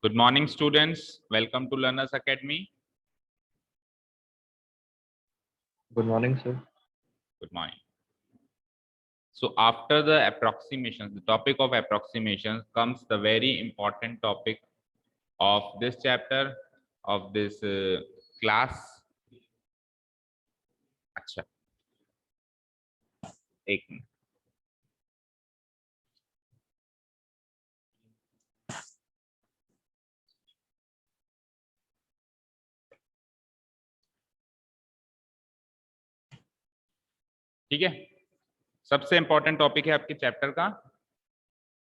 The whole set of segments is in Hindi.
Good morning, students. Welcome to Learners Academy. Good morning, sir. Good morning. So after the approximations, the topic of approximations comes the very important topic of this chapter of this class. अच्छा, एक मिनट. ठीक है, सबसे इंपॉर्टेंट टॉपिक है आपके चैप्टर का.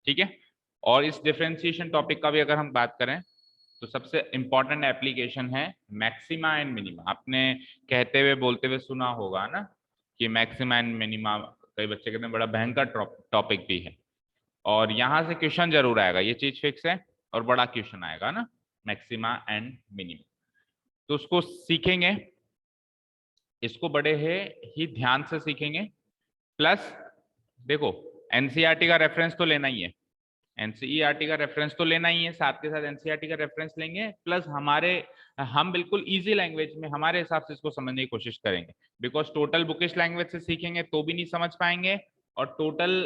ठीक है, और इस डिफरेंशिएशन टॉपिक का भी अगर हम बात करें तो सबसे इंपॉर्टेंट एप्लीकेशन है मैक्सिमा एंड मिनिमा. आपने कहते हुए बोलते हुए सुना होगा ना कि मैक्सिमा एंड मिनिमा. कई बच्चे कहते हैं बड़ा भयंकर टॉपिक भी है और यहाँ से क्वेश्चन जरूर आएगा, ये चीज फिक्स है. और बड़ा क्वेश्चन आएगा ना, मैक्सिमा एंड मिनिमा. तो उसको सीखेंगे, इसको बड़े ही ध्यान से सीखेंगे. प्लस देखो, एनसीईआरटी का रेफरेंस तो लेना ही है. एनसीईआरटी का रेफरेंस तो लेना ही है, साथ के साथ एनसीईआरटी का रेफरेंस लेंगे. प्लस हम बिल्कुल इजी लैंग्वेज में हमारे हिसाब से इसको समझने की कोशिश करेंगे. बिकॉज टोटल बुकिश लैंग्वेज से सीखेंगे तो भी नहीं समझ पाएंगे, और टोटल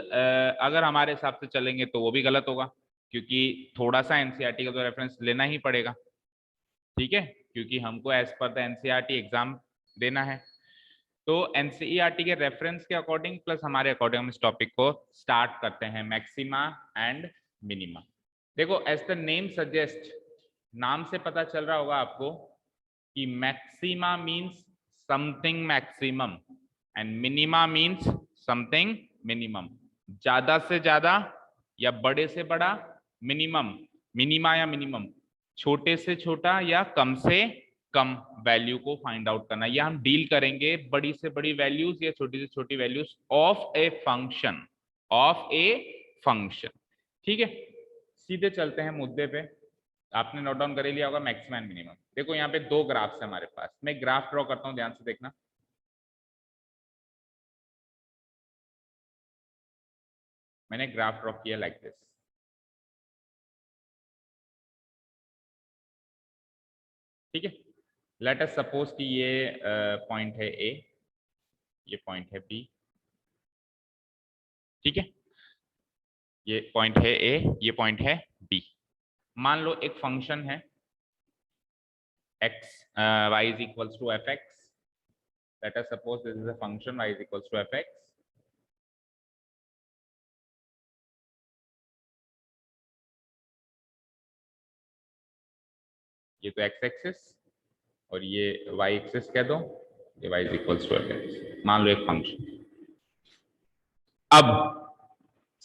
अगर हमारे हिसाब से चलेंगे तो वो भी गलत होगा, क्योंकि थोड़ा सा एनसीईआरटी का तो रेफरेंस लेना ही पड़ेगा. ठीक है, क्योंकि हमको as per the NCERT exam देना है. तो एनसीईआरटी के रेफरेंस के अकॉर्डिंग प्लस हमारे अकॉर्डिंग हम इस टॉपिक को स्टार्ट करते हैं, मैक्सिमा एंड मिनिमा. देखो, एज द नेम सजेस्ट, नाम से पता चल रहा होगा आपको कि maxima means something maximum and minima means something minimum. ज्यादा से ज्यादा या बड़े से बड़ा. मिनिमम, मिनिमा या मिनिमम छोटे से छोटा या कम से कम वैल्यू को फाइंड आउट करना. या हम डील करेंगे बड़ी से बड़ी वैल्यूज या छोटी से छोटी values of a function, of a function. ठीक है, सीधे चलते हैं मुद्दे पे. आपने नोट डाउन कर लिया होगा मैक्सिमम एंड मिनिमम. देखो यहाँ पे दो ग्राफ्स है हमारे पास. मैं ग्राफ ड्रॉ करता हूँ, ध्यान से देखना. मैंने ग्राफ ड्रॉ किया लाइक दिस. ठीक है, लेट अस सपोज कि ये पॉइंट है ए, ये पॉइंट है बी. ठीक है, ये पॉइंट है ए, ये पॉइंट है बी. मान लो एक फंक्शन है x y is equals to fx. Let us suppose this is a function y is equals to fx. ये तो x एक्सिस और ये y एक्सिस कह दो, ये y is equals to fx. मान लो एक फंक्शन. अब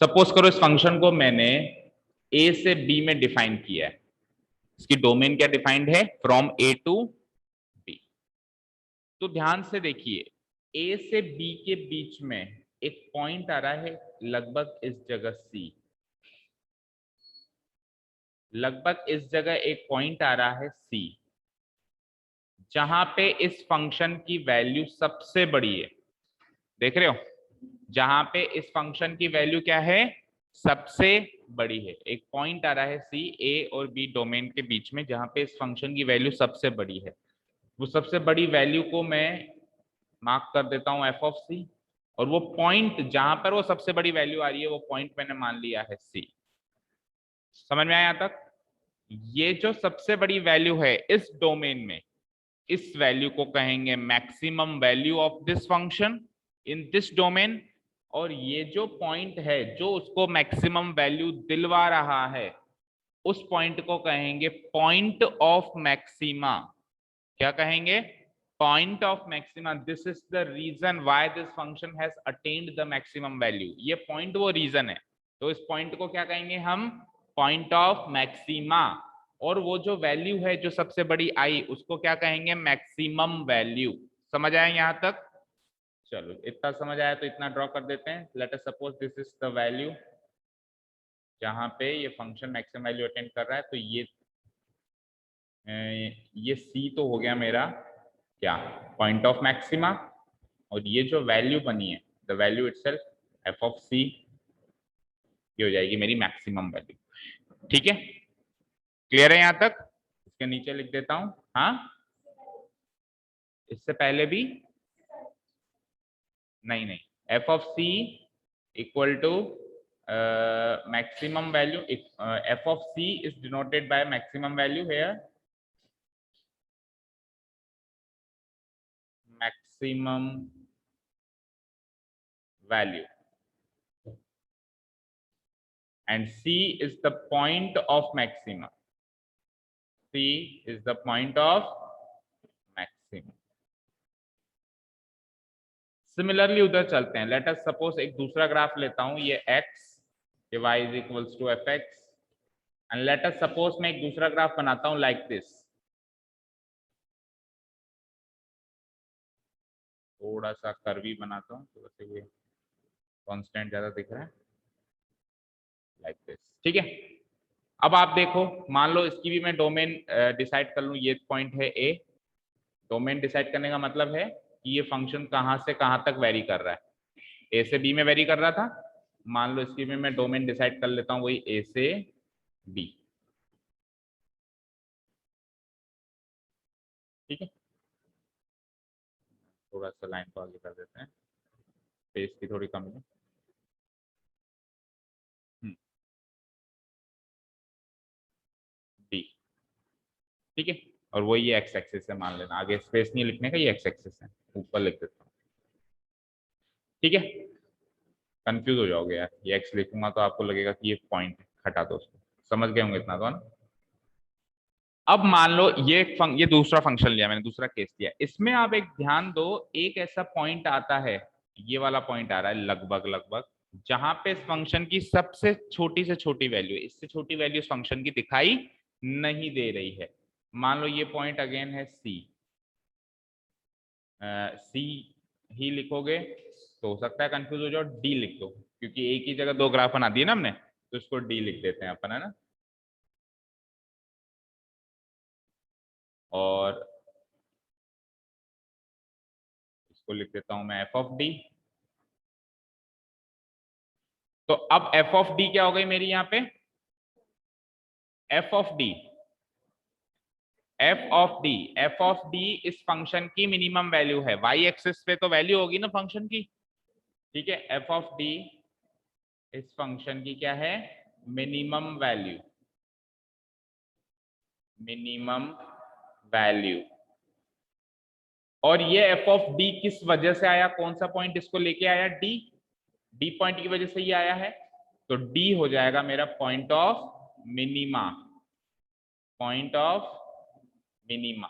सपोज करो इस फंक्शन को मैंने a से b में डिफाइन किया है. इसकी डोमेन क्या डिफाइंड है? From a to b. तो ध्यान से देखिए, a से b के बीच में एक पॉइंट आ रहा है लगभग इस जगह c. लगभग इस जगह एक पॉइंट आ रहा है c, जहां पे इस फंक्शन की वैल्यू सबसे बड़ी है. देख रहे हो, जहां पे इस फंक्शन की वैल्यू क्या है? सबसे बड़ी है. एक पॉइंट आ रहा है सी, ए और बी डोमेन के बीच में, जहां पे इस फंक्शन की वैल्यू सबसे बड़ी है. वो सबसे बड़ी वैल्यू को मैं मार्क कर देता हूं एफ ऑफ सी, और वो पॉइंट जहां पर वो सबसे बड़ी वैल्यू आ रही है वो पॉइंट मैंने मान लिया है सी. समझ में आया यहां तक? ये जो सबसे बड़ी वैल्यू है इस डोमेन में, इस वैल्यू को कहेंगे maximum value of this function in this domain. और ये जो पॉइंट है जो उसको मैक्सिमम वैल्यू दिलवा रहा है, उस पॉइंट को कहेंगे पॉइंट ऑफ मैक्सिमा. क्या कहेंगे? Point of maxima. This is the reason why this function has attained the maximum value. ये पॉइंट वो रीजन है. तो इस पॉइंट को क्या कहेंगे हम? Point of maxima. और वो जो वैल्यू है जो सबसे बड़ी आई, उसको क्या कहेंगे? Maximum value. समझ आया यहां तक? चलो, इतना समझ आया तो इतना ड्रॉ कर देते हैं. Late us suppose this is the value जहां पे ये फंक्शन मैक्सिमम वैल्यू अटेंड कर रहा है. तो ये सी तो हो गया मेरा क्या? Point of maxima. और ये जो वैल्यू बनी है, the value itself f of c, ये हो जाएगी मेरी मैक्सिमम वैल्यू. ठीक है, क्लियर है यहां तक? इसके नीचे लिख देता हूं। हाँ, इससे पहले भी नहीं, F of C equal to maximum value. F of c is denoted by maximum value here. Maximum value, and c is the point of maximum. C is the point of maximum. Similarly उधर चलते हैं। लेट अस सपोज एक दूसरा ग्राफ लेता हूं, ये x, ये y is equals to F X, and let us suppose मैं एक दूसरा ग्राफ बनाता हूं लाइक दिस। थोड़ा सा कर्वी बनाता हूं, थोड़ा सा ये कांस्टेंट ज्यादा दिख रहा है, लाइक दिस। ठीक है, अब आप देखो, मान लो इसकी भी मैं डोमेन डिसाइड कर लूं, ये पॉइंट है ए। डोमेन डिसाइड करने का मतलब है कि ये फंक्शन कहां से कहां तक वेरी कर रहा है। ए से बी में वेरी कर रहा था, मान लो इसकी भी मैं डोमेन डिसाइड कर लेता हूं, वही ए से बी। ठीक है, थोड़ा सा लाइन को आगे कर देते हैं, स्पेस की थोड़ी कमी है। बी, ठीक है, और वो ये एक्स एक्सिस है, मान लेना, आगे स्पेस नहीं लिखने का, ये एक्स एक्सिस है, ऊपर लिख देता हूँ। ठीक है, कंफ्यूज हो जाओगे यार, ये एक्स लिखूंगा तो आपको लगेगा कि ये पॉइंट है, हटा दो उसको, समझ गए होंगे इतना तो ना। अब मान लो ये दूसरा फंक्शन लिया मैंने, दूसरा केस लिया, इसमें आप एक ध्यान दो, एक ऐसा पॉइंट आता है, ये वाला पॉइंट आ रहा है लगभग लगभग, जहां पे इस फंक्शन की सबसे छोटी से छोटी वैल्यू, इससे छोटी वैल्यू इस फंक्शन की दिखाई नहीं दे रही है। मान लो ये पॉइंट अगेन है सी, सी ही लिखोगे तो हो सकता है कंफ्यूज हो जाओ, डी लिख दो, क्योंकि एक ही जगह दो ग्राफ बना दिए ना हमने, तो इसको डी लिख देते हैं अपन, है ना। और इसको लिख देता हूं मैं एफ ऑफ डी। तो अब एफ ऑफ डी क्या हो गई मेरी यहाँ पे, F of D, F of D इस फंक्शन की मिनिमम वैल्यू है, वाई एक्सिस पे तो वैल्यू होगी ना फंक्शन की। ठीक है, एफ ऑफ डी इस फंक्शन की क्या है, मिनिमम वैल्यू, मिनिमम वैल्यू। और ये एफ ऑफ डी किस वजह से आया, कौन सा पॉइंट इसको लेके आया, डी, डी पॉइंट की वजह से ये आया है, तो डी हो जाएगा मेरा point of minima, point of minima.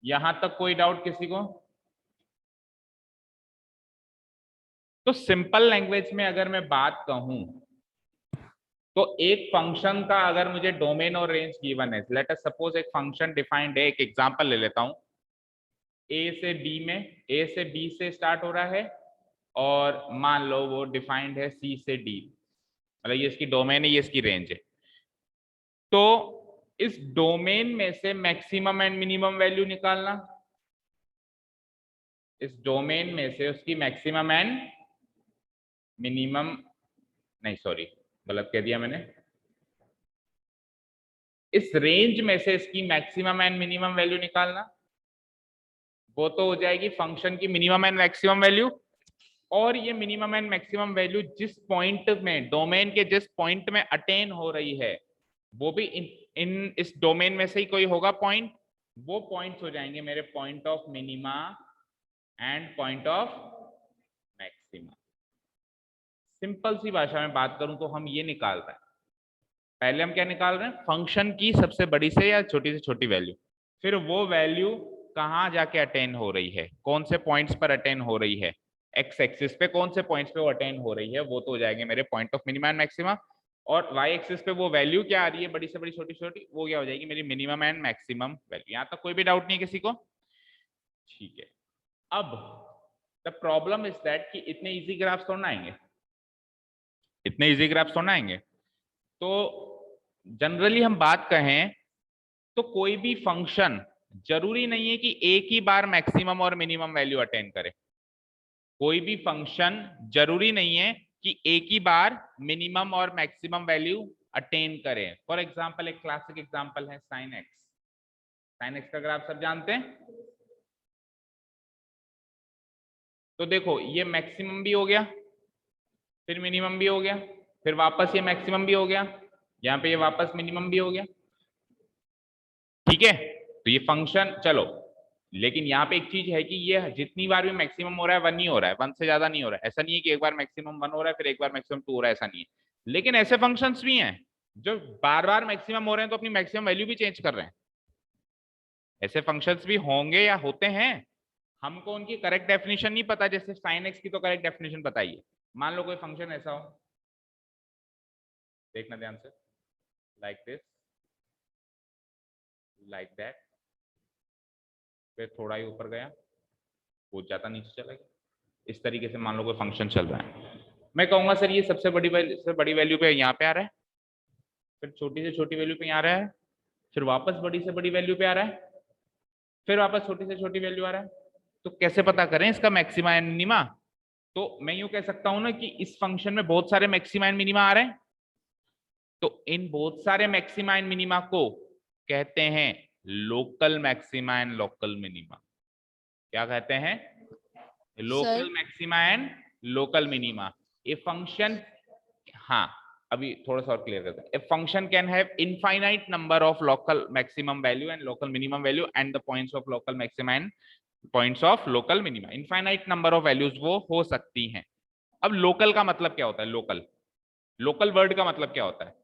यहां तक कोई डाउट किसी को? तो सिंपल लैंग्वेज में अगर मैं बात कहूं, तो एक फंक्शन का अगर मुझे डोमेन और रेंज गिवन है, लेट अस सपोज एक फंक्शन डिफाइंड है, एक एग्जांपल ले लेता हूं, ए से बी में, ए से बी से स्टार्ट हो रहा है, और मान लो वो डिफाइंड है सी से डी, मतलब ये इसकी डोमेन है, ये इसकी रेंज है। तो इस डोमेन में से मैक्सिमम एंड मिनिमम वैल्यू निकालना, इस डोमेन में से उसकी मैक्सिमम एंड मिनिमम, नहीं सॉरी गलत कह दिया मैंने, इस रेंज में से इसकी मैक्सिमम एंड मिनिमम वैल्यू निकालना, वो तो हो जाएगी फंक्शन की मिनिमम एंड मैक्सिमम वैल्यू। और ये मिनिमम एंड मैक्सिमम वैल्यू जिस पॉइंट में, डोमेन के जिस पॉइंट में अटेन हो रही है, वो भी इन इस डोमेन में से ही कोई होगा पॉइंट, वो पॉइंट्स हो जाएंगे मेरे point of minima and point of maxima. Simple सी भाषा में बात करूं तो हम ये निकाल रहे हैं, पहले हम क्या निकाल रहे हैं, फंक्शन की सबसे बड़ी से या छोटी से छोटी वैल्यू, फिर वो वैल्यू कहाँ जाके अटेन हो रही है, कौन से पॉइंट्स पर अटेन हो रही है, एक्स एक्सिस पे कौन से पॉइंट्स पे वो अटेन हो रही है, वो तो हो जाएंगे मेरे point of minima and maxima. और वाई एक्सिस पे वो वैल्यू क्या आ रही है, बड़ी से बड़ी छोटी छोटी, वो क्या हो जाएगी मेरी मिनिमम एंड मैक्सिमम वैल्यू। यहाँ तक कोई भी डाउट नहीं है किसी को? ठीक है, अब द प्रॉब्लम इज दैट कि इतने इजी ग्राफ्स थोड़ा आएंगे, इतने इजी ग्राफ्स थोड़ा आएंगे। तो जनरली हम बात कहें तो कोई भी फंक्शन जरूरी नहीं है कि एक ही बार मैक्सिमम और मिनिमम वैल्यू अटेन करे, कोई भी फंक्शन जरूरी नहीं है कि एक ही बार मिनिमम और मैक्सिमम वैल्यू अटेन करें। फॉर एग्जाम्पल एक क्लासिक एग्जाम्पल है साइन एक्स। साइन एक्स का ग्राफ सब जानते हैं। तो देखो ये मैक्सिमम भी हो गया, फिर मिनिमम भी हो गया, फिर वापस ये मैक्सिमम भी हो गया, यहाँ पे ये वापस मिनिमम भी हो गया। ठीक है, तो ये फंक्शन चलो, लेकिन यहाँ पे एक चीज है कि ये जितनी बार भी मैक्सिमम हो रहा है 1 ही हो रहा है, 1 से ज्यादा नहीं हो रहा है। ऐसा नहीं है कि एक बार मैक्सिमम 1 हो रहा है फिर एक बार मैक्सिमम 2 हो रहा है, ऐसा नहीं है। लेकिन ऐसे फंक्शंस भी हैं जो बार बार मैक्सिमम हो रहे हैं तो अपनी मैक्सिमम वैल्यू भी चेंज कर रहे हैं। ऐसे फंक्शंस भी होंगे या होते हैं, हमको उनकी करेक्ट डेफिनेशन नहीं पता। जैसे साइन एक्स की तो करेक्ट डेफिनेशन बताइए। मान लो कोई फंक्शन ऐसा हो, देखना ध्यान से, लाइक दिस, लाइक दैट, फिर थोड़ा ही ऊपर गया, बहुत ज्यादा नीचे चला गया। इस तरीके से मान लो कोई फंक्शन चल रहा है, मैं कहूंगा सर ये सबसे बड़ी वैल्यू पे यहाँ पे आ रहा है, फिर छोटी से छोटी वैल्यू पे यहाँ आ रहा है, फिर वापस बड़ी से बड़ी वैल्यू पे आ रहा है, फिर वापस छोटी से छोटी वैल्यू आ रहा है। तो कैसे पता करें इसका मैक्सिमा एंड मिनिमा? तो मैं यूं कह सकता हूं ना कि इस फंक्शन में बहुत सारे मैक्सिमा एंड मिनिमा आ रहे हैं, तो इन बहुत सारे मैक्सिमा एंड मिनिमा को कहते हैं local maxima and local minima. क्या कहते हैं? Local sir maxima and local minima. A function, हाँ अभी थोड़ा सा और क्लियर करते हैं। A function can have infinite number of local maximum value and local minimum value and the points of local maxima and points of local minima. Infinite number of values वो हो सकती हैं। अब लोकल का मतलब क्या होता है? लोकल, लोकल वर्ड का मतलब क्या होता है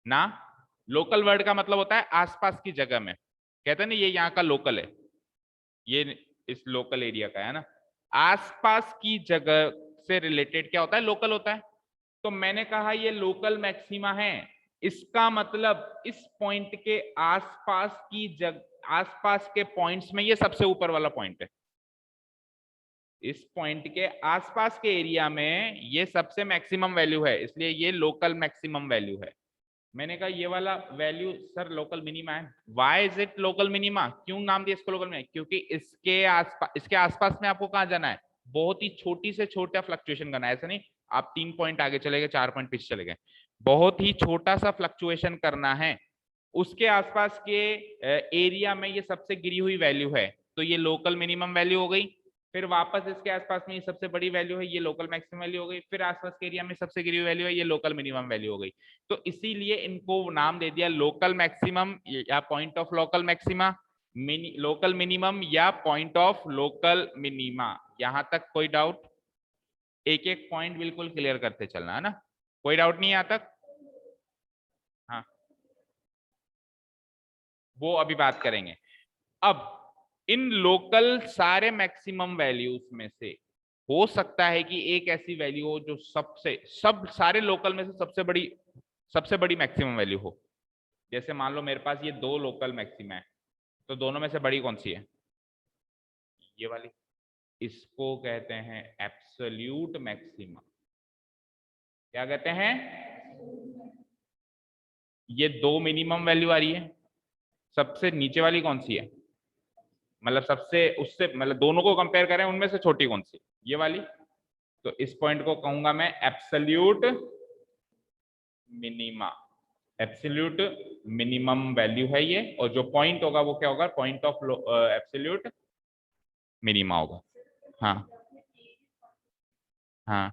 ना? लोकल वर्ड का मतलब होता है आसपास की जगह में। कहते हैं ना ये यहाँ का लोकल है, ये इस लोकल एरिया का है ना। आसपास की जगह से रिलेटेड क्या होता है? लोकल होता है। तो मैंने कहा ये लोकल मैक्सिमा है, इसका मतलब इस पॉइंट के आसपास की जगह, आसपास के पॉइंट्स में ये सबसे ऊपर वाला पॉइंट है। इस पॉइंट के आसपास के एरिया में ये सबसे मैक्सिमम वैल्यू है, इसलिए ये लोकल मैक्सिमम वैल्यू है। मैंने कहा ये वाला वैल्यू सर लोकल मिनिमा है। Why is it local minima? क्यों नाम दिया इसको लोकल मिनिमा? क्योंकि इसके आसपास में आपको कहाँ जाना है? बहुत ही छोटी से छोटा फ्लक्चुएशन करना है। ऐसा नहीं आप 3 पॉइंट आगे चले गए, 4 पॉइंट पीछे चले गए, बहुत ही छोटा सा फ्लक्चुएशन करना है। उसके आसपास के एरिया में ये सबसे गिरी हुई वैल्यू है, तो ये लोकल मिनिमम वैल्यू हो गई। फिर वापस इसके आसपास में ये सबसे बड़ी वैल्यू है, ये लोकल मैक्सिमम वैल्यू हो गई। फिर आसपास के एरिया में सबसे गिरी हुई वैल्यू है, ये लोकल मिनिमम वैल्यू हो गई। तो इसीलिए इनको नाम दे दिया लोकल मैक्सिमम या point of local maxima, local minimum या पॉइंट ऑफ लोकल मिनिमा। यहां तक कोई डाउट? एक एक पॉइंट बिल्कुल क्लियर करते चलना है ना, कोई डाउट नहीं है यहां तक? हाँ, वो अभी बात करेंगे। अब इन लोकल सारे मैक्सिमम वैल्यूज में से हो सकता है कि एक ऐसी वैल्यू हो जो सब सारे लोकल में से सबसे बड़ी मैक्सिमम वैल्यू हो। जैसे मान लो मेरे पास ये 2 लोकल मैक्सिमा है, तो दोनों में से बड़ी कौन सी है? ये वाली। इसको कहते हैं एब्सोल्यूट मैक्सिमा। क्या कहते हैं? ये 2 मिनिमम वैल्यू आ रही है, सबसे नीचे वाली कौन सी है? मतलब सबसे उससे मतलब दोनों को कंपेयर करें उनमें से छोटी कौन सी? ये वाली। तो इस पॉइंट को कहूंगा मैं absolute minima. Absolute minimum value है ये, और जो पॉइंट होगा वो क्या होगा? पॉइंट ऑफ एब्सोल्यूट मिनिमा होगा। हाँ हाँ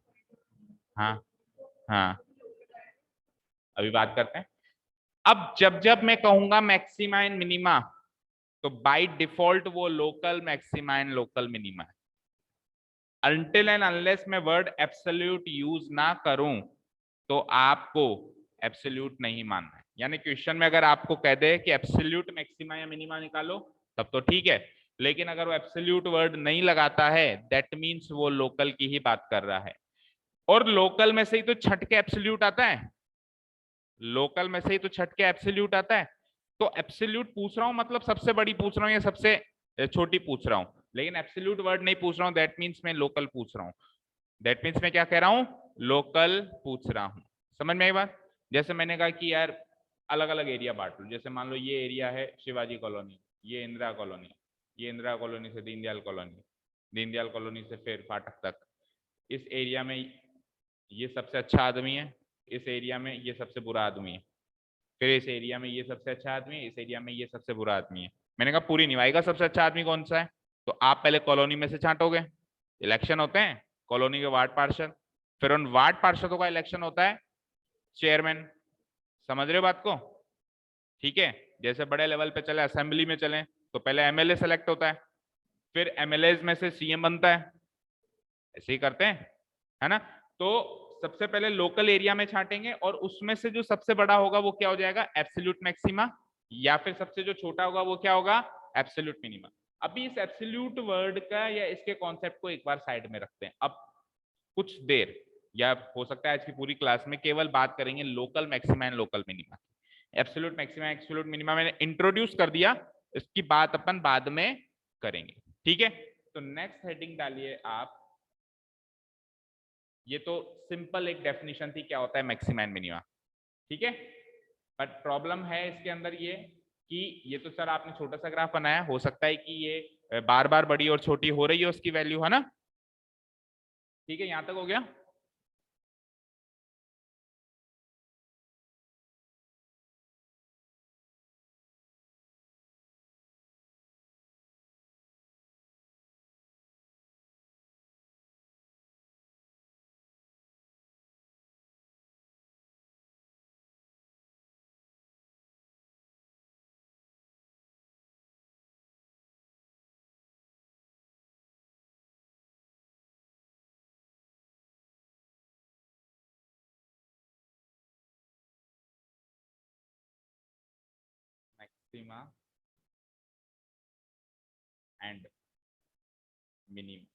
हाँ हाँ, अभी बात करते हैं। अब जब जब मैं कहूंगा मैक्सिमा एंड मिनिमा, तो बाय डिफॉल्ट वो local maxima and local minima है। अनटिल एंड अनलेस मैं वर्ड एब्सोल्यूट यूज ना करूं तो आपको एब्सोल्यूट नहीं मानना है। यानी क्वेश्चन में अगर आपको कह दे कि एब्सोल्यूट मैक्सिमा या मिनिमा निकालो तब तो ठीक है, लेकिन अगर वो एब्सोल्यूट वर्ड नहीं लगाता है दैट मीन्स वो लोकल की ही बात कर रहा है। और लोकल में से ही तो छट के एब्सोल्यूट आता है, लोकल में से ही तो छट के एब्सोल्यूट आता है। तो एब्सोल्यूट पूछ रहा हूं मतलब सबसे बड़ी पूछ रहा हूं या सबसे छोटी पूछ रहा हूं, लेकिन एब्सोल्यूट वर्ड नहीं पूछ रहा हूं, दैट मीन्स मैं लोकल पूछ रहा हूं। दैट मीन्स मैं क्या कह रहा हूं? लोकल पूछ रहा हूं। समझ में आई बात? जैसे मैंने कहा कि यार अलग अलग एरिया बांट लो। जैसे मान लो ये एरिया है शिवाजी कॉलोनी, ये इंदिरा कॉलोनी, ये इंदिरा कॉलोनी से दीनदयाल कॉलोनी, दीनदयाल कॉलोनी से फिर फाटक तक। इस एरिया में ये सबसे अच्छा आदमी है, इस एरिया में ये सबसे बुरा आदमी है, फिर इस एरिया में ये सबसे अच्छा आदमी है, इस एरिया में ये सबसे बुरा आदमी है। मैंने कहा पूरी निभाई का सबसे अच्छा आदमी कौन सा है? तो आप पहले कॉलोनी में से छांटोगे, इलेक्शन होते हैं कॉलोनी के वार्ड पार्षद, फिर उन वार्ड पार्षदों का इलेक्शन होता है चेयरमैन। समझ रहे हो बात को? ठीक है, जैसे बड़े लेवल पे चले, असेंबली में चले, तो पहले एमएलए सेलेक्ट होता है, फिर एमएलए में से सीएम बनता है, ऐसे ही करते हैं, है ना? तो सबसे पहले लोकल एरिया में छांटेंगे और उसमें से जो सबसे बड़ा होगा वो क्या हो जाएगा? एब्सोल्यूट मैक्सिमा, या फिर सबसे जो छोटा होगा वो क्या होगा? Absolute minima. अभी इस एब्सोल्यूट वर्ड का या इसके कॉन्सेप्ट को एक बार साइड में रखते हैं, अब कुछ देर या हो सकता है आज की पूरी क्लास में केवल बात करेंगे local maxima and local minima. Absolute maxima absolute minima मैंने इंट्रोड्यूस कर दिया, इसकी बात अपन बाद में करेंगे, ठीक है? तो नेक्स्ट हेडिंग डालिए आप। ये तो सिंपल एक डेफिनेशन थी क्या होता है मैक्सिमा एंड मिनिमा, ठीक है? बट प्रॉब्लम है इसके अंदर ये कि ये तो सर आपने छोटा सा ग्राफ बनाया, हो सकता है कि ये बार बार बड़ी और छोटी हो रही है उसकी वैल्यू, है ना? ठीक है, यहां तक हो गया? Maxima and minima,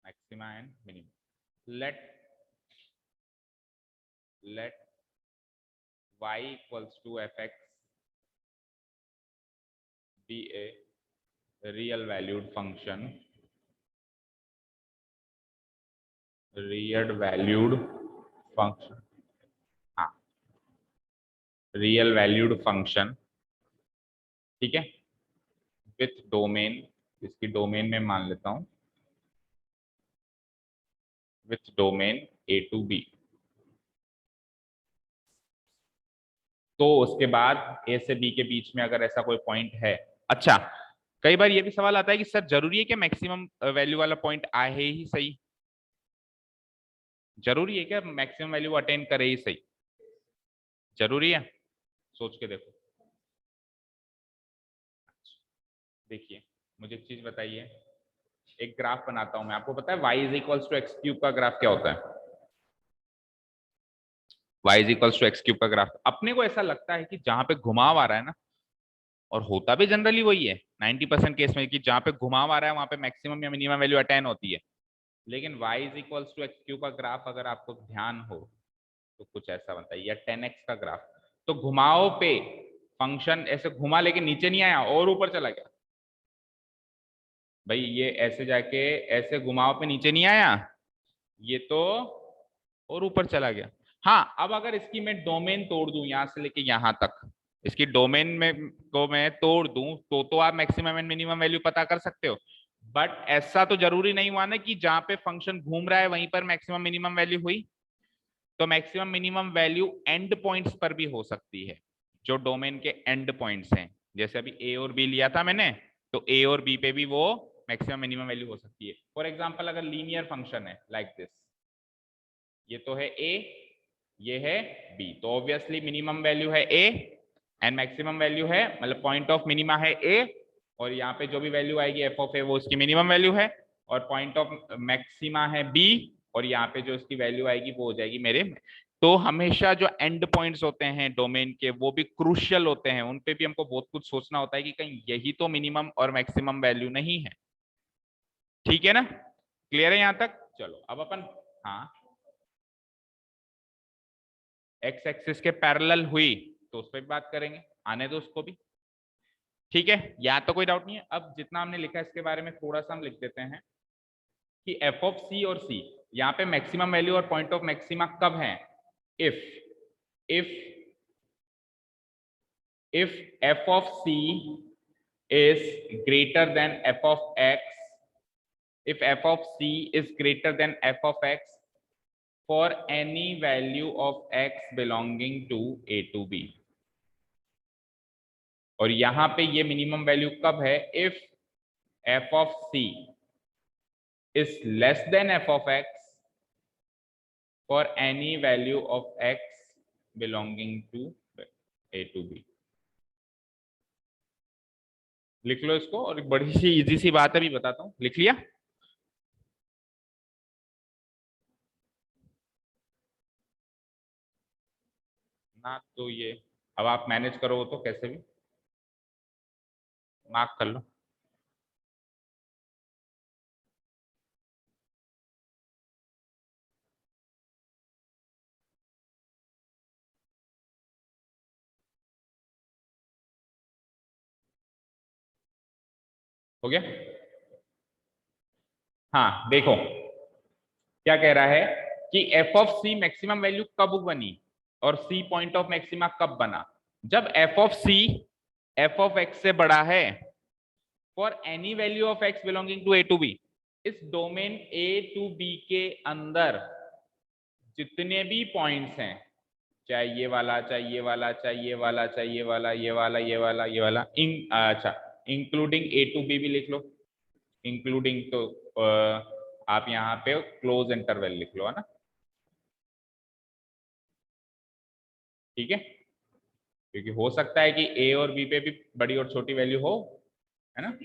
maxima and minima. Let y equals to fx be a real valued function, real valued function, हाँ, रियल वैल्यूड फंक्शन, ठीक है, विथ डोमेन, इसकी डोमेन में मान लेता हूं with domain a to b। तो उसके बाद a से b के बीच में अगर ऐसा कोई पॉइंट है, अच्छा कई बार ये भी सवाल आता है कि सर जरूरी है कि मैक्सिमम वैल्यू वाला पॉइंट आए ही सही? जरूरी है क्या मैक्सिमम वैल्यू अटेन करे ही सही? जरूरी है? सोच के देखो। देखिए मुझे एक चीज बताइए, एक ग्राफ बनाता हूं मैं, आपको पता है y is equals to x cube का ग्राफ क्या होता है? y is equals to x cube का ग्राफ, अपने को ऐसा लगता है कि जहां पे घुमाव आ रहा है ना, और होता भी जनरली वही है 90% केस में, कि जहां पे घुमाव आ रहा है वहां पे मैक्सिमम या मिनिमम वैल्यू अटेन होती है। लेकिन y is equals to x cube का ग्राफ अगर आपको ध्यान हो तो कुछ ऐसा बनता है, या 10x का ग्राफ। तो घुमाव पे फंक्शन ऐसे घुमा लेकिन नीचे नहीं आया और ऊपर चला गया, भाई ये ऐसे जाके ऐसे घुमाव पे नीचे नहीं आया, ये तो और ऊपर चला गया। हाँ, अब अगर इसकी मैं डोमेन तोड़ दूं यहां से लेके यहां तक, इसकी डोमेन में को मैं तोड़ दूं तो आप मैक्सिमम एंड मिनिमम वैल्यू पता कर सकते हो। बट ऐसा तो जरूरी नहीं हुआ ना कि जहां पे फंक्शन घूम रहा है वहीं पर मैक्सिमम मिनिमम वैल्यू हुई। तो maximum minimum value and points पर भी हो सकती है, जो डोमेन के एंड पॉइंट्स हैं। जैसे अभी ए और बी लिया था मैंने, तो ए और बी पे भी वो मैक्सिमम मिनिमम वैल्यू हो सकती है। फॉर एग्जाम्पल अगर लीनियर फंक्शन है लाइक दिस, ये तो है ए, ये है बी, तो ऑब्वियसली मिनिमम वैल्यू है ए एंड मैक्सिमम वैल्यू है, मतलब पॉइंट ऑफ मिनिमा है ए, और यहाँ पे जो भी वैल्यू आएगी एफ ऑफ ए वो उसकी मिनिमम वैल्यू है, और पॉइंट ऑफ मैक्सिमा है बी, और यहाँ पे जो इसकी वैल्यू आएगी वो हो जाएगी मेरे। तो हमेशा जो एंड पॉइंट्स होते हैं डोमेन के वो भी क्रूशियल होते हैं, उन पे भी हमको बहुत कुछ सोचना होता है कि कहीं यही तो मिनिमम और मैक्सिमम वैल्यू नहीं है। ठीक है ना? क्लियर है यहाँ तक? चलो अब अपन, हाँ, एक्स एक्सिस के पैरेलल हुई तो उस पर भी बात करेंगे, आने दो उसको भी। ठीक है, यहाँ तो कोई डाउट नहीं है। अब जितना हमने लिखा है इसके बारे में थोड़ा सा हम लिख देते हैं कि एफ ऑफ सी और सी, यहाँ पे मैक्सिमम वैल्यू और पॉइंट ऑफ मैक्सिमा कब है? If if if F of C is greater than f of x, if f of c is greater than f of x for any value of x belonging to a to b। और यहां पे ये मिनिमम वैल्यू कब है? If f of c is less than f of x for any value of x belonging to a to b। लिख लो इसको, और एक बड़ी सी इजी सी बात है, भी बताता हूं। लिख लिया? ना तो ये अब आप मैनेज करो तो कैसे भी मार्क कर लो। हो गया? हाँ देखो क्या कह रहा है कि F of C maximum value कब बनी और सी पॉइंट ऑफ मैक्सिमा कब बना? जब F of C F of X से बड़ा है for any value of X belonging to A to B. इस डोमेन ए टू बी के अंदर जितने भी पॉइंट्स हैं, चाहे ये वाला, चाहे ये वाला, चाहे ये वाला, चाहे ये वाला, ये वाला, ये वाला, ये वाला, अच्छा इंक्लूडिंग ए टू बी भी लिख लो। इंक्लूडिंग तो आप यहाँ पे क्लोज इंटरवल लिख लो, है ना? ठीक है, क्योंकि हो सकता है कि ए और बी पे भी बड़ी और छोटी वैल्यू हो, है ना?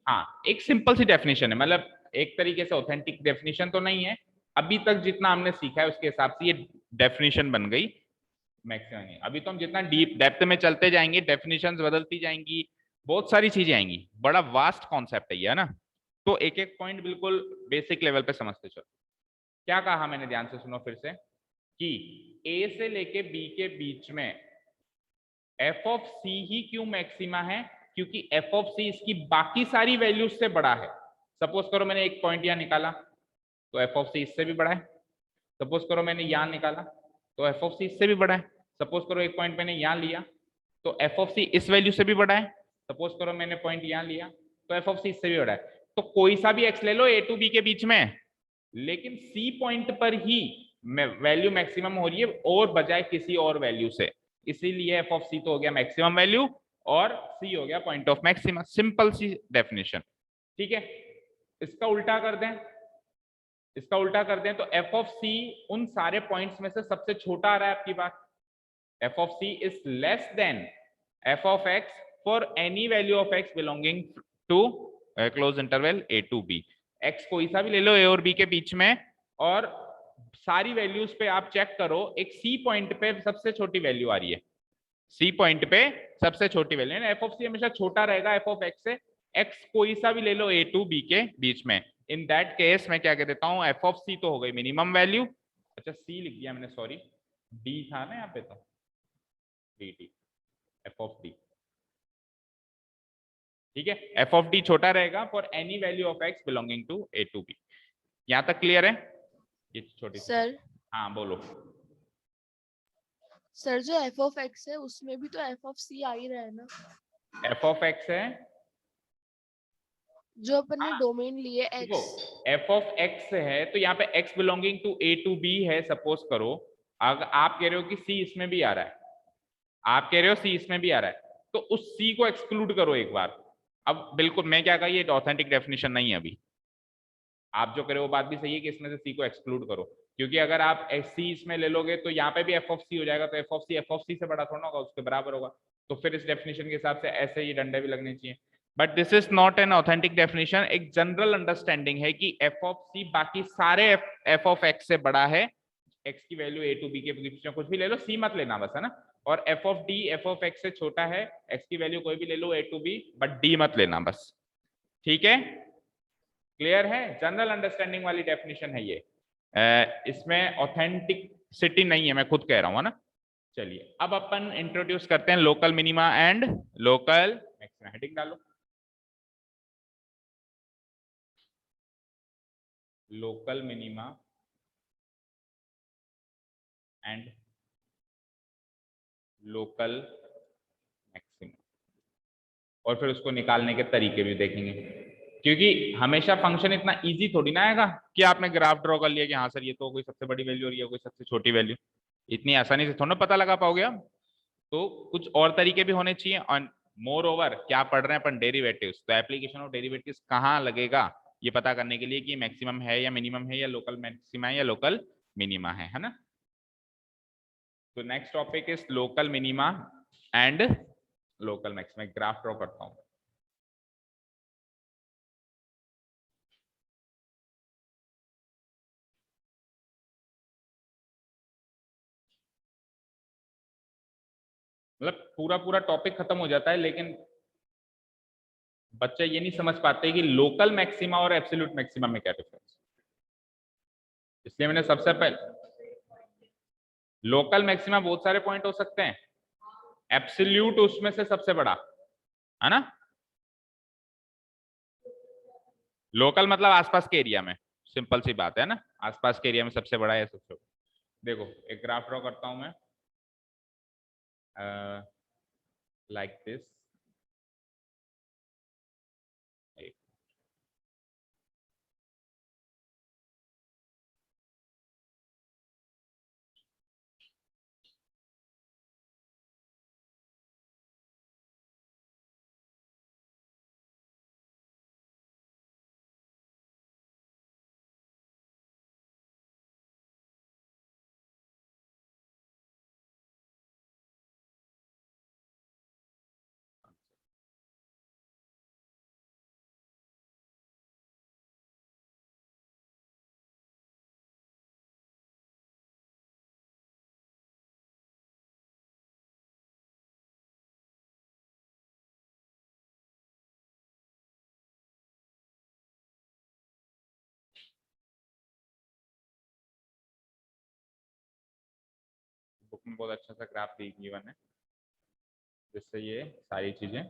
हाँ, एक सिंपल सी डेफिनेशन है, मतलब एक तरीके से ऑथेंटिक डेफिनेशन तो नहीं है, अभी तक जितना हमने सीखा है उसके हिसाब से ये डेफिनेशन बन गई मैक्सिमम नहीं। अभी तो हम जितना डीप डेप्थ में चलते जाएंगे डेफिनेशंस बदलती जाएंगी, बहुत सारी चीजें आएंगी, बड़ा वास्ट कॉन्सेप्ट है ये, है ना? तो एक एक पॉइंट बिल्कुल बेसिक लेवल पे समझते चलो। क्या कहा मैंने, ध्यान से सुनो फिर से, कि ए से लेके बी के बीच में एफ ऑफ सी ही क्यों मैक्सिमा है? क्योंकि एफ ऑफ सी इसकी बाकी सारी वैल्यूज से बड़ा है। सपोज करो मैंने एक पॉइंट यहां निकाला तो एफ ऑफ सी इससे भी बड़ा है। सपोज करो मैंने यहां निकाला तो एफ ऑफ सी इससे भी बड़ा है। सपोज करो एक पॉइंट मैंने यहां लिया तो एफ ऑफ सी इस वैल्यू से भी बड़ा है। सपोज करो मैंने पॉइंट यहां लिया तो एफ ऑफ सी इससे भी बड़ा है। तो कोई सा भी एक्स ले लो ए टू बी के बीच में, लेकिन सी पॉइंट पर ही वैल्यू मैक्सिमम हो रही है और बजाय किसी और वैल्यू से, इसीलिए एफ ऑफ सी तो हो गया मैक्सिमम वैल्यू और सी हो गया पॉइंट ऑफ मैक्सिमा। सिंपल सी डेफिनेशन, ठीक है? इसका उल्टा कर दें, इसका उल्टा कर दें तो एफ ऑफ सी उन सारे पॉइंट्स में से सबसे छोटा आ रहा है आपकी बात। F of C is less than F of X for any value of X belonging to close interval A to B. X कोई सा भी ले लो ए और बी के बीच में, और सारी वैल्यूज पे आप चेक करो, एक सी पॉइंट पे सबसे छोटी वैल्यू आ रही है। सी पॉइंट पे सबसे छोटी वैल्यू, एफ ऑफ सी हमेशा छोटा रहेगा एफ ऑफ एक्स से। एक्स कोई सा भी ले लो ए टू बी के बीच में, इन दैट केस मैं क्या कह देता हूं, एफ ऑफ सी तो हो गई मिनिमम वैल्यू। अच्छा सी लिख दिया मैंने, सॉरी, डी था ना यहाँ पे, तो D D F of D, ठीक है? एफ ऑफ डी छोटा रहेगा for any value of X belonging to A to B. यहां तक क्लियर है? ये छोटी सी, सर हाँ बोलो। सर जो एफ ऑफ एक्स है उसमें भी तो एफ ऑफ सी आ ही रहा है ना, एफ ऑफ एक्स है जो अपन ने डोमेन लिए देखो, एक्स। एफ ऑफ एक्स है तो यहाँ पे X belonging to A to B है। सपोज करो अगर आप कह रहे हो कि सी इसमें भी आ रहा है, आप कह रहे हो सी इसमें भी आ रहा है, तो उस सी को एक्सक्लूड करो एक बार। अब बिल्कुल मैं क्या कहा, ये ऑथेंटिक डेफिनेशन नहीं है अभी, आप जो करे वो बात भी सही है कि इसमें से सी को एक्सक्लूड करो, क्योंकि अगर आप सी इसमें ले लोगे तो यहाँ पे भी एफ ऑफ सी हो जाएगा, तो एफ ऑफ सी से बड़ा थोड़ा होगा, उसके बराबर होगा। तो फिर इस डेफिनेशन के हिसाब से ऐसे ही डंडे भी लगने चाहिए। But this is not an authentic definition. एक जनरल अंडरस्टैंडिंग है कि एफ ऑफ सी बाकी सारे एफ ऑफ एक्स से बड़ा है। एक्स की वैल्यू ए टू बी के बीच में कुछ भी ले लो, सी मत लेना बस, है ना? और F of D F of X से छोटा है, एक्स की वैल्यू कोई भी ले लो ए टू बी, बट डी मत लेना बस, ठीक है? क्लियर है? जनरल अंडरस्टैंडिंग वाली डेफिनेशन है ये, इसमें ऑथेंटिसिटी नहीं है, मैं खुद कह रहा हूं, है ना? चलिए अब अपन इंट्रोड्यूस करते हैं local minima and local maxima. Heading डालो, local minima and local maxima. और फिर उसको निकालने के तरीके भी देखेंगे, क्योंकि हमेशा फंक्शन इतना इजी थोड़ी ना आएगा कि आपने ग्राफ ड्रॉ कर लिया कि हाँ सर ये तो कोई सबसे बड़ी वैल्यू और ये कोई सबसे छोटी वैल्यू, इतनी आसानी से थोड़ा ना पता लगा पाओगे आप। तो कुछ और तरीके भी होने चाहिए। और मोर ओवर क्या पढ़ रहे हैं अपन, डेरिवेटिव्स, तो एप्लीकेशन ऑफ डेरिवेटिव्स कहाँ लगेगा ये पता करने के लिए कि मैक्सिमम है या मिनिमम है या लोकल मैक्सिमा है या लोकल मिनिमा है ना। तो next topic is local minima and local maxima. Graph draw करता हूं। मतलब पूरा पूरा टॉपिक खत्म हो जाता है, लेकिन बच्चे ये नहीं समझ पाते कि लोकल मैक्सिमा और एब्सोल्यूट मैक्सिमा में क्या डिफरेंस। इसलिए मैंने सबसे पहले, लोकल मैक्सिमा बहुत सारे पॉइंट हो सकते हैं, एब्सोल्यूट उसमें से सबसे बड़ा है ना। लोकल मतलब आसपास के एरिया में, सिंपल सी बात है ना, आसपास के एरिया में सबसे बड़ा है सबसे बड़ा। देखो एक ग्राफ ड्रॉ करता हूं मैं, लाइक दिस। बुक में बहुत अच्छा सा ग्राफ दी गिवन है, जिससे ये सारी चीजें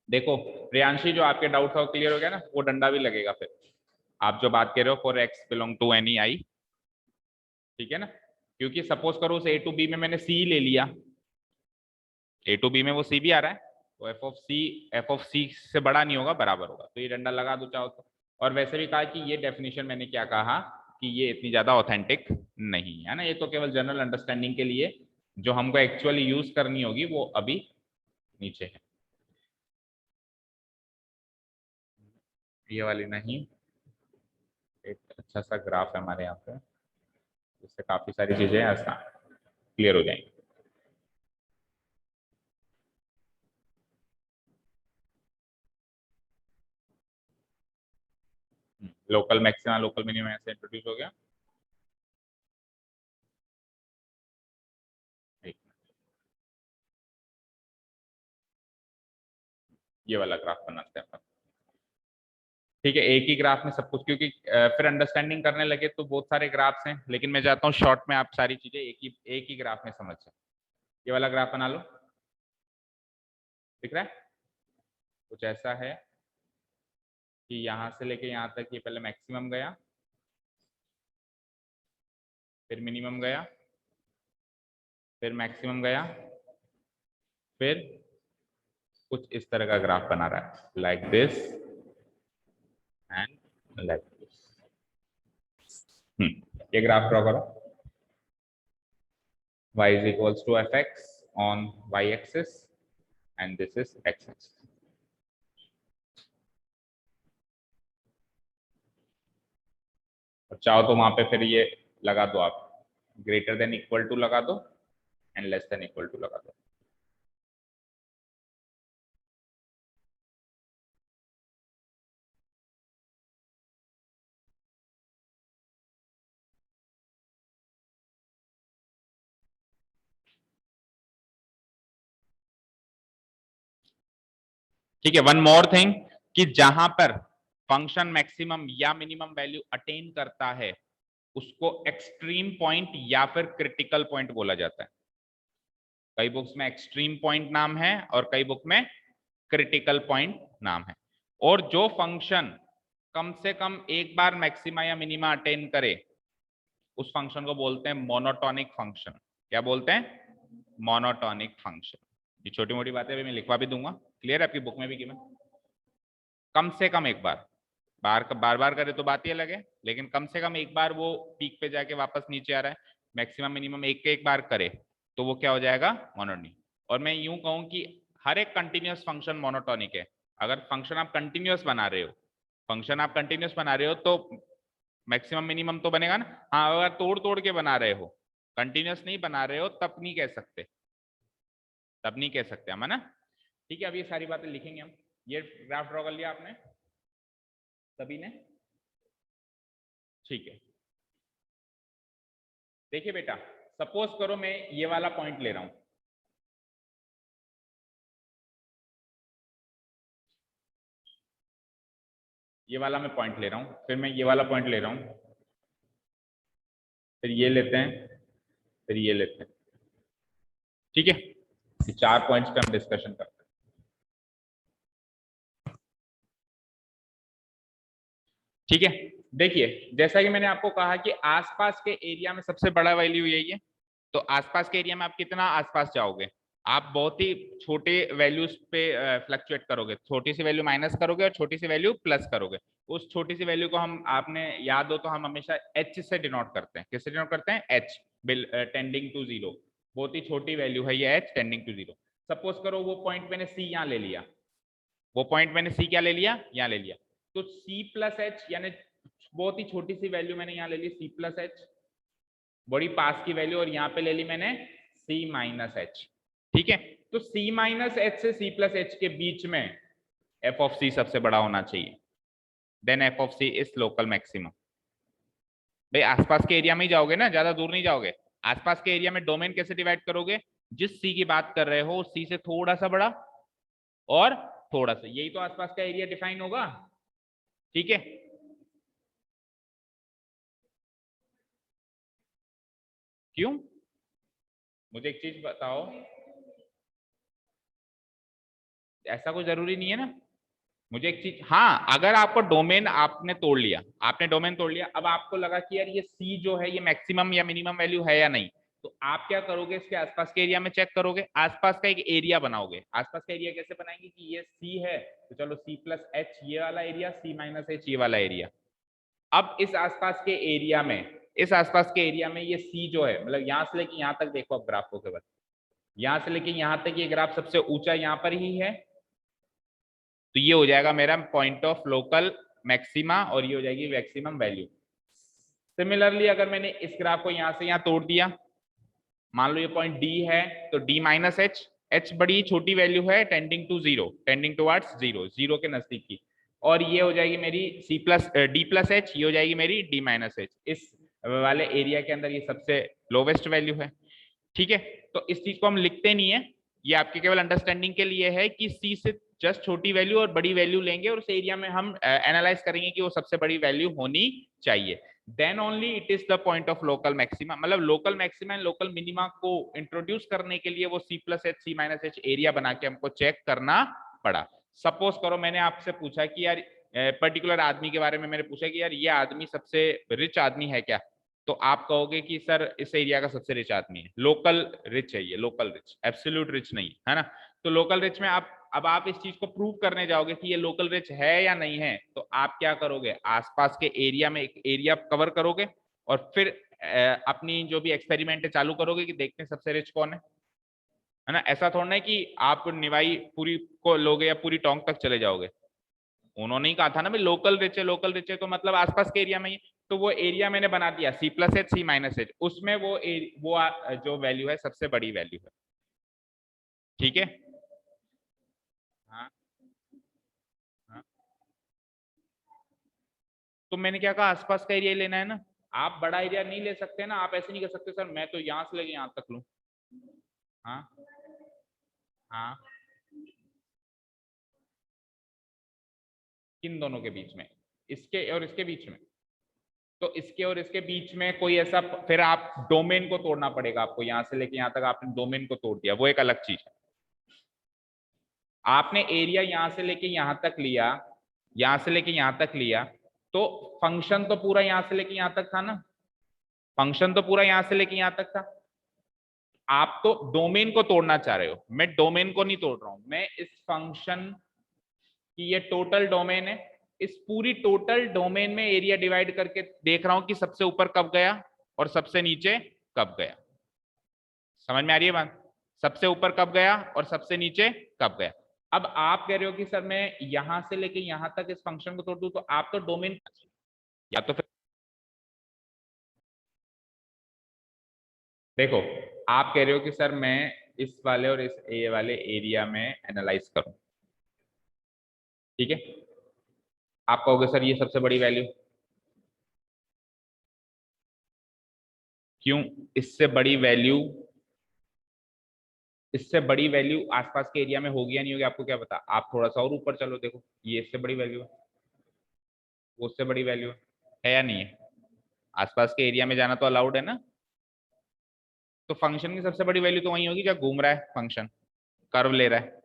देखो। प्रियांशी जो आपके डाउट था वो क्लियर हो गया ना, वो डंडा भी लगेगा फिर आप जो बात कह रहे हो for X belong to any I, ठीक है ना। क्योंकि सपोज करो उस ए टू बी में मैंने सी ले लिया, ए टू बी में वो सी भी आ रहा है, तो एफ ऑफ सी से बड़ा नहीं होगा, बराबर होगा, तो ये डंडा लगा दो चाहो तो। और वैसे भी कहा कि ये डेफिनेशन मैंने क्या कहा कि ये इतनी ज्यादा ऑथेंटिक नहीं है ना, ये तो केवल जनरल अंडरस्टैंडिंग के लिए, जो हमको एक्चुअली यूज करनी होगी वो अभी नीचे है। ये वाली नहीं, एक अच्छा सा ग्राफ है हमारे यहाँ पे, जिससे काफी सारी चीजें आसान क्लियर हो जाएंगी। लोकल मैक्सिमा लोकल मिनिमम ऐसे इंट्रोड्यूस हो गया। ये वाला ग्राफ बनाते हैं अपन, ठीक है। एक ही ग्राफ में सब कुछ, क्योंकि फिर अंडरस्टैंडिंग करने लगे तो बहुत सारे ग्राफ्स हैं, लेकिन मैं चाहता हूँ शॉर्ट में आप सारी चीजें एक ही ग्राफ में समझ जाए। ये वाला ग्राफ बना लो, दिख रहा है कुछ ऐसा है कि यहां से लेके यहां तक ये पहले मैक्सिमम गया, फिर मिनिमम गया, फिर मैक्सिमम गया, फिर कुछ इस तरह का ग्राफ बना रहा है, like this and like this. ये ग्राफ ड्रॉ करो, y is equals to fx on y axis and this is x axis। और चाहो तो वहां पे फिर ये लगा दो आप, ग्रेटर देन इक्वल टू लगा दो and less than equal to लगा दो। ठीक है, वन मोर थिंग कि जहां पर फंक्शन मैक्सिमम या मिनिमम वैल्यू अटेन करता है उसको एक्सट्रीम पॉइंट या फिर क्रिटिकल पॉइंट बोला जाता है। कई बुक्स में एक्सट्रीम पॉइंट नाम है और कई बुक में क्रिटिकल पॉइंट नाम है। और जो फंक्शन कम से कम एक बार मैक्सिमा या मिनिमा अटेन करे उस फंक्शन को बोलते हैं मोनोटोनिक फंक्शन। क्या बोलते हैं? Monotonic function. ये छोटी मोटी बातें अभी मैं लिखवा भी दूंगा, क्लियर है, आपकी बुक में भी गिवन। कम से कम एक बार, बार बार करे तो बात ही अलग है, लेकिन कम से कम एक बार वो पीक पे जाके वापस नीचे आ रहा है, मैक्सिमम मिनिमम एक बार करे तो वो क्या हो जाएगा, मोनोटोनिक। और मैं यूं कहूं कि हर एक कंटिन्यूअस फंक्शन मोनोटोनिक है। अगर फंक्शन आप कंटिन्यूअस बना रहे हो, फंक्शन आप कंटिन्यूअस बना रहे हो तो मैक्सिमम मिनिमम तो बनेगा ना। हाँ, अगर तोड़ तोड़ के बना रहे हो, कंटिन्यूअस नहीं बना रहे हो, तब नहीं कह सकते, तब नहीं कह सकते हम, है ना। ठीक है, अब ये सारी बातें लिखेंगे हम। ये ग्राफ ड्रॉ कर लिया आपने सभी ने, ठीक है। देखिए बेटा, सपोज करो मैं ये वाला पॉइंट ले रहा हूं, ये वाला मैं पॉइंट ले रहा हूं, फिर मैं ये वाला पॉइंट ले रहा हूं, फिर ये लेते हैं, फिर ये लेते हैं, ठीक है। ये 4 पॉइंट्स पे हम डिस्कशन करते हैं। ठीक है, देखिए जैसा कि मैंने आपको कहा कि आसपास के एरिया में सबसे बड़ा वैल्यू यही है। तो आसपास के एरिया में आप कितना आसपास जाओगे, आप बहुत ही छोटे वैल्यूज पे फ्लक्चुएट करोगे, छोटी सी वैल्यू माइनस करोगे और छोटी सी वैल्यू प्लस करोगे। उस छोटी सी वैल्यू को हम, आपने याद हो तो हम हमेशा एच से डिनोट करते हैं। किससे डिनोट करते हैं, एच, टेंडिंग टू जीरो। बहुत ही छोटी वैल्यू है ये H tending to zero. Suppose करो वो पॉइंट मैंने सी यहाँ ले लिया, वो पॉइंट मैंने सी क्या ले लिया, यहाँ ले लिया। तो सी प्लस एच, यानी बहुत ही छोटी सी वैल्यू मैंने यहाँ ले ली सी प्लस एच, बड़ी पास की वैल्यू, और यहाँ पे ले ली मैंने सी माइनस एच। ठीक है, तो सी माइनस एच से सी प्लस एच के बीच में एफ ऑफ सी सबसे बड़ा होना चाहिए, then F of C is local maximum. भाई आसपास के एरिया में ही जाओगे ना, ज्यादा दूर नहीं जाओगे। आसपास के एरिया में डोमेन कैसे डिवाइड करोगे, जिस सी की बात कर रहे हो सी से थोड़ा सा बड़ा और थोड़ा सा, यही तो आसपास का एरिया डिफाइन होगा। ठीक है, क्यों, मुझे एक चीज बताओ, ऐसा कोई जरूरी नहीं है ना। मुझे एक चीज, हाँ, अगर आपको डोमेन आपने तोड़ लिया, आपने डोमेन तोड़ लिया, अब आपको लगा कि यार ये सी जो है ये मैक्सिमम या मिनिमम वैल्यू है या नहीं, तो आप क्या करोगे, इसके आसपास के एरिया में चेक करोगे, आसपास का एक एरिया बनाओगे। आसपास का एरिया कैसे बनाएंगे कि ये सी है तो चलो सी प्लस एच ये वाला एरिया, सी माइनस एच ये वाला एरिया। अब इस आसपास के एरिया में, इस आसपास के एरिया में ये सी जो है, मतलब यहां से लेके यहां तक देखो अब ग्राफ को केवल, यहां से लेके यहां तक ये ग्राफ सबसे ऊंचा यहां पर ही है, तो ये हो जाएगा मेरा पॉइंट ऑफ लोकल मैक्सिमा और ये हो जाएगी मैक्सिमम वैल्यू। सिमिलरली अगर मैंने इस ग्राफ को यहां से यहां तोड़ दिया, मान लो ये पॉइंट डी है, तो डी माइनस एच, एच बड़ी छोटी वैल्यू है tending to zero, tending towards zero, zero के नजदीक की, और ये हो जाएगी मेरी C plus D plus H, ये हो जाएगी मेरी डी माइनस एच। इस वाले एरिया के अंदर ये सबसे लोवेस्ट वैल्यू है। ठीक है, तो इस चीज को हम लिखते नहीं है, ये आपके केवल अंडरस्टैंडिंग के लिए है कि सी से जस्ट छोटी वैल्यू और बड़ी वैल्यू लेंगे और उस एरिया में हम एनालाइज करेंगे कि वो सबसे बड़ी वैल्यू होनी चाहिए, then only it is the point of local maxima. मतलब local maxima and local minima को इंट्रोड्यूस करने के लिए वो c plus H C minus h area बना के हमको चेक करना पड़ा। सपोज करो मैंने आपसे पूछा कि यार पर्टिकुलर आदमी के बारे में मैंने पूछा कि यार ये आदमी सबसे रिच आदमी है क्या, तो आप कहोगे कि सर इस एरिया का सबसे रिच आदमी है, लोकल रिच है, ये लोकल रिच, एब्सोल्यूट रिच नहीं, है ना। तो लोकल रिच में आप, अब आप इस चीज को प्रूव करने जाओगे कि ये लोकल रिच है या नहीं है, तो आप क्या करोगे, आसपास के एरिया में एक एरिया कवर करोगे और फिर अपनी जो भी एक्सपेरिमेंट चालू करोगे कि देखते हैं सबसे रिच कौन है ना। ऐसा थोड़ा है कि आप निवाई पूरी को लोगे या पूरी टोंक तक चले जाओगे। उन्होंने ही कहा था ना भाई लोकल रिच है, लोकल रिच है, तो मतलब आसपास के एरिया में ही, तो वो एरिया मैंने बना दिया C plus H C minus H, उसमें वो जो वैल्यू है सबसे बड़ी वैल्यू है। ठीक है, हाँ हाँ, तो मैंने क्या कहा, आसपास का एरिया लेना है ना। आप बड़ा एरिया नहीं ले सकते ना, आप ऐसे नहीं कर सकते सर मैं तो यहां से लेके यहां तक लूं। हाँ हाँ, किन दोनों के बीच में, इसके और इसके बीच में, तो इसके और इसके बीच में कोई ऐसा, फिर आप डोमेन को तोड़ना पड़ेगा आपको, यहां से लेके यहां तक आपने डोमेन को तोड़ दिया, वो एक अलग चीज है। आपने एरिया यहां से लेके यहां तक लिया, यहां से लेके यहां तक लिया, तो फंक्शन तो पूरा यहां से लेके यहां तक था ना, फंक्शन तो पूरा यहां से लेके यहां तक था। आप तो डोमेन को तोड़ना चाह रहे हो, मैं डोमेन को नहीं तोड़ रहा हूं, मैं इस फंक्शन की ये टोटल डोमेन है, इस पूरी टोटल डोमेन में एरिया डिवाइड करके देख रहा हूं कि सबसे ऊपर कब गया और सबसे नीचे कब गया। समझ में आ रही है बात? सबसे ऊपर कब गया और सबसे नीचे कब गया। अब आप कह रहे हो कि सर मैं यहां से लेके यहां तक इस फंक्शन को तोड़ दूं, तो आप तो डोमेन या तो फिर देखो, आप कह रहे हो कि सर मैं इस वाले और इस ए वाले एरिया में एनालाइज करूं, ठीक है। आप कहोगे सर ये सबसे बड़ी वैल्यू, क्यों? इससे बड़ी वैल्यू, इससे बड़ी वैल्यू आसपास के एरिया में होगी या नहीं होगी आपको क्या पता। आप थोड़ा सा और ऊपर चलो, देखो ये इससे बड़ी वैल्यू है, वो उससे बड़ी वैल्यू है या नहीं है। आसपास के एरिया में जाना तो अलाउड है ना, तो फंक्शन की सबसे बड़ी वैल्यू तो वही होगी जब घूम रहा है फंक्शन, कर्व ले रहा है।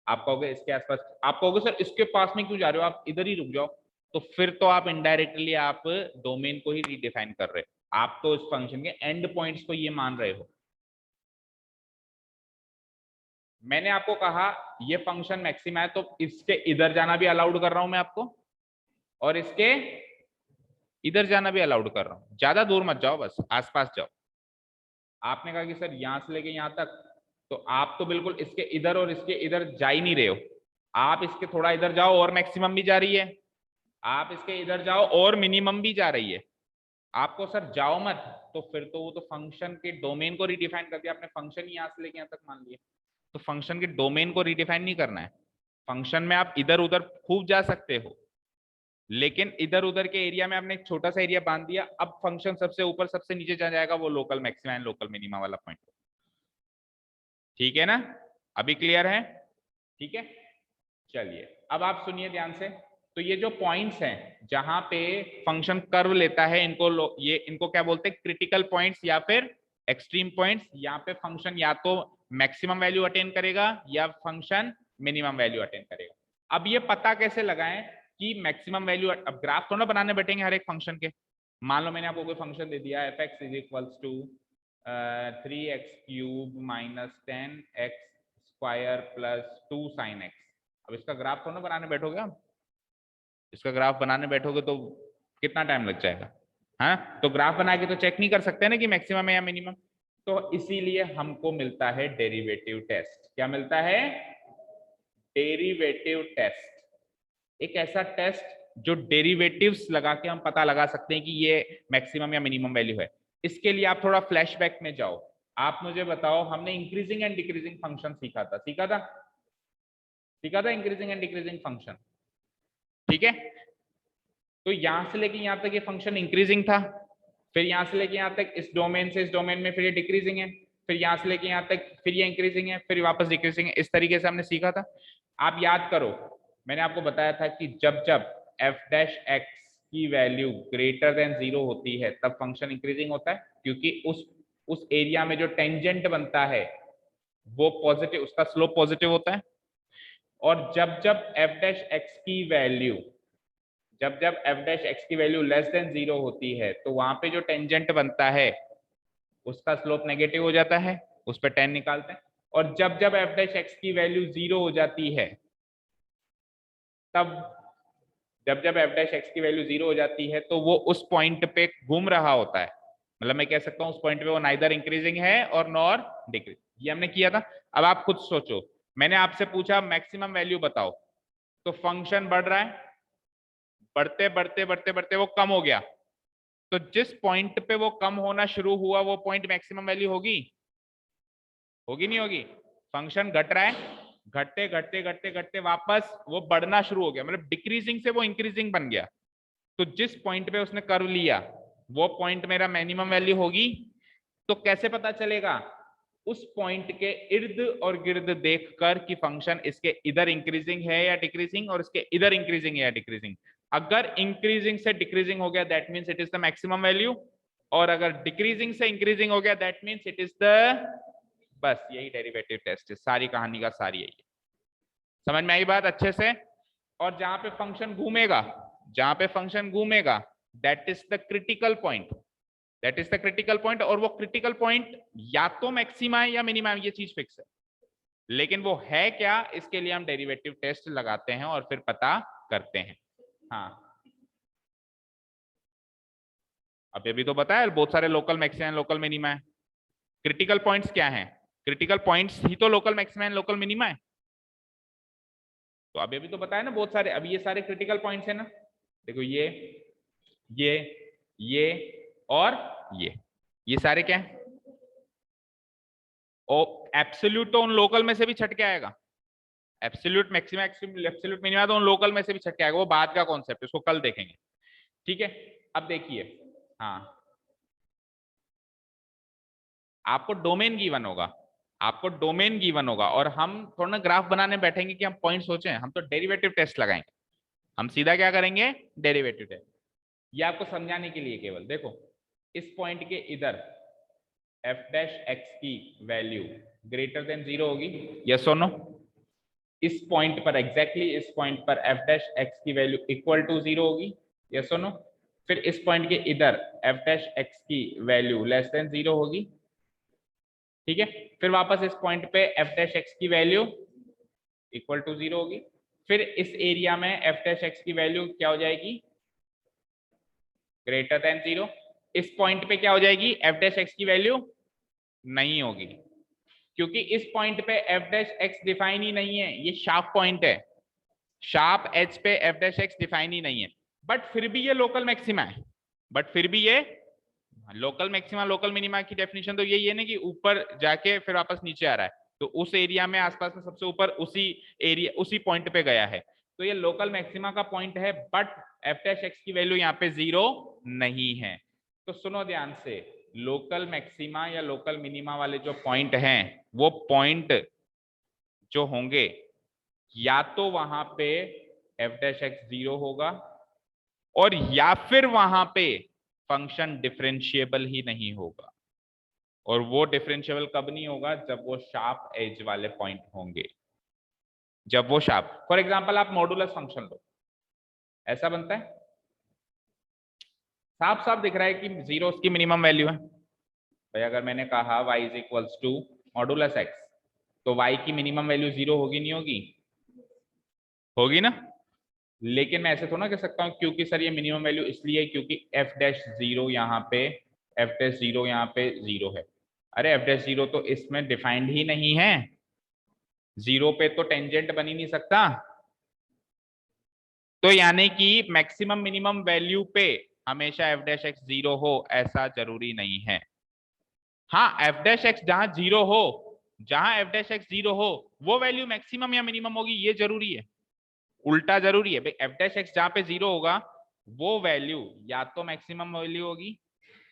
आप कहोगे इसके आसपास, आप कहोगे सर इसके पास में क्यों जा रहे हो, आप इधर ही रुक जाओ। तो फिर तो आप इनडायरेक्टली आप डोमेन को ही रीडिफाइन कर रहे हो, आप तो इस फंक्शन के एंड पॉइंट्स को ये मान रहे हो। मैंने आपको कहा ये फंक्शन मैक्सिमा है, तो इसके इधर जाना भी अलाउड कर रहा हूं मैं आपको, और इसके इधर जाना भी अलाउड कर रहा हूं। ज्यादा दूर मत जाओ, बस आसपास जाओ। आपने कहा कि सर यहां से लेके यहां तक, तो आप तो बिल्कुल इसके इधर और इसके इधर जा ही नहीं रहे हो। आप इसके थोड़ा इधर जाओ और मैक्सिमम भी जा रही है, आप इसके इधर जाओ और मिनिमम भी जा रही है। आपको सर जाओ मत, तो फिर तो वो तो फंक्शन के डोमेन को रिडिफाइन कर दिया आपने, फंक्शन ही यहां से लेके यहां तक मान लिया। तो फंक्शन के डोमेन को रिडिफाइन नहीं करना है। फंक्शन में आप इधर उधर खूब जा सकते हो, लेकिन इधर उधर के एरिया में आपने एक छोटा सा एरिया बांध दिया। अब फंक्शन सबसे ऊपर सबसे नीचे जा जाएगा, वो local maxima and local minima वाला पॉइंट। ठीक है ना, अभी क्लियर है? ठीक है, चलिए अब आप सुनिए ध्यान से। तो ये जो पॉइंट्स हैं जहां पे फंक्शन कर्व लेता है, ये इनको क्या बोलते हैं, क्रिटिकल पॉइंट्स या फिर एक्सट्रीम पॉइंट्स। यहाँ पे फंक्शन या तो मैक्सिमम वैल्यू अटेन करेगा या फंक्शन मिनिमम वैल्यू अटेन करेगा। अब ये पता कैसे लगाएं कि मैक्सिमम वैल्यू, अब ग्राफ तो ना बनाने बैठेंगे हर एक फंक्शन के। मान लो मैंने आपको कोई फंक्शन दे दिया F X is equals to 3x³ minus 10x square plus 2 sin x। अब इसका ग्राफ तो ना बनाने बैठोगे आप, इसका ग्राफ बनाने बैठोगे तो कितना टाइम लग जाएगा। हाँ, तो ग्राफ बना के तो चेक नहीं कर सकते ना कि मैक्सिमम है या मिनिमम। तो इसीलिए हमको मिलता है डेरिवेटिव टेस्ट। क्या मिलता है? Derivative test. एक ऐसा टेस्ट जो डेरिवेटिव्स लगा के हम पता लगा सकते हैं कि ये मैक्सिमम या मिनिमम वैल्यू है। इसके लिए आप थोड़ा फ्लैशबैक में जाओ। आप मुझे बताओ, हमने इंक्रीजिंग एंड डिक्रीजिंग फंक्शन सीखा था, इंक्रीजिंग एंड डिक्रीजिंग फंक्शन, ठीक है। तो यहां से लेके यहां तक ये फंक्शन इंक्रीजिंग था, फिर यहां से लेके यहां तक इस डोमेन से इस डोमेन में फिर ये डिक्रीजिंग है, फिर यहां से लेके यहां तक फिर ये इंक्रीजिंग है, फिर वापस डिक्रीजिंग है। इस तरीके से हमने सीखा था। आप याद करो, मैंने आपको बताया था कि जब जब एफ डैश एक्स की वैल्यू ग्रेटर देन 0 होती है तब फंक्शन इंक्रीजिंग होता है, क्योंकि उस एरिया में जो टेंजेंट बनता है वो पॉजिटिव, उसका स्लोप पॉजिटिव होता है। और जब जब एफ डैश एक्स की वैल्यू, जब जब एफ डैश एक्स की वैल्यू लेस देन 0 होती है तो वहां पे जो टेंजेंट बनता है उसका स्लोप नेगेटिव हो जाता है, उस पर 10 निकालते हैं। और जब जब एफ डैश एक्स की वैल्यू 0 हो जाती है, तब जब जब एफ डैश एक्स की वैल्यू 0 हो जाती है तो वो उस पॉइंट पे घूम रहा होता है। मतलब मैं कह सकता हूं उस पॉइंट पे वो नाइदर इंक्रीजिंग है और नॉर डिक्रीज। ये हमने किया था। अब आप खुद सोचो, मैंने आपसे पूछा मैक्सिमम वैल्यू बताओ, तो फंक्शन बढ़ रहा है, बढ़ते बढ़ते बढ़ते बढ़ते वो कम हो गया। तो जिस पॉइंट पे वो कम होना शुरू हुआ वो पॉइंट मैक्सिमम वैल्यू होगी, होगी नहीं होगी? फंक्शन घट रहा है, घटते घटते घटते घटते वापस वो बढ़ना शुरू हो गया, मतलब डिक्रीजिंग से वो इंक्रीजिंग बन गया। तो जिस पॉइंट पे उसने कर्व लिया वो पॉइंट मेरा मिनिमम वैल्यू होगी। तो कैसे पता चलेगा? उस पॉइंट के इर्द और गिर्द देखकर कि फंक्शन इसके इधर इंक्रीजिंग है या डिक्रीजिंग और इसके इधर इंक्रीजिंग है या डिक्रीजिंग। अगर इंक्रीजिंग से डिक्रीजिंग हो गया that means it is the maximum value, और अगर डिक्रीजिंग से इंक्रीजिंग हो गया that means it is the, बस यही डेरिवेटिव टेस्ट है, सारी कहानी का सारी यही है। समझ में आई बात अच्छे से? और जहां पे फंक्शन घूमेगा, जहां पे फंक्शन घूमेगा that is the critical point. That is the critical point. और वो क्रिटिकल पॉइंट या तो मैक्सिमा है या मिनिमा है, ये चीज फिक्स है, लेकिन वो है क्या, इसके लिए हम डेरिवेटिव टेस्ट लगाते हैं और फिर पता करते हैं। हाँ, अब ये भी तो बताया बहुत सारे local maxima and local minima है। क्रिटिकल पॉइंट्स क्या हैं? क्रिटिकल पॉइंट्स ही तो local maxima and local minima है। तो अब ये भी तो बताया ना बहुत सारे, अब ये सारे क्रिटिकल पॉइंट्स है ना, देखो ये ये और ये सारे क्या है? और एब्सोल्यूट तो उन लोकल में से भी छट के आएगा, एब्सोल्यूट मैक्सिमा एब्सोल्यूट मिनिमा तो उन लोकल में से भी छट के आएगा, वो बाद का कॉन्सेप्ट है, उसको कल देखेंगे। ठीक है, अब देखिए, हाँ, आपको डोमेन गिवन होगा, आपको डोमेन गिवन होगा, और हम थोड़ा ना ग्राफ बनाने बैठेंगे कि हम पॉइंट सोचें, हम तो डेरिवेटिव टेस्ट लगाएंगे। हम सीधा क्या करेंगे? Derivative test. ये आपको समझाने के लिए केवल, देखो इस पॉइंट के इधर एफ डैश एक्स की वैल्यू ग्रेटर देन 0 होगी, यस और नो? इस पॉइंट पर एग्जैक्टली इस पॉइंट पर एफ डैश एक्स की वैल्यू इक्वल टू 0 होगी, यस और नो? फिर इस पॉइंट के इधर एफ डैश एक्स की वैल्यू लेस देन 0 होगी, ठीक है? फिर वापस इस पॉइंट पे एफ डैश एक्स की वैल्यू इक्वल टू 0 होगी, फिर इस एरिया में एफ डैश एक्स की वैल्यू क्या हो जाएगी? Greater than 0। इस पॉइंट पे क्या हो जाएगी? एफ डैश एक्स की वैल्यू नहीं होगी, क्योंकि इस पॉइंट पे एफ डैश एक्स डिफाइन ही नहीं है, ये शार्प पॉइंट है, शार्प एज पे एफ डैश एक्स डिफाइन ही नहीं है, बट फिर भी ये लोकल मैक्सिमा है, बट फिर भी ये लोकल मैक्सिमा लोकल मिनिमा की डेफिनेशन तो यही है ना कि ऊपर जाके फिर वापस नीचे आ रहा है, तो उस एरिया में आसपास में सबसे ऊपर उसी एरिया उसी पॉइंट पे गया है, तो ये लोकल मैक्सिमा का पॉइंट है, बट एफ डैश एक्स की वैल्यू यहाँ पे 0 नहीं है। तो सुनो ध्यान से, लोकल मैक्सिमा या लोकल मिनिमा वाले जो पॉइंट हैं, वो पॉइंट जो होंगे या तो वहां पे एफ डैश एक्स 0 होगा, और या फिर वहां पे फंक्शन डिफरेंशिएबल ही नहीं होगा। और वो डिफरेंशिएबल कब नहीं होगा? जब वो शार्प एज वाले पॉइंट होंगे, जब वो शार्प, फॉर एग्जांपल आप मॉडुलस फंक्शन लो, ऐसा बनता है, साफ साफ दिख रहा है कि 0 उसकी मिनिमम वैल्यू है। भाई अगर मैंने कहा y is equals to modulus x, तो y की मिनिमम वैल्यू 0 होगी नहीं होगी? होगी ना? लेकिन मैं ऐसे थोड़ा ना कह सकता हूँ क्योंकि सर ये मिनिमम वैल्यू इसलिए क्योंकि एफ डैश 0 यहाँ पे, एफ डैश 0 यहाँ पे 0 है। अरे एफ डैश 0 तो इसमें डिफाइंड ही नहीं है, 0 पे तो टेंजेंट बन ही नहीं सकता। तो यानी कि मैक्सिमम मिनिमम वैल्यू पे हमेशा एफ डैश एक्स 0 हो ऐसा जरूरी नहीं है। हाँ, एफ डैश एक्स जहां 0 हो, जहां एफ डैश एक्स 0 हो, वो वैल्यू मैक्सिमम या मिनिमम होगी, ये जरूरी है, उल्टा जरूरी है भाई। एफ डैश एक्स जहां पे 0 होगा, वो वैल्यू या तो मैक्सिमम वैल्यू होगी,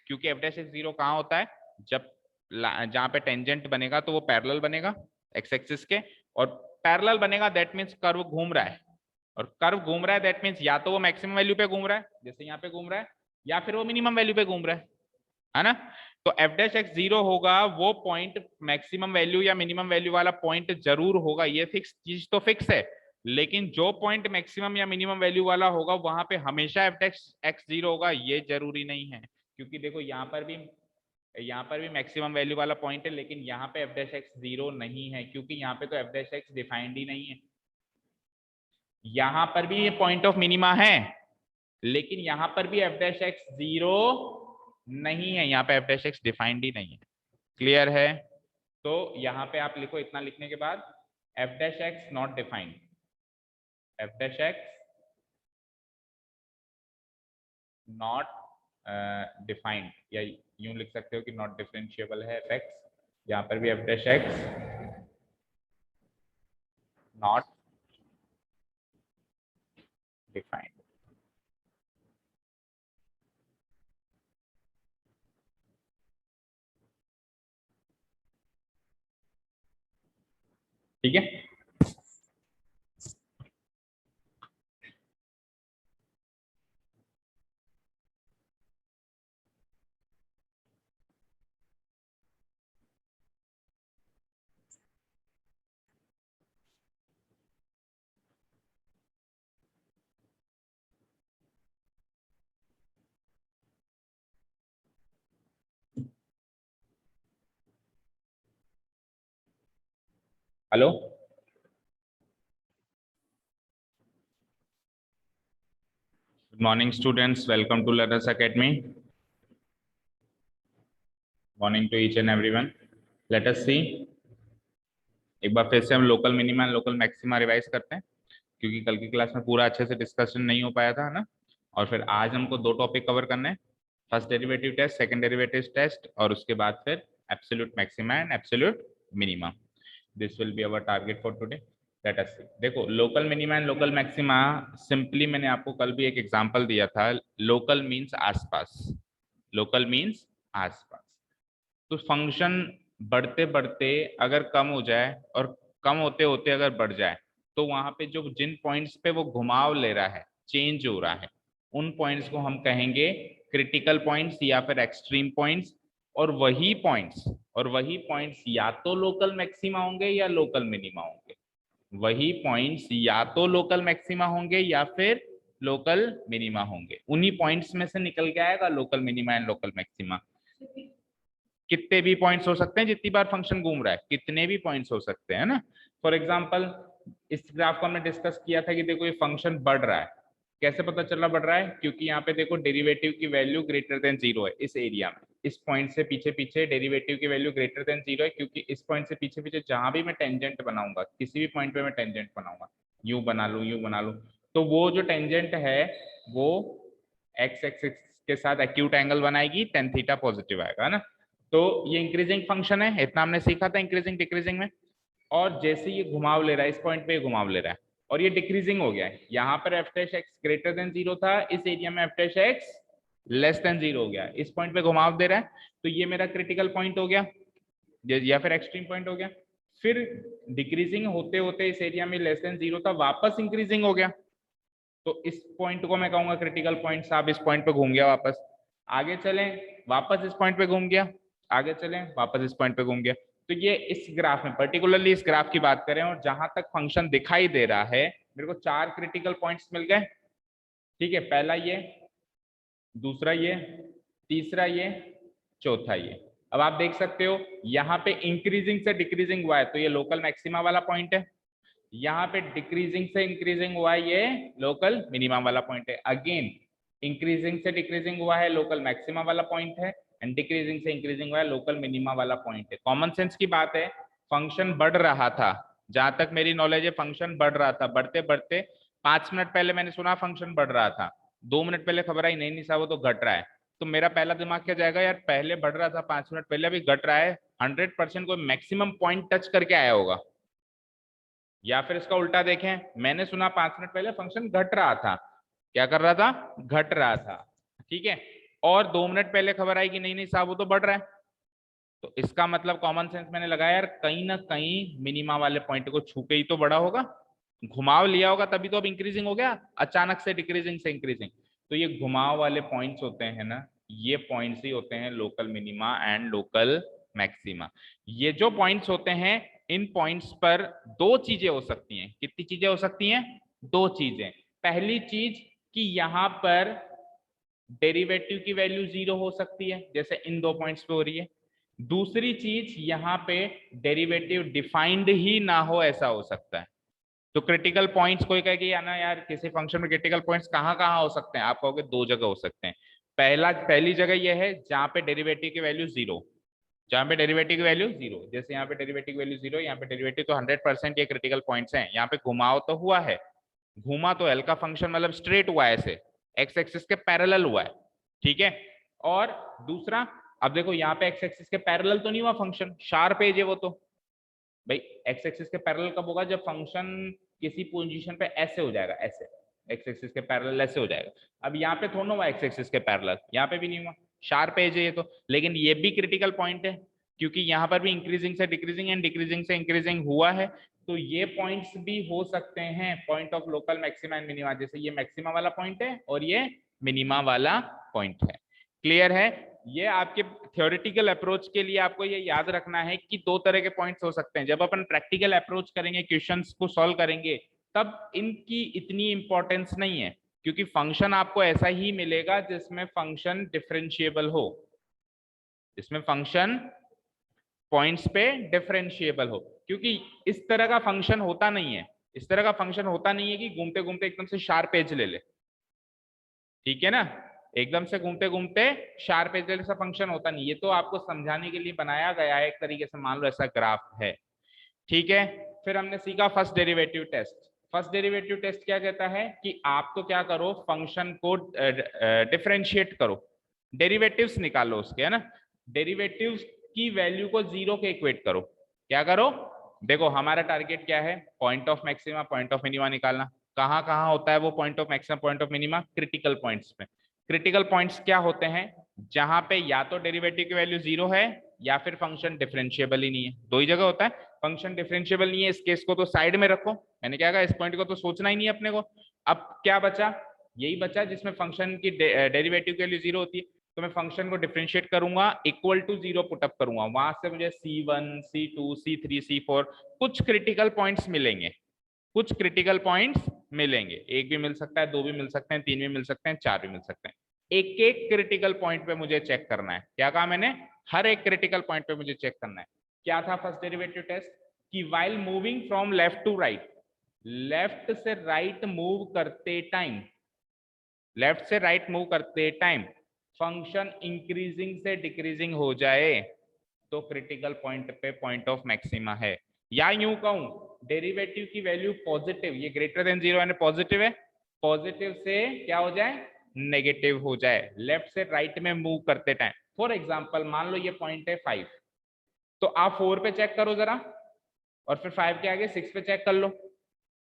क्योंकि एफ डैश एक्स 0 कहाँ होता है? जब जहां पे टेंजेंट बनेगा तो वो पैरेलल बनेगा एक्स एक्सिस के, और पैरेलल बनेगा दैट मींस कर्व घूम रहा है, और कर्व घूम रहा है दैट मींस या तो वो मैक्सिमम वैल्यू पे घूम रहा है जैसे यहाँ पे घूम रहा है, या फिर वो मिनिमम वैल्यू पे घूम रहा है ना? तो एफ डैश एक्स 0 होगा, वो पॉइंट मैक्सिमम वैल्यू या मिनिमम वैल्यू वाला पॉइंट जरूर होगा, ये फिक्स चीज तो फिक्स है। लेकिन जो पॉइंट मैक्सिमम या मिनिमम वैल्यू वाला होगा वहां पे हमेशा एफ डैश एक्स 0 होगा, ये जरूरी नहीं है, क्योंकि देखो यहाँ पर भी मैक्सिमम वैल्यू वाला पॉइंट है, लेकिन यहाँ पे एफ डैश एक्स 0 नहीं है, क्योंकि यहाँ पे तो एफ डैश एक्स डिफाइंड ही नहीं है। यहाँ पर भी ये पॉइंट ऑफ मिनिमा है, लेकिन यहाँ पर भी एफ डैश एक्स 0 नहीं है, यहाँ पे एफ डैश एक्स डिफाइंड ही नहीं है। क्लियर है? तो यहाँ पे आप लिखो, इतना लिखने के बाद f dash x not defined, f dash x not defined, या यूं लिख सकते हो कि नॉट डिफरेंशिएबल है एफ एक्स, यहाँ पर भी f dash x not defined. ठीक है? Hello, good morning students, welcome to learners academy. Morning to each and everyone. Let us see, एक बार फिर से हम local minima and local maxima revise करते हैं, क्योंकि कल की क्लास में पूरा अच्छे से डिस्कशन नहीं हो पाया था, है ना। और फिर आज हमको दो टॉपिक कवर करने हैं, first derivative test, second derivative test, और उसके बाद फिर absolute maxima and absolute minima. This will be our target for today. Let us see, देखो local minima and local maxima, simply मैंने आपको कल भी एक एग्जांपल दिया था। लोकल मींस आसपास, लोकल मींस आसपास। तो फंक्शन बढ़ते बढ़ते अगर कम हो जाए और कम होते होते अगर बढ़ जाए, तो वहां पे जो जिन पॉइंट्स पे वो घुमाव ले रहा है, चेंज हो रहा है, उन पॉइंट्स को हम कहेंगे क्रिटिकल पॉइंट्स या फिर एक्सट्रीम पॉइंट्स। और वही पॉइंट्स या तो लोकल मैक्सिमा होंगे या लोकल मिनिमा होंगे। वही पॉइंट्स या तो लोकल मैक्सिमा होंगे या फिर लोकल मिनिमा होंगे। उन्हीं पॉइंट्स में से निकल के आएगा local minima and local maxima. कितने भी पॉइंट्स हो सकते हैं, जितनी बार फंक्शन घूम रहा है कितने भी पॉइंट्स हो सकते हैं ना। फॉर एग्जांपल, इस ग्राफ को हमने डिस्कस किया था कि देखो ये फंक्शन बढ़ रहा है। कैसे पता चल रहा बढ़ रहा है? क्योंकि यहाँ पे देखो डेरिवेटिव की वैल्यू ग्रेटर देन 0 है इस एरिया में। इस पॉइंट से पीछे पीछे डेरिवेटिव की वैल्यू ग्रेटर देन 0 है, क्योंकि इस पॉइंट से पीछे पीछे जहां भी मैं टेंजेंट बनाऊंगा, किसी भी पॉइंट पे मैं टेंजेंट बनाऊंगा, यूं बना लूं यूं बना लूं, तो वो जो टेंजेंट है वो एक्स एक्सिस के साथ एक्यूट एंगल बनाएगी, tan थीटा पॉजिटिव आएगा, है ना। तो ये इंक्रीजिंग फंक्शन है, इतना हमने सीखा था इंक्रीजिंग डिक्रीजिंग में। और जैसे ये घुमाव ले रहा है, इस पॉइंट पे घुमाव ले रहा है और ये डिक्रीजिंग हो गया है। यहाँ पर F dash x greater than 0 था, इस एरिया में F dash x less than 0 हो गया, इस पॉइंट पे घुमाव दे रहा है, तो ये मेरा क्रिटिकल पॉइंट हो गया या फिर एक्सट्रीम पॉइंट हो गया। फिर डिक्रीजिंग होते होते इस एरिया में लेस देन 0 था, वापस इंक्रीजिंग हो गया, तो इस पॉइंट को मैं कहूंगा क्रिटिकल पॉइंट। साहब इस पॉइंट पे घूम गया, वापस आगे चलें, वापस इस पॉइंट पे घूम गया, आगे चलें, वापस इस पॉइंट पे घूम गया। तो ये इस ग्राफ में, पर्टिकुलरली इस ग्राफ की बात करें, और जहां तक फंक्शन दिखाई दे रहा है, मेरे को 4 क्रिटिकल पॉइंट्स मिल गए। ठीक है, पहला ये, दूसरा ये, तीसरा ये, चौथा ये। अब आप देख सकते हो यहाँ पे इंक्रीजिंग से डिक्रीजिंग हुआ है, तो ये लोकल मैक्सिमा वाला पॉइंट है। यहाँ पे डिक्रीजिंग से इंक्रीजिंग हुआ है, ये लोकल मिनिमम वाला पॉइंट है। अगेन इंक्रीजिंग से डिक्रीजिंग हुआ है, लोकल मैक्सिमा वाला पॉइंट है, एंड डिक्रीजिंग से इंक्रीजिंग हुआ है, लोकल मिनिमा वाला पॉइंट है। कॉमन सेंस की बात है, फंक्शन बढ़ रहा था, जहां तक मेरी नॉलेज है फंक्शन बढ़ रहा था, बढ़ते बढ़ते 5 मिनट पहले मैंने सुना फंक्शन बढ़ रहा था, 2 मिनट पहले खबर आई नहीं नहीं साहब वो तो घट रहा है। तो मेरा पहला दिमाग क्या जाएगा, यार पहले बढ़ रहा था 5 मिनट पहले, अभी घट रहा है, 100% कोई मैक्सिमम पॉइंट टच करके आया होगा। या फिर इसका उल्टा देखें, मैंने सुना 5 मिनट पहले फंक्शन घट रहा था, क्या कर रहा था, घट रहा था, ठीक है। और 2 मिनट पहले खबर आई कि नहीं नहीं साहब वो तो बढ़ रहा है, तो इसका मतलब कॉमन सेंस मैंने लगाया, यार कहीं ना कहीं मिनिमा वाले पॉइंट को छू के ही तो बढ़ा होगा, घुमाव लिया होगा, तभी तो अब इंक्रीजिंग हो गया, अचानक से डिक्रीजिंग से इंक्रीजिंग। तो ये घुमाव वाले पॉइंट्स होते हैं ना, ये पॉइंट्स ही होते हैं local minima and local maxima. ये जो पॉइंट्स होते हैं, इन पॉइंट्स पर दो चीजें हो सकती हैं। कितनी चीजें हो सकती हैं? दो चीजें। पहली चीज कि यहाँ पर डेरिवेटिव की वैल्यू 0 हो सकती है, जैसे इन दो पॉइंट्स पे हो रही है। दूसरी चीज, यहाँ पे डेरिवेटिव डिफाइंड ही ना हो, ऐसा हो सकता है। तो क्रिटिकल पॉइंट्स, कोई कहे कि ना यार किसी फंक्शन में क्रिटिकल पॉइंट्स कहाँ कहाँ हो सकते हैं, आप कहोगे 2 जगह हो सकते हैं। पहली जगह यह है जहां पे डेरिवेटिव की वैल्यू 0, जहां पे डेरिवेटिव की वैल्यू 0, जैसे यहाँ पे डेरिवेटिव की वैल्यू 0, यहाँ पे डेरिवेटिव तो 100% ये क्रिटिकल पॉइंट्स हैं। यहाँ पे घुमाव तो हुआ है, घूमा तो एल का फंक्शन मतलब स्ट्रेट हुआ है, ऐसे एक्स एक्सिस के पैरेलल हुआ है, ठीक है। और दूसरा, अब देखो यहाँ पे एक्स एक्सिस के पैरेलल तो नहीं हुआ फंक्शन, शार्प एज है वो, तो भाई एक्स एक्सिस के पैरेलल कब होगा, जब फंक्शन किसी पोजीशन पे ऐसे हो जाएगा, ऐसे एक्स एक्सिस के पैरेलल ऐसे हो जाएगा। अब यहाँ पे थोड़ा हुआ एक्स एक्सिस के पैरेलल, यहाँ पे भी नहीं हुआ, शार्प एज है ये तो, लेकिन ये भी क्रिटिकल पॉइंट है, क्योंकि यहाँ पर भी इंक्रीजिंग से डिक्रीजिंग एंड डिक्रीजिंग से इंक्रीजिंग हुआ है। तो ये पॉइंट्स भी हो सकते हैं point of local maxima and minima, जैसे ये मैक्सिमा वाला पॉइंट है और ये मिनिमा वाला पॉइंट है। क्लियर है? ये आपके थ्योरेटिकल अप्रोच के लिए आपको ये याद रखना है कि 2 तरह के पॉइंट्स हो सकते हैं। जब अपन प्रैक्टिकल अप्रोच करेंगे, क्वेश्चंस को सॉल्व करेंगे, तब इनकी इतनी इंपॉर्टेंस नहीं है, क्योंकि फंक्शन आपको ऐसा ही मिलेगा जिसमें फंक्शन डिफरेंशिएबल हो, जिसमें फंक्शन पॉइंट्स पे डिफरेंशिएबल हो। क्योंकि इस तरह का फंक्शन होता नहीं है, इस तरह का फंक्शन होता नहीं है कि घूमते घूमते एकदम से शार्प एज ले ले, ठीक है ना, एकदम से घूमते घूमते शार्प एज जैसा फंक्शन होता नहीं, ये तो आपको समझाने के लिए बनाया गया है एक तरीके से, मान लो ऐसा ग्राफ है, ठीक है। फिर हमने सीखा first derivative test. First derivative test क्या कहता है कि आप तो क्या करो, फंक्शन को डिफरेंशिएट करो, डेरिवेटिव्स निकालो उसके, है ना, डेरिवेटिव्स की वैल्यू को जीरो के इक्वेट करो। क्या करो, देखो हमारा टारगेट क्या है, point of maxima point of minima निकालना। कहाँ कहाँ होता है वो point of maxima point of minima, critical points पे। क्रिटिकल पॉइंट्स क्या होते हैं, जहां पे या तो डेरिवेटिव की वैल्यू जीरो है या फिर फंक्शन डिफरेंशिएबल ही नहीं है, दो ही जगह होता है। फंक्शन डिफरेंशिएबल नहीं है, इस केस को तो साइड में रखो, मैंने क्या कहा, इस पॉइंट को तो सोचना ही नहीं है अपने को। अब क्या बचा, यही बचा जिसमें फंक्शन की डेरिवेटिव की वैल्यू जीरो होती है, तो मैं फंक्शन को डिफरेंशिएट करूंगा, इक्वल टू जीरो पुटअप करूंगा, वहां से मुझे C1 C2 C3 C4 कुछ क्रिटिकल पॉइंट्स मिलेंगे, कुछ क्रिटिकल पॉइंट्स मिलेंगे, एक भी मिल सकता है, दो भी मिल सकते हैं, तीन भी मिल सकते हैं, चार भी मिल सकते हैं। एक एक क्रिटिकल पॉइंट पे मुझे चेक करना है, क्या कहा मैंने, हर एक क्रिटिकल पॉइंट पे मुझे चेक करना है। क्या था फर्स्ट डेरिवेटिव टेस्ट, कि while moving from left to right, left से राइट मूव करते टाइम, लेफ्ट से राइट मूव करते टाइम फंक्शन इंक्रीजिंग से डिक्रीजिंग हो जाए तो क्रिटिकल पॉइंट पे पॉइंट ऑफ मैक्सिमा है। या यूं कहूं, डेरिवेटिव की वैल्यू पॉजिटिव, ये ग्रेटर देन जीरो यानी पॉजिटिव है, पॉजिटिव से क्या हो जाए, नेगेटिव हो जाए, लेफ्ट से राइट में मूव करते टाइम। फॉर एग्जांपल मान लो ये पॉइंट है 5, तो आप 4 पे चेक करो जरा, और फिर 5 के आगे 6 पे चेक कर लो।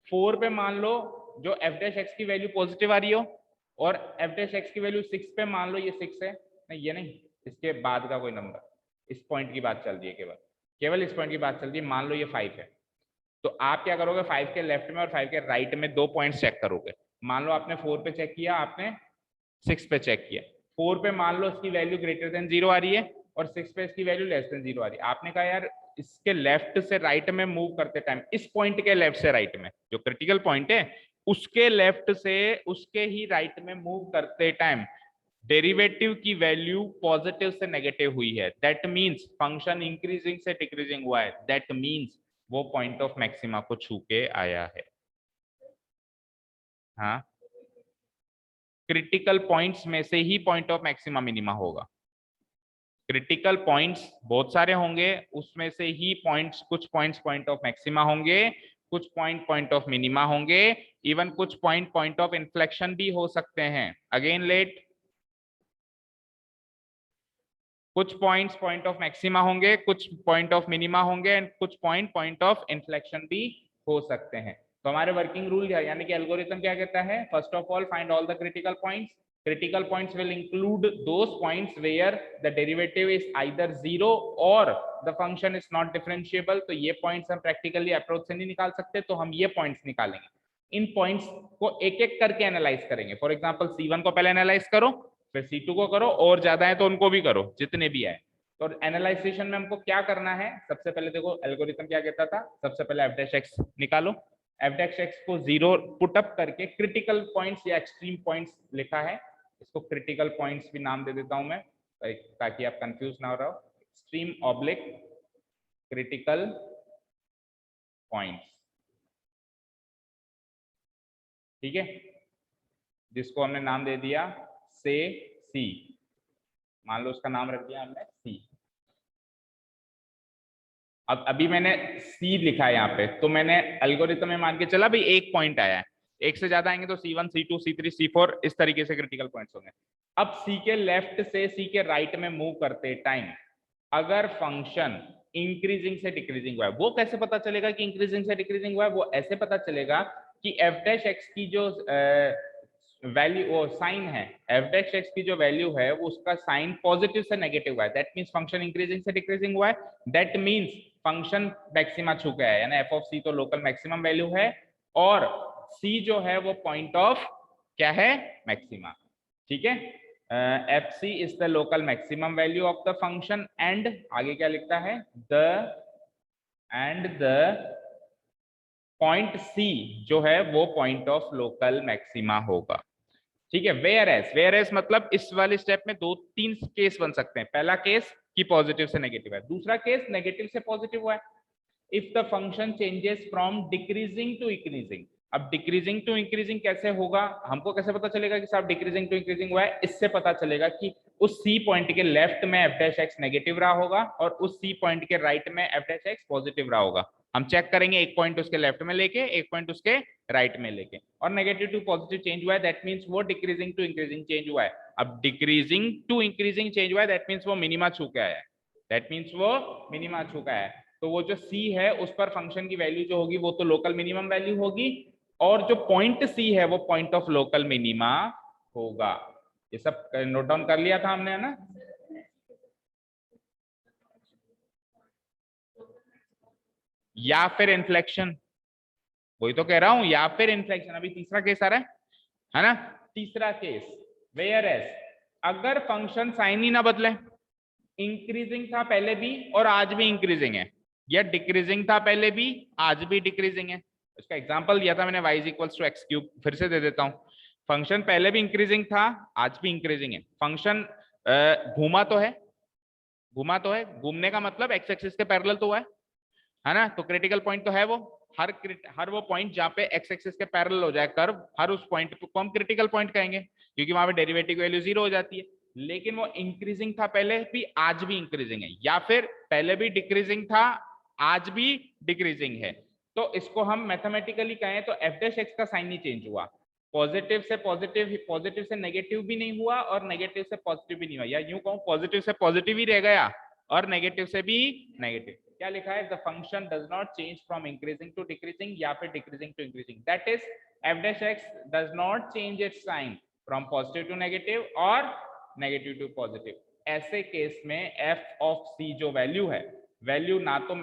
4 पे मान लो जो एफ डैश एक्स की वैल्यू पॉजिटिव आ रही हो, और एफ डैश एक्स की वैल्यू 6 पे मान लो ये 6 है, नहीं ये नहीं, इसके बाद का कोई नंबर, इस पॉइंट की बात चल रही है, केवल केवल इस पॉइंट की बात चल रही है। मान लो ये 5 है, तो आप क्या करोगे, 5 के लेफ्ट में और 5 के राइट में दो पॉइंट्स चेक करोगे। मान लो आपने 4 पे चेक किया, आपने 6 पे चेक किया। 4 पे मान लो इसकी वैल्यू ग्रेटर देन जीरो आ रही है, और 6 पे इसकी वैल्यू लेस देन जीरो आ रही है। आपने कहा यार इसके लेफ्ट से राइट में मूव करते टाइम, इस पॉइंट के लेफ्ट से राइट में जो क्रिटिकल पॉइंट है उसके लेफ्ट से उसके ही राइट में मूव करते टाइम डेरिवेटिव की वैल्यू पॉजिटिव से नेगेटिव हुई है, दैट मींस फंक्शन इंक्रीजिंग से डिक्रीजिंग हुआ है, दैट मींस वो पॉइंट ऑफ मैक्सिमा को छू के आया है। हाँ, क्रिटिकल पॉइंट्स में से ही पॉइंट ऑफ मैक्सिमा मिनिमा होगा। क्रिटिकल पॉइंट्स बहुत सारे होंगे, उसमें से ही पॉइंट्स, कुछ पॉइंट्स पॉइंट ऑफ मैक्सिमा होंगे, कुछ पॉइंट पॉइंट ऑफ मिनिमा होंगे, इवन कुछ पॉइंट पॉइंट ऑफ इन्फ्लेक्शन भी हो सकते हैं। अगेन लेट, कुछ पॉइंट्स पॉइंट ऑफ मैक्सिमा होंगे, कुछ पॉइंट ऑफ मिनिमा होंगे, एंड कुछ पॉइंट पॉइंट ऑफ इन्फ्लेक्शन भी हो सकते हैं। तो हमारे वर्किंग रूल यानी कि एल्गोरिथम क्या कहता है, first of all find all the critical points. Critical points will include those points where the derivative is either zero or the function is not differentiable। तो ये points हम practically approach से नहीं निकाल सकते, तो हम ये points निकालेंगे। इन points को एक एक करके एनालाइज करेंगे। फॉर एग्जाम्पल C1 को पहले एनालाइज करो, फिर C2 को करो, और ज्यादा है तो उनको भी करो, जितने भी आए। तो एनालाइजेशन में हमको क्या करना है, सबसे पहले देखो एल्गोरिथम क्या कहता था, सबसे पहले एफ डैश एक्स निकालो, एफ डैश एक्स को जीरो पुटअप करके क्रिटिकल पॉइंट्स या एक्सट्रीम पॉइंट्स लिखा है, इसको क्रिटिकल पॉइंट्स भी नाम दे देता हूं मैं ताकि आप कंफ्यूज ना हो रहा हो, एक्सट्रीम ऑब्लिक क्रिटिकल पॉइंट्स, ठीक है, जिसको हमने नाम दे दिया से सी, मान लो उसका नाम रख दिया हमने सी। अब अभी मैंने सी लिखा है यहाँ पे, तो मैंने एल्गोरिथम में मान के चला भाई एक पॉइंट आया है, एक से ज्यादा आएंगे तो C1 C2 C3 C4 इस तरीके से क्रिटिकल पॉइंट्स होंगे। अब C के लेफ्ट से C के राइट में मूव करते टाइम अगर फंक्शन इंक्रीजिंग से डिक्रीजिंग हुआ है, वो कैसे पता चलेगा कि इंक्रीजिंग से डिक्रीजिंग हुआ है, वो ऐसे पता चलेगा कि एफ डैश एक्स की जो वैल्यू, वो साइन है, एफ डैश एक्स की जो वैल्यू है वो उसका साइन पॉजिटिव से नेगेटिव हुआ है, दैट मींस फंक्शन इंक्रीजिंग से डिक्रीजिंग हुआ है, दैट मींस फंक्शन मैक्सिमा छू गया है, यानी एफ ऑफ सी तो लोकल मैक्सिमम वैल्यू है, और सी जो है वो पॉइंट ऑफ क्या है, मैक्सिमा, ठीक है। F C is the local maximum value of the function, and आगे क्या लिखता है, द पॉइंट सी जो है वो पॉइंट ऑफ लोकल मैक्सिमा होगा, ठीक है। वेयर एस मतलब इस वाले स्टेप में दो तीन केस बन सकते हैं। पहला केस कि पॉजिटिव से नेगेटिव है, दूसरा केस नेगेटिव से पॉजिटिव हुआ है। If the function changes from decreasing to increasing. अब डिक्रीजिंग टू इंक्रीजिंग कैसे होगा, हमको कैसे पता चलेगा कि साहब डिक्रीजिंग टू इंक्रीजिंग हुआ है? इससे पता चलेगा कि उस सी पॉइंट के लेफ्ट में एफ डैश एक्स नेगेटिव रहा होगा और उस सी पॉइंट के राइट में एफ डैश एक्स पॉजिटिव रहा होगा। हम चेक करेंगे एक पॉइंट उसके लेफ्ट में लेके, एक पॉइंट उसके राइट में लेके, और नेगेटिव टू पॉजिटिव चेंज हुआ है, दैट मींस वो डिक्रीजिंग टू इंक्रीजिंग चेंज हुआ है। अब डिक्रीजिंग टू इंक्रीजिंग चेंज हुआ है, दैट मींस वो मिनिमा छू के आया है, दैट मींस वो मिनिमा छू का है। तो वो जो सी है उस पर फंक्शन की वैल्यू जो होगी वो तो लोकल मिनिमम वैल्यू होगी, और जो पॉइंट सी है वो पॉइंट ऑफ लोकल मिनिमा होगा। ये सब नोट डाउन कर लिया था हमने, है ना? या फिर इन्फ्लेक्शन, वही तो कह रहा हूं, या फिर इन्फ्लेक्शन। अभी तीसरा केस आ रहा है ना? तीसरा केस, वेयर एज अगर फंक्शन साइन ही ना बदले, इंक्रीजिंग था पहले भी और आज भी इंक्रीजिंग है, या डिक्रीजिंग था पहले भी आज भी डिक्रीजिंग है। इसका एग्जांपल दिया था मैंने, y is equals to x cube, फिर से दे देता हूं। फंक्शन पहले भी इंक्रीजिंग था, आज भी इंक्रीजिंग है। फंक्शन घूमा तो है, घूमा तो है, घूमने का मतलब एक्स एक्सिस के पैरेलल तो हुआ है ना? तो क्रिटिकल पॉइंट तो है वो, हर वो पॉइंट जहां पे एक्स एक्सिस के पैरेलल हो जाए कर्व, हर उस पॉइंट को हम क्रिटिकल पॉइंट कहेंगे, क्योंकि वहां पे डेरिवेटिव वैल्यू 0 हो जाती है। लेकिन वो इंक्रीजिंग था पहले भी, आज भी इंक्रीजिंग है, या फिर पहले भी डिक्रीजिंग था, आज भी डिक्रीजिंग है। तो इसको हम मैथमेटिकली कहें तो एफ डैश एक्स का साइन नहीं चेंज हुआ, पॉजिटिव से पॉजिटिव, पॉजिटिव से नेगेटिव भी नहीं हुआ और नेगेटिव से पॉजिटिव भी नहीं हुआ, या यूं कहूं पॉजिटिव से पॉजिटिव ही रह गया और नेगेटिव से भी नेगेटिव। क्या लिखा है? The function does not change from increasing to decreasing या फिर decreasing to increasing, that is F dash X does not change its sign from positive to negative और नेगेटिव टू पॉजिटिव। ऐसे केस में एफ ऑफ सी जो वैल्यू है, वैल्यू ना तो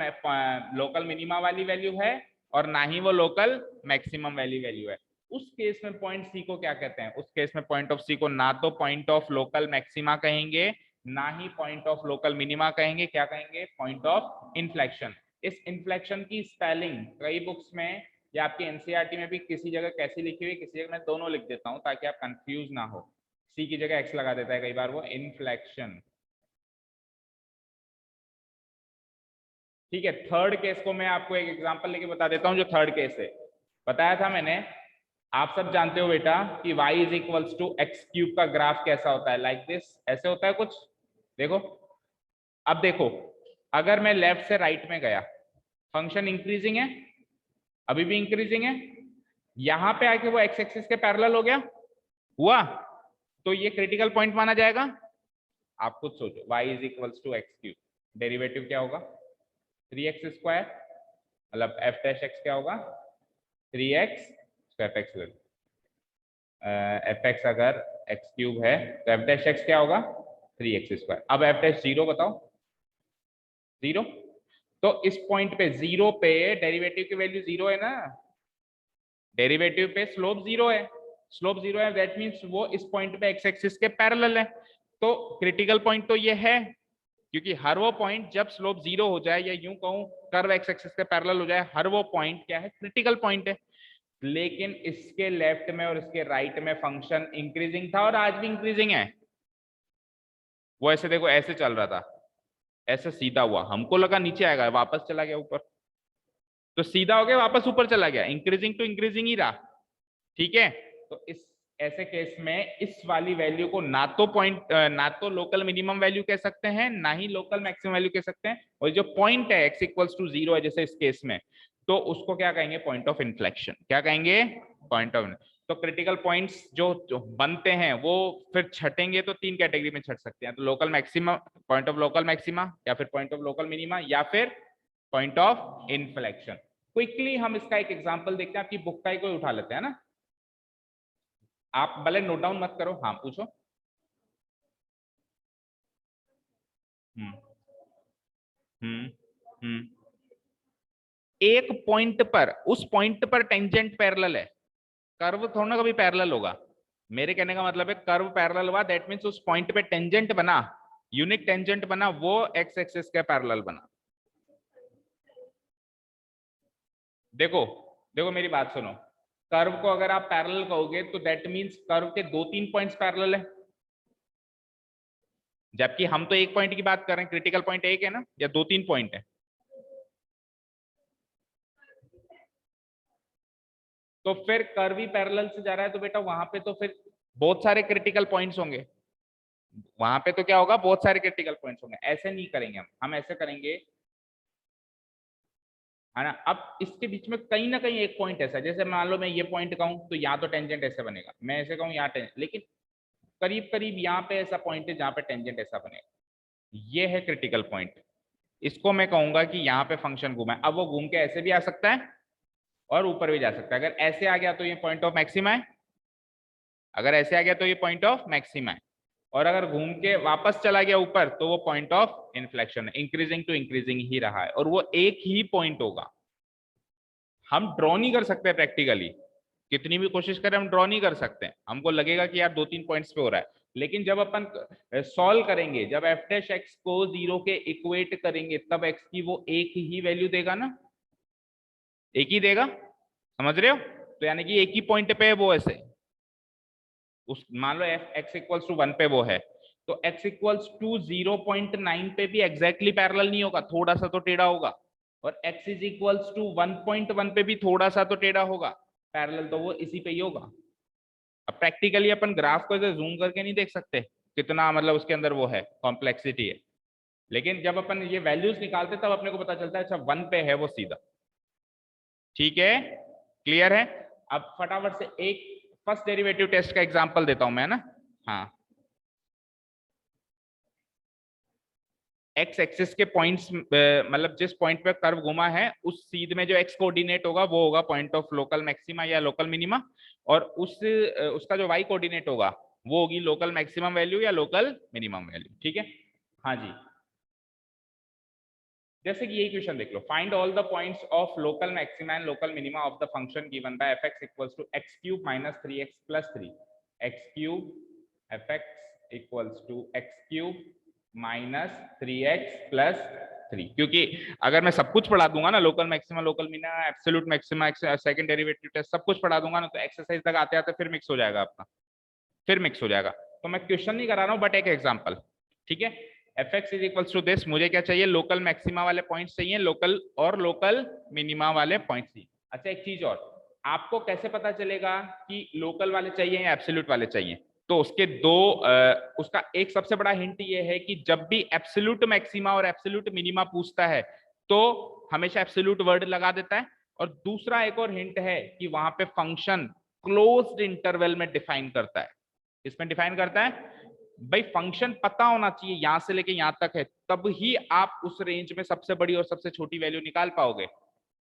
लोकल मिनिमा वाली वैल्यू है और ना ही वो लोकल मैक्सिमम वाली वैल्यू है। उस केस में पॉइंट सी को क्या कहते हैं? उस केस में पॉइंट ऑफ सी को ना तो पॉइंट ऑफ लोकल मैक्सिमा कहेंगे, ना ही पॉइंट ऑफ लोकल मिनिमा कहेंगे, क्या कहेंगे? Point of inflection. इस इन्फ्लेक्शन की स्पेलिंग कई बुक्स में या आपकी एनसीईआरटी में भी किसी जगह कैसी लिखी हुई, किसी जगह मैं दोनों लिख देता हूं ताकि आप कंफ्यूज ना हो। सी की जगह एक्स लगा देता है कई बार वो, इन्फ्लेक्शन। ठीक है, थर्ड केस को मैं आपको एक एग्जांपल लेके बता देता हूं। जो थर्ड केस है बताया था मैंने, आप सब जानते हो बेटा कि y is equals to x cube का ग्राफ कैसा होता है, लाइक दिस, ऐसे होता है कुछ। देखो, अब देखो, अगर मैं लेफ्ट से राइट में गया, फंक्शन इंक्रीजिंग है, अभी भी इंक्रीजिंग है, यहां पे आके वो एक्स एक्सिस के पैरेलल हो गया, हुआ, तो ये क्रिटिकल पॉइंट माना जाएगा। आप खुद सोचो, y is equals to x cube, derivative क्या होगा? 3x स्क्वायर, मतलब एफ डैश एक्स क्या होगा? 3x, तो एफ एक्स एफ एक्स अगर एक्स क्यूब है तो एफ डैश एक्स क्या होगा? 3x square. अब एफ डैश 0 बताओ, 0, तो इस पॉइंट पे 0 पे डेरिवेटिव की वैल्यू 0 है ना, डेरिवेटिव पे स्लोप 0 है, स्लोप 0 है, दैट मींस वो इस पॉइंट पे एक्स एक्सिस के पैरेलल है। तो क्रिटिकल पॉइंट तो ये है, क्योंकि हर वो पॉइंट जब स्लोप 0 हो जाए, या यूं कहूं कर्व एक्स एक्सिस के पैरेलल हो जाए, हर वो पॉइंट क्या है? क्रिटिकल पॉइंट है। लेकिन इसके लेफ्ट में और इसके राइट में फंक्शन इंक्रीजिंग था और आज भी इंक्रीजिंग है। वो ऐसे देखो, ऐसे चल रहा था, ऐसे सीधा हुआ, हमको लगा नीचे आएगा, वापस चला गया ऊपर, तो सीधा हो गया वापस ऊपर चला गया, इंक्रीजिंग टू इंक्रीजिंग ही रहा। ठीक है, तो इस ऐसे केस में इस वाली वैल्यू को ना तो ना तो लोकल मिनिमम वैल्यू कह सकते हैं, ना ही लोकल मैक्सिमम वैल्यू कह सकते हैं, और जो पॉइंट है x इक्वल्स टू 0 है जैसे इस केस में, तो उसको क्या कहेंगे? Point of inflection. क्या कहेंगे? Point of. तो क्रिटिकल पॉइंट्स जो बनते हैं वो फिर छटेंगे तो 3 कैटेगरी में छट सकते हैं, तो local maxima, point of local maxima, या फिर पॉइंट ऑफ लोकल मिनिमा, या फिर पॉइंट ऑफ इन्फ्लेक्शन। क्विकली हम इसका एक एग्जांपल देखते हैं, आपकी बुक का ही कोई उठा लेते हैं ना, आप भले नोट डाउन मत करो, हाँ पूछो। हम्म हम्म हम्म एक पॉइंट पर, उस पॉइंट पर टेंजेंट पैरेलल है, कर्व थोड़ा ना कभी पैरेलल होगा। मेरे कहने का मतलब है कर्व पैरेलल हुआ, दैट मींस उस पॉइंट पे टेंजेंट बना, यूनिक टेंजेंट बना, वो एक्स एक्सिस के पैरेलल बना। देखो देखो मेरी बात सुनो, कर्व को अगर आप पैरेलल कहोगे तो दैट मींस कर्व के 2-3 पॉइंट्स पैरेलल है, जबकि हम तो एक पॉइंट की बात कर रहे हैं, क्रिटिकल पॉइंट एक है ना, या 2-3 पॉइंट है? तो फिर कर्व ही पैरेलल से जा रहा है तो बेटा वहां पे तो फिर बहुत सारे क्रिटिकल पॉइंट्स होंगे, वहां पे तो क्या होगा, बहुत सारे क्रिटिकल पॉइंट्स होंगे। ऐसे नहीं करेंगे हम ऐसे करेंगे, है ना। अब इसके बीच में कहीं ना कहीं एक पॉइंट ऐसा, जैसे मान लो मैं ये पॉइंट कहूं तो यहाँ तो टेंजेंट ऐसे बनेगा, मैं ऐसे कहूँ यहाँ टेंजेंट, लेकिन करीब करीब यहाँ पे ऐसा पॉइंट है जहाँ पे टेंजेंट ऐसा बनेगा, ये है क्रिटिकल पॉइंट। इसको मैं कहूंगा कि यहाँ पे फंक्शन घूमा है। अब वो घूम के ऐसे भी आ सकता है और ऊपर भी जा सकता है। अगर ऐसे आ गया तो ये पॉइंट ऑफ मैक्सिमा है, अगर ऐसे आ गया तो ये पॉइंट ऑफ मैक्सिमा है, और अगर घूम के वापस चला गया ऊपर तो वो पॉइंट ऑफ इन्फ्लेक्शन है। इंक्रीजिंग टू इंक्रीजिंग ही रहा है और वो एक ही पॉइंट होगा। हम ड्रॉ नहीं कर सकते प्रैक्टिकली, कितनी भी कोशिश करें हम ड्रॉ नहीं कर सकते, हमको लगेगा कि यार 2-3 पॉइंट्स पे हो रहा है, लेकिन जब अपन सॉल्व करेंगे, जब एफ डैश एक्स को 0 के इक्वेट करेंगे, तब एक्स की वो एक ही वैल्यू देगा ना, एक ही देगा, समझ रहे हो। तो यानी कि एक ही पॉइंट पे है वो, ऐसे उस मान लो एफ एक्स इक्वल्स टू 1 पे वो है, तो एक्स इक्वल्स टू 0.9 पे भी एग्जैक्टली पैरेलल नहीं होगा, थोड़ा सा तो टेढ़ा होगा, और x इज इक्वल्स टू 1.1 पे भी थोड़ा सा तो टेढ़ा होगा, पैरेलल तो वो इसी पे ही होगा। अब प्रैक्टिकली अपन ग्राफ को ऐसे जूम करके नहीं देख सकते कितना मतलब उसके अंदर वो है, कॉम्प्लेक्सिटी है, लेकिन जब अपन ये वैल्यूज निकालते तब अपने को पता चलता है अच्छा 1 पे है वो सीधा। ठीक है, क्लियर है। अब फटाफट से एक फर्स्ट डेरिवेटिव टेस्ट का एग्जांपल देता हूं मैं ना। हाँ, एक्स एक्सिस के पॉइंट्स, मतलब जिस पॉइंट पे कर्व घुमा है उस सीध में जो एक्स कोऑर्डिनेट होगा वो होगा पॉइंट ऑफ लोकल मैक्सिमा या लोकल मिनिमा, और उसका जो वाई कोऑर्डिनेट होगा वो होगी लोकल मैक्सिमम वैल्यू या लोकल मिनिमम वैल्यू। ठीक है, हाँ जी। जैसे कि यही क्वेश्चन देख लो, find all the points of local maxima and local minima of the function given by f x equals to x cube minus 3x plus 3, x cube f x equals to x cube minus 3x plus 3, क्योंकि अगर मैं सब कुछ पढ़ा दूंगा ना, local maxima, local minima, absolute maxima, second derivative test, सब कुछ पढ़ा दूंगा ना, तो एक्सरसाइज तक आते आते फिर मिक्स हो जाएगा आपका, फिर मिक्स हो जाएगा। तो मैं क्वेश्चन नहीं करा रहा हूँ बट एक एग्जांपल। ठीक है, F X is equals to this, मुझे क्या चाहिए, लोकल मैक्सिमा वाले पॉइंट्स चाहिए, लोकल और लोकल मिनिमा वाले पॉइंट्स चाहिए। अच्छा एक चीज और, आपको कैसे पता चलेगा कि लोकल वाले चाहिए या एब्सोल्यूट वाले चाहिए, तो उसके दो उसका एक सबसे बड़ा हिंट ये है कि जब भी एब्सोल्यूट मैक्सिमा और एब्सोल्यूट मिनिमा पूछता है तो हमेशा एब्सोल्यूट वर्ड लगा देता है, और दूसरा एक और हिंट है कि वहां पे फंक्शन क्लोज्ड इंटरवल में डिफाइन करता है। इसमें डिफाइन करता है भाई, फंक्शन पता होना चाहिए यहां से लेके यहां तक है, तब ही आप उस रेंज में सबसे बड़ी और सबसे छोटी वैल्यू निकाल पाओगे।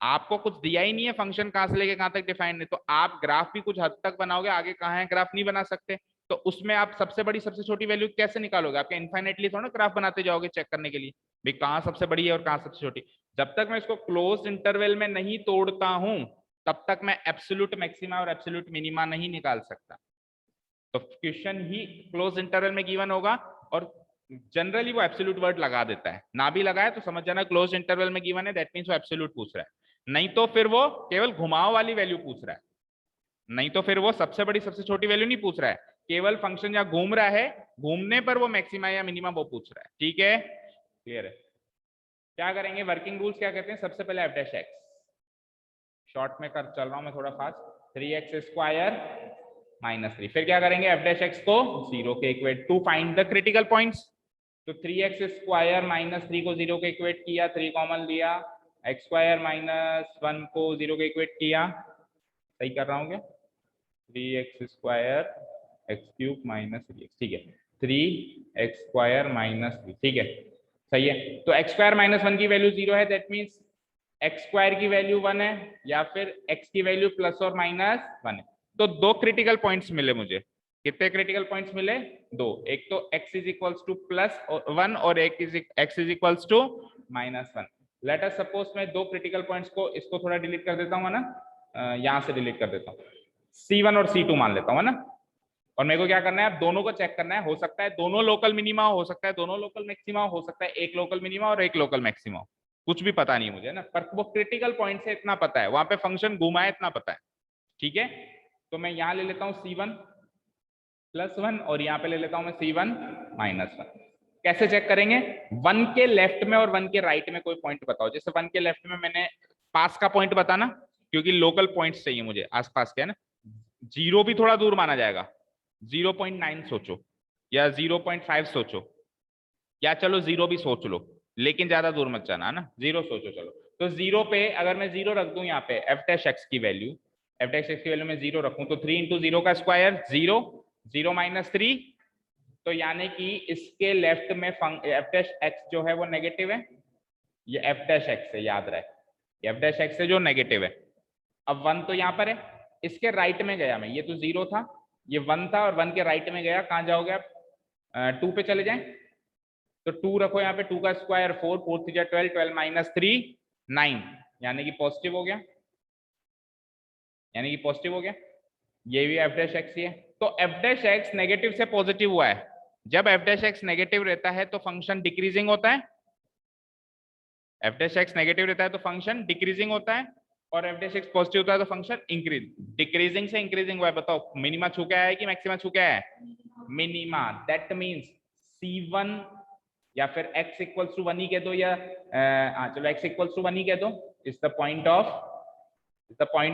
आपको कुछ दिया ही नहीं है, फंक्शन कहां से लेके कहां तक डिफाइंड है, तो आप ग्राफ भी कुछ हद तक बनाओगे, आगे कहां है ग्राफ नहीं बना सकते, तो उसमें आप सबसे बड़ी सबसे छोटी वैल्यू कैसे निकालोगे, आपके इनफाइनेटली थोड़ा ग्राफ बनाते जाओगे चेक करने के लिए भाई कहां सबसे बड़ी है और कहां सबसे छोटी। जब तक मैं इसको क्लोज इंटरवल में नहीं तोड़ता हूं तब तक मैं एब्सोल्यूट मैक्सिमा और एब्सोल्यूट मिनिमा नहीं निकाल सकता। तो क्वेश्चन ही क्लोज इंटरवल में गिवन होगा और जनरली वो एब्सोल्यूट वर्ड लगा देता है, ना भी लगाए तो समझ जाना क्लोज इंटरवल में गिवन है, दैट मींस वो एब्सोल्यूट पूछ रहा है, नहीं तो फिर वो केवल घुमाव वाली वैल्यू पूछ रहा है, नहीं तो फिर वो सबसे बड़ी सबसे छोटी वैल्यू नहीं पूछ रहा है, केवल फंक्शन जहां घूम रहा है घूमने पर वो मैक्सिमा या मिनिमा वो पूछ रहा है। ठीक है, क्लियर है। क्या करेंगे, वर्किंग रूल्स क्या कहते हैं, सबसे पहले एफ डैश एक्स, शॉर्ट में कर चल रहा हूं मैं थोड़ा फास्ट, 3x स्क्वायर माइनस 3, फिर क्या करेंगे एफ डैश एक्स को 0 के equate to find the critical points, तो 3x स्क्वायर माइनस 3 को 0 के इक्वेट किया, 3 कॉमन लिया, एक्स स्क्वायर माइनस 1 को 0 के इक्वेट किया, सही कर रहा हूँ क्या, 3x square x cube minus 3x, ठीक है, 3x स्क्वायर माइनस 3, ठीक है सही है। तो एक्स स्क्वायर माइनस 1 की वैल्यू 0 है, दैट मीन्स एक्स स्क्वायर की वैल्यू 1 है या फिर x की वैल्यू प्लस और माइनस 1 है। तो दो क्रिटिकल पॉइंट्स मिले मुझे, कितने क्रिटिकल पॉइंट्स मिले, दो, एक तो x is equals to plus 1 और एक x is equals to minus 1। Let us suppose मैं दो क्रिटिकल पॉइंट्स को, इसको थोड़ा डिलीट कर देता हूँ ना, यहां से डिलीट कर देता हूँ, C1 और C2 मान लेता हूँ ना, और मेरे को क्या करना है, दोनों को चेक करना है, हो सकता है दोनों लोकल मिनिमा हो सकता है दोनों लोकल मैक्सिमा हो सकता है एक लोकल मिनिमा और एक लोकल मैक्सिमा, कुछ भी पता नहीं मुझे ना, पर वो क्रिटिकल पॉइंट से इतना पता है, वहां पे फंक्शन घुमा है इतना पता है। ठीक है, तो मैं यहाँ ले लेता हूँ C1 प्लस 1 और यहाँ पे ले लेता हूँ मैं C1 माइनस 1। कैसे चेक करेंगे, 1 के लेफ्ट में और 1 के राइट में कोई पॉइंट बताओ, जैसे 1 के लेफ्ट में मैंने पास का पॉइंट बताना, क्योंकि लोकल पॉइंट्स चाहिए मुझे आसपास के, है ना। 0 भी थोड़ा दूर माना जाएगा, 0.9 सोचो या 0.5 सोचो, या चलो 0 भी सोच लो, लेकिन ज्यादा दूर मत जाना, है ना। 0 सोचो चलो। तो 0 पे अगर मैं 0 रख दूं यहाँ पे एफ डैश एक्स की वैल्यू, एफ डैश एक्स की वैल्यू में 0 रखूं तो 3 इंटू 0 का स्क्वायर 0, 0 माइनस 3, तो यानी कि इसके लेफ्ट में एफ डैश एक्स जो है वो नेगेटिव है, ये एफ डैश एक्स से याद रहे, एफ डैश एक्स से जो नेगेटिव है। अब 1 तो यहाँ पर है, इसके राइट में गया मैं, ये तो 0 था, ये 1 था और 1 के राइट में गया, कहाँ जाओगे आप, 2 पे चले जाएं, तो 2 रखो यहाँ पे, 2 का स्क्वायर 4, 4 3 12, 12 माइनस 3 9, यानी कि पॉजिटिव हो गया, यानी कि पॉजिटिव हो गया। ये भी एफ डैश एक्स ही है। तो एफ डैश एक्स नेगेटिव से पॉजिटिव हुआ है। जब एफ डैश एक्स नेगेटिव रहता है तो फंक्शन डिक्रीजिंग होता है, एफ डैश एक्स नेगेटिव रहता है तो फंक्शन डिक्रीजिंग होता है, और एफ डैश एक्स पॉजिटिव होता है तो फंक्शन इंक्रीज, डिक्रीजिंग से इंक्रीजिंग हुआ है। बताओ मिनिमा छू के आया है कि मैक्सिमा छू के आया है, मिनिमा। दैट मींस C1 या फिर x इक्वल्स टू 1 ही कह दो, या चलो x इक्वल्स टू 1 ही कह दो, is the point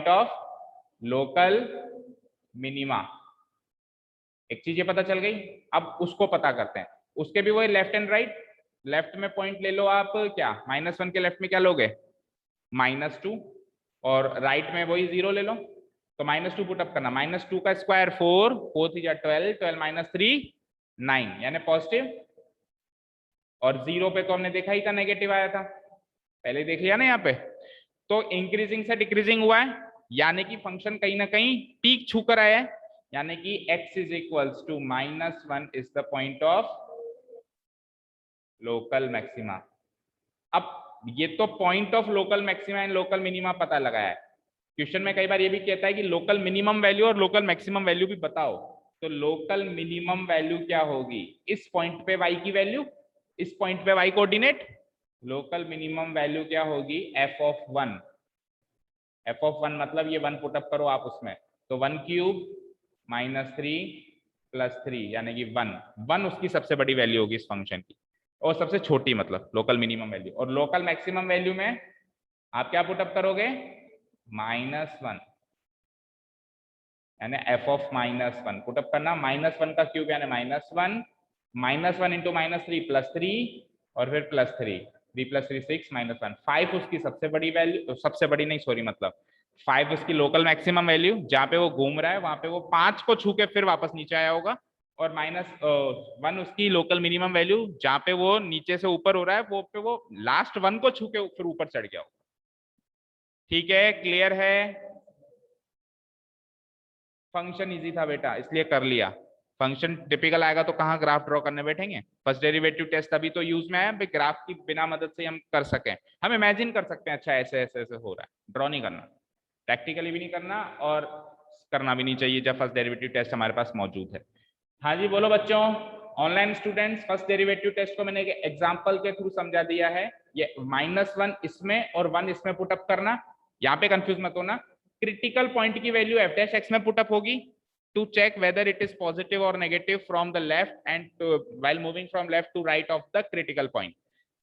of local minima. एक चीज ये पता चल गई, अब उसको पता करते हैं, उसके भी वही लेफ्ट एंड राइट। लेफ्ट में पॉइंट ले लो आप, क्या -1 के लेफ्ट में क्या लोगे, -2, और राइट में वही 0 ले लो, तो -2 पुट अप करना, -2 का स्क्वायर 4, 4 3 12, 12 माइनस 3 9, यानी पॉजिटिव। और 0 पे तो हमने देखा ही था नेगेटिव आया था, पहले देख लिया ना यहाँ पे। तो इंक्रीजिंग से डिक्रीजिंग हुआ है, यानी कि फंक्शन कहीं ना कहीं पीक छू कर आया है, यानी कि x is equals to -1 is the point of local maxima. अब ये तो point of local maxima and local minima पता लगाया है। क्वेश्चन में कई बार ये भी कहता है कि लोकल मिनिमम वैल्यू और लोकल मैक्सिमम वैल्यू भी बताओ, तो लोकल मिनिमम वैल्यू क्या होगी, इस पॉइंट पे y की वैल्यू, इस पॉइंट पे y coordinate, local minimum value क्या होगी, f ऑफ 1, f ऑफ 1 मतलब ये 1 पुट अप करो आप उसमें, तो 1 क्यूब -3 + 3 यानी कि 1 उसकी सबसे बड़ी वैल्यू होगी इस फंक्शन की, और सबसे छोटी मतलब लोकल मिनिमम वैल्यू। और लोकल मैक्सिमम वैल्यू में आप क्या पुट अप करोगे, -1, यानी f ऑफ -1 पुट अप करना, -1 का क्यूब यानी -1, -1 इंटू -3 + 3 और फिर +3, 3 + 3 6 -1, 5 उसकी सबसे बड़ी वैल्यू, तो सबसे बड़ी नहीं सॉरी, मतलब 5 उसकी लोकल मैक्सिमम वैल्यू, जहां पे वो घूम रहा है वहां पे वो 5 को छू के फिर वापस नीचे आया होगा, और -1 उसकी लोकल मिनिमम वैल्यू, जहां पे वो नीचे से ऊपर हो रहा है वो पे वो लास्ट 1 को छू के फिर ऊपर चढ़ गया होगा। ठीक है, क्लियर है। फंक्शन इजी था बेटा इसलिए कर लिया, फंक्शन टिपिकल आएगा तो कहाँ ग्राफ ड्रॉ करने बैठेंगे। फर्स्ट डेरिवेटिव टेस्ट अभी तो यूज में है, ग्राफ की बिना मदद से हम कर सकें, हम इमेजिन कर सकते हैं अच्छा ऐसे ऐसे ऐसे हो रहा है, ड्रॉ नहीं करना, प्रैक्टिकली भी नहीं करना और करना भी नहीं चाहिए जब फर्स्ट डेरिवेटिव टेस्ट हमारे पास मौजूद है। हाँ जी बोलो बच्चों, online students, first derivative test को मैंने एग्जाम्पल के थ्रू समझा दिया है। ये -1 इसमें और 1 इसमें पुटअप करना, यहाँ पे कंफ्यूज मत होना। क्रिटिकल पॉइंट की वैल्यू f डैश x में पुटअप होगी to check whether it is positive और negative from the left and while moving from left to right of the critical point.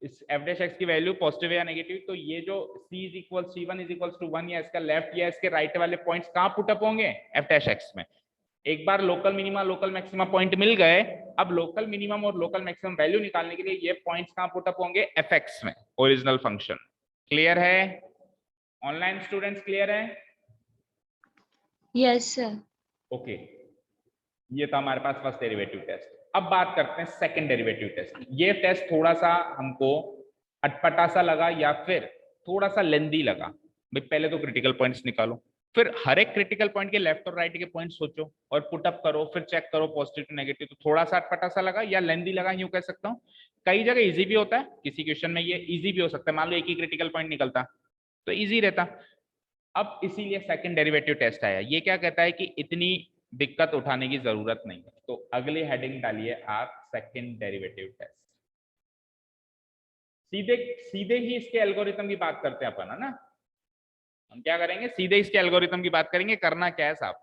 इस f डैश x की वैल्यू पॉजिटिव या नेगेटिव, तो ये जो C1 इज इक्वल्स टू 1 या इसका लेफ्ट या इसके राइट वाले पॉइंट्स कहाँ पुटअप होंगे, f डैश x में। एक बार local minima local maxima point मिल गए, अब लोकल मिनिमम और लोकल मैक्सिमम वैल्यू निकालने के लिए ये पॉइंट्स कहाँ पुटअप होंगे, fx में, ओरिजिनल फंक्शन। क्लियर है ऑनलाइन स्टूडेंट्स, क्लियर है? Yes sir. ओके, ये था हमारे पास फर्स्ट डेरिवेटिव टेस्ट। अब बात करते हैं सेकंड डेरिवेटिव टेस्ट। ये टेस्ट थोड़ा सा हमको अटपटा सा लगा या फिर थोड़ा सा लेंदी लगा। भाई पहले तो क्रिटिकल पॉइंट्स निकालो, फिर हर एक क्रिटिकल पॉइंट के लेफ्ट और राइट के पॉइंट सोचो और पुटअप करो, फिर चेक करो पॉजिटिव टू नेगेटिव। तो थोड़ा सा अटपटा सा लगा या लेंदी लगा, यूं कह सकता हूँ। कई जगह इजी भी होता है, किसी क्वेश्चन में ये इजी भी हो सकता है, मान लो एक ही क्रिटिकल पॉइंट निकलता तो इजी रहता। अब इसीलिए सेकंड डेरिवेटिव टेस्ट आया। ये क्या कहता है कि इतनी दिक्कत उठाने की जरूरत नहीं है, तो अगली हेडिंग डालिए आप सेकंड डेरिवेटिव टेस्ट। सीधे सीधे ही इसके एल्गोरिथम की बात करते हैं अपन, है ना। हम क्या करेंगे, सीधे इसके एल्गोरिथम की बात करेंगे। करना क्या है साहब,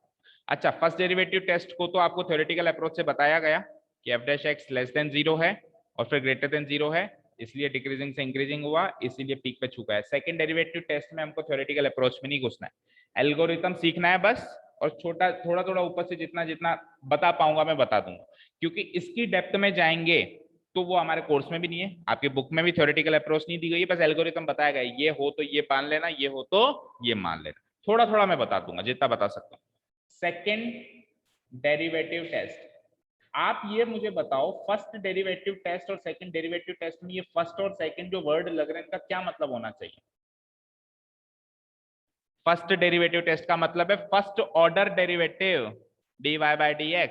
अच्छा फर्स्ट डेरिवेटिव टेस्ट को तो आपको थ्योरेटिकल अप्रोच से बताया गया कि f dash x less than 0 है और फिर ग्रेटर देन 0 है, इसलिए डिक्रीजिंग से इंक्रीजिंग हुआ, इसीलिए पीक पे छुका है। सेकंड डेरिवेटिव टेस्ट में हमको थ्योरेटिकल अप्रोच में नहीं घुसना है, एल्गोरिथम सीखना है बस, और छोटा थोड़ा थोड़ा ऊपर से जितना जितना बता पाऊंगा मैं बता दूंगा, क्योंकि इसकी डेप्थ में जाएंगे तो वो हमारे कोर्स में भी नहीं है, आपके बुक में भी थ्योरेटिकल अप्रोच नहीं दी गई है, बस एल्गोरिथम बताया गया है, ये हो तो ये मान लेना, ये हो तो ये मान लेना, थोड़ा थोड़ा मैं बता दूंगा जितना बता सकता हूँ। सेकेंड डेरिवेटिव टेस्ट, आप ये मुझे बताओ फर्स्ट डेरिवेटिव टेस्ट और सेकंड डेरिवेटिव टेस्ट में ये फर्स्ट और सेकंड जो वर्ड लग रहे हैं इनका क्या मतलब होना चाहिए? फर्स्ट डेरिवेटिव टेस्ट का मतलब है first order derivative dy by dx,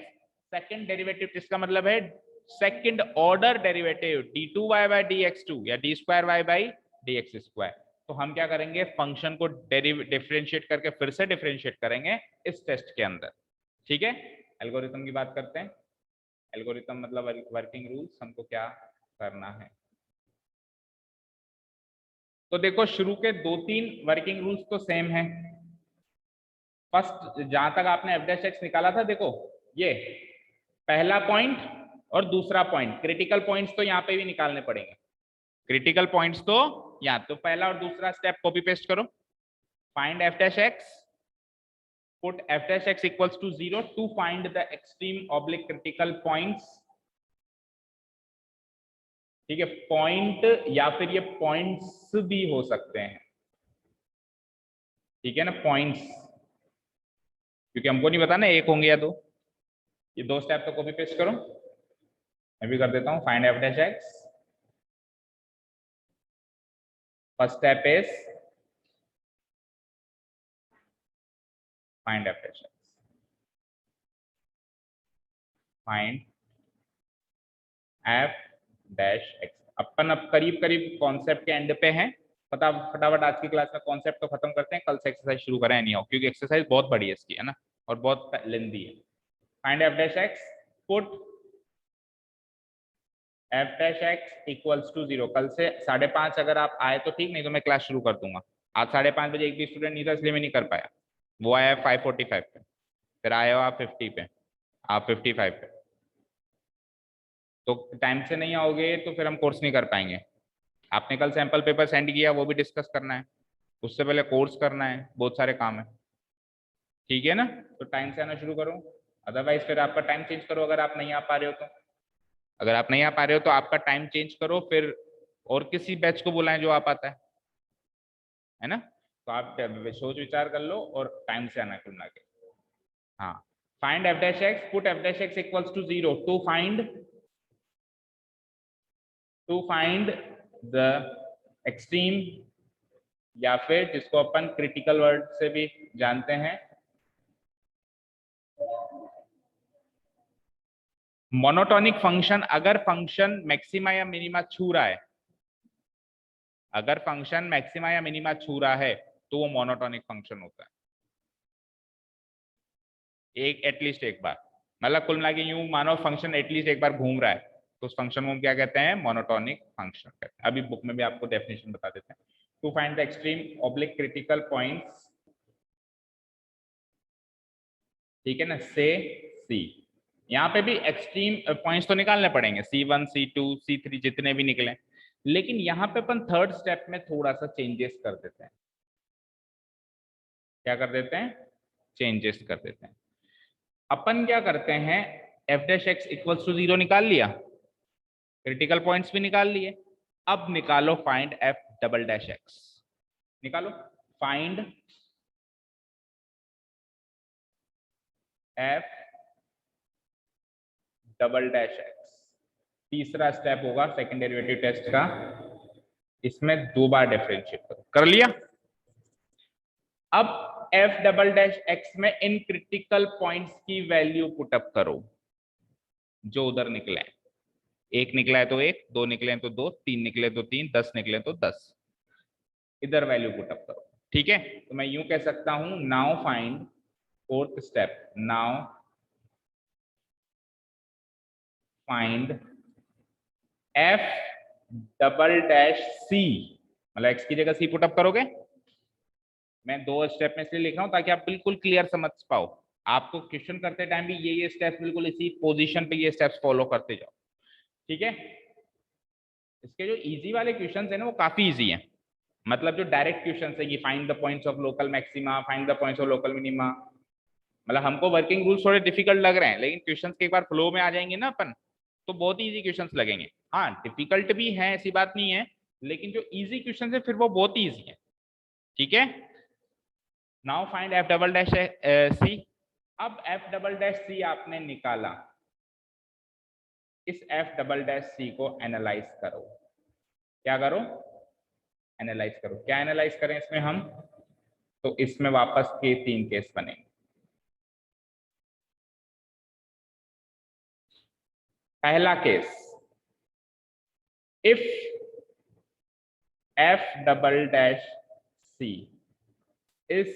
second derivative test का मतलब है second order derivative d2y bye dx2 या d2y बाय dx2। तो हम क्या करेंगे, फंक्शन को डिफरेंशिएट करके फिर से डिफरेंशिएट करेंगे इस टेस्ट के अंदर, ठीक है। एल्गोरिथम की बात करते हैं, एल्गोरिथम मतलब वर्किंग रूल्स, हमको क्या करना है। तो देखो शुरू के 2-3 वर्किंग रूल्स तो सेम है। फर्स्ट जहां तक आपने f' निकाला था, देखो ये पहला पॉइंट और दूसरा पॉइंट, क्रिटिकल पॉइंट्स तो यहाँ पे भी निकालने पड़ेंगे, क्रिटिकल पॉइंट्स तो यहाँ, तो पहला और दूसरा स्टेप कॉपी पेस्ट करो, find f', put f' equals to 0 to find the extreme oblique critical points, ठीक है। पॉइंट या फिर ये पॉइंट्स भी हो सकते हैं, ठीक है ना, पॉइंट्स, क्योंकि हमको नहीं पता ना एक होंगे या दो। ये दो स्टेप तो कॉपी पेस्ट करो, मैं भी कर देता हूं। Find f', first step is find f', find f'। अपन अब करीब करीब कॉन्सेप्ट के एंड पे हैं, फटाफट आज की क्लास में कॉन्सेप्ट तो खत्म करते हैं, कल से एक्सरसाइज शुरू करें नहीं हो, क्योंकि एक्सरसाइज बहुत बड़ी है इसकी, है ना, और बहुत लेंथी है। Find f', put f' equals to 0। कल से 5:30 अगर आप आए तो ठीक, नहीं तो मैं क्लास शुरू कर दूंगा। आज 5:30 बजे एक भी स्टूडेंट नहीं था, इसलिए मैं नहीं कर पाया। वो आया 5:45 पे, फिर आए हो आप 50 पे, आप 55 पे, तो टाइम से नहीं आओगे तो फिर हम कोर्स नहीं कर पाएंगे। आपने कल सैंपल पेपर सेंड किया, वो भी डिस्कस करना है, उससे पहले कोर्स करना है, बहुत सारे काम है, ठीक है ना। तो टाइम से आना शुरू करो, अदरवाइज फिर आपका टाइम चेंज करो अगर आप नहीं आ पा रहे हो तो। अगर आप नहीं आ पा रहे हो तो आपका टाइम चेंज करो, फिर और किसी बैच को बुलाएं जो आ पाता है ना। तो आप सोच विचार कर लो और टाइम से आना खुलना के। हाँ, find f', put f' equals to 0 to find the extreme, या फिर जिसको अपन क्रिटिकल वर्ड से भी जानते हैं, मोनोटोनिक फंक्शन। अगर फंक्शन मैक्सिमा या मिनिमा छू रहा है, अगर फंक्शन मैक्सिमा या मिनिमा छू रहा है तो वो मोनोटोनिक फंक्शन होता है, एक एटलीस्ट एक बार, मतलब कुल मिला के यूं मानो फंक्शन एटलीस्ट एक बार घूम रहा है, तो उस फंक्शन को हम क्या कहते हैं, मोनोटोनिक फंक्शन कहते हैं। अभी बुक में भी आपको डेफिनेशन बता देते हैं। To find the extreme oblique critical points, ठीक है ना, से सी। यहाँ पे भी एक्सट्रीम पॉइंट्स तो निकालने पड़ेंगे, C1 C2 C3 जितने भी निकले, लेकिन यहाँ पे अपन थर्ड स्टेप में थोड़ा सा चेंजेस कर देते हैं। क्या कर देते हैं, चेंजेस कर देते हैं। अपन क्या करते हैं, f' इक्वल्स टू 0 निकाल लिया, क्रिटिकल पॉइंट्स भी निकाल लिए, अब निकालो फाइंड f''x, निकालो फाइंड f''x। तीसरा स्टेप होगा सेकंड डेरिवेटिव टेस्ट का, इसमें 2 बार डिफरेंशिएट करो, कर लिया। अब f''x में इन क्रिटिकल पॉइंट्स की वैल्यू पुटअप करो जो उधर निकले, एक निकला है तो एक, दो निकले हैं तो दो, तीन निकले तो तीन, 10 निकले तो 10, इधर वैल्यू पुटअप करो, ठीक है। तो मैं यूं कह सकता हूं, now find fourth step, now find f''c, मतलब x की जगह c पुटअप करोगे। मैं 2 स्टेप में इसलिए लिख रहा हूं ताकि आप बिल्कुल क्लियर समझ पाओ, आपको क्वेश्चन करते टाइम भी ये स्टेप्स बिल्कुल इसी पोजीशन पे ये स्टेप्स फॉलो करते जाओ, ठीक है। इसके जो इजी वाले क्वेश्चंस है ना वो काफी इजी हैं, मतलब जो डायरेक्ट क्वेश्चन है कि find the points of local maxima, find the points of local minima, मतलब हमको वर्किंग रूल्स थोड़े डिफिकल्ट लग रहे हैं, लेकिन क्वेश्चंस के एक बार फ्लो में आ जाएंगे ना अपन तो बहुत ही इजी क्वेश्चंस लगेंगे। हाँ डिफिकल्ट भी है, ऐसी बात नहीं है, लेकिन जो इजी क्वेश्चन है फिर वो बहुत ही इजी है। ठीक है, now find f double dash c. अब एफ डबल डैश सी आपने निकाला, इस एफ डबल डैश सी को एनालाइज करो। क्या करो? एनालाइज करो। क्या एनालाइज करें इसमें हम? तो इसमें वापस के 3 केस बनेंगे। पहला case, if F double dash C is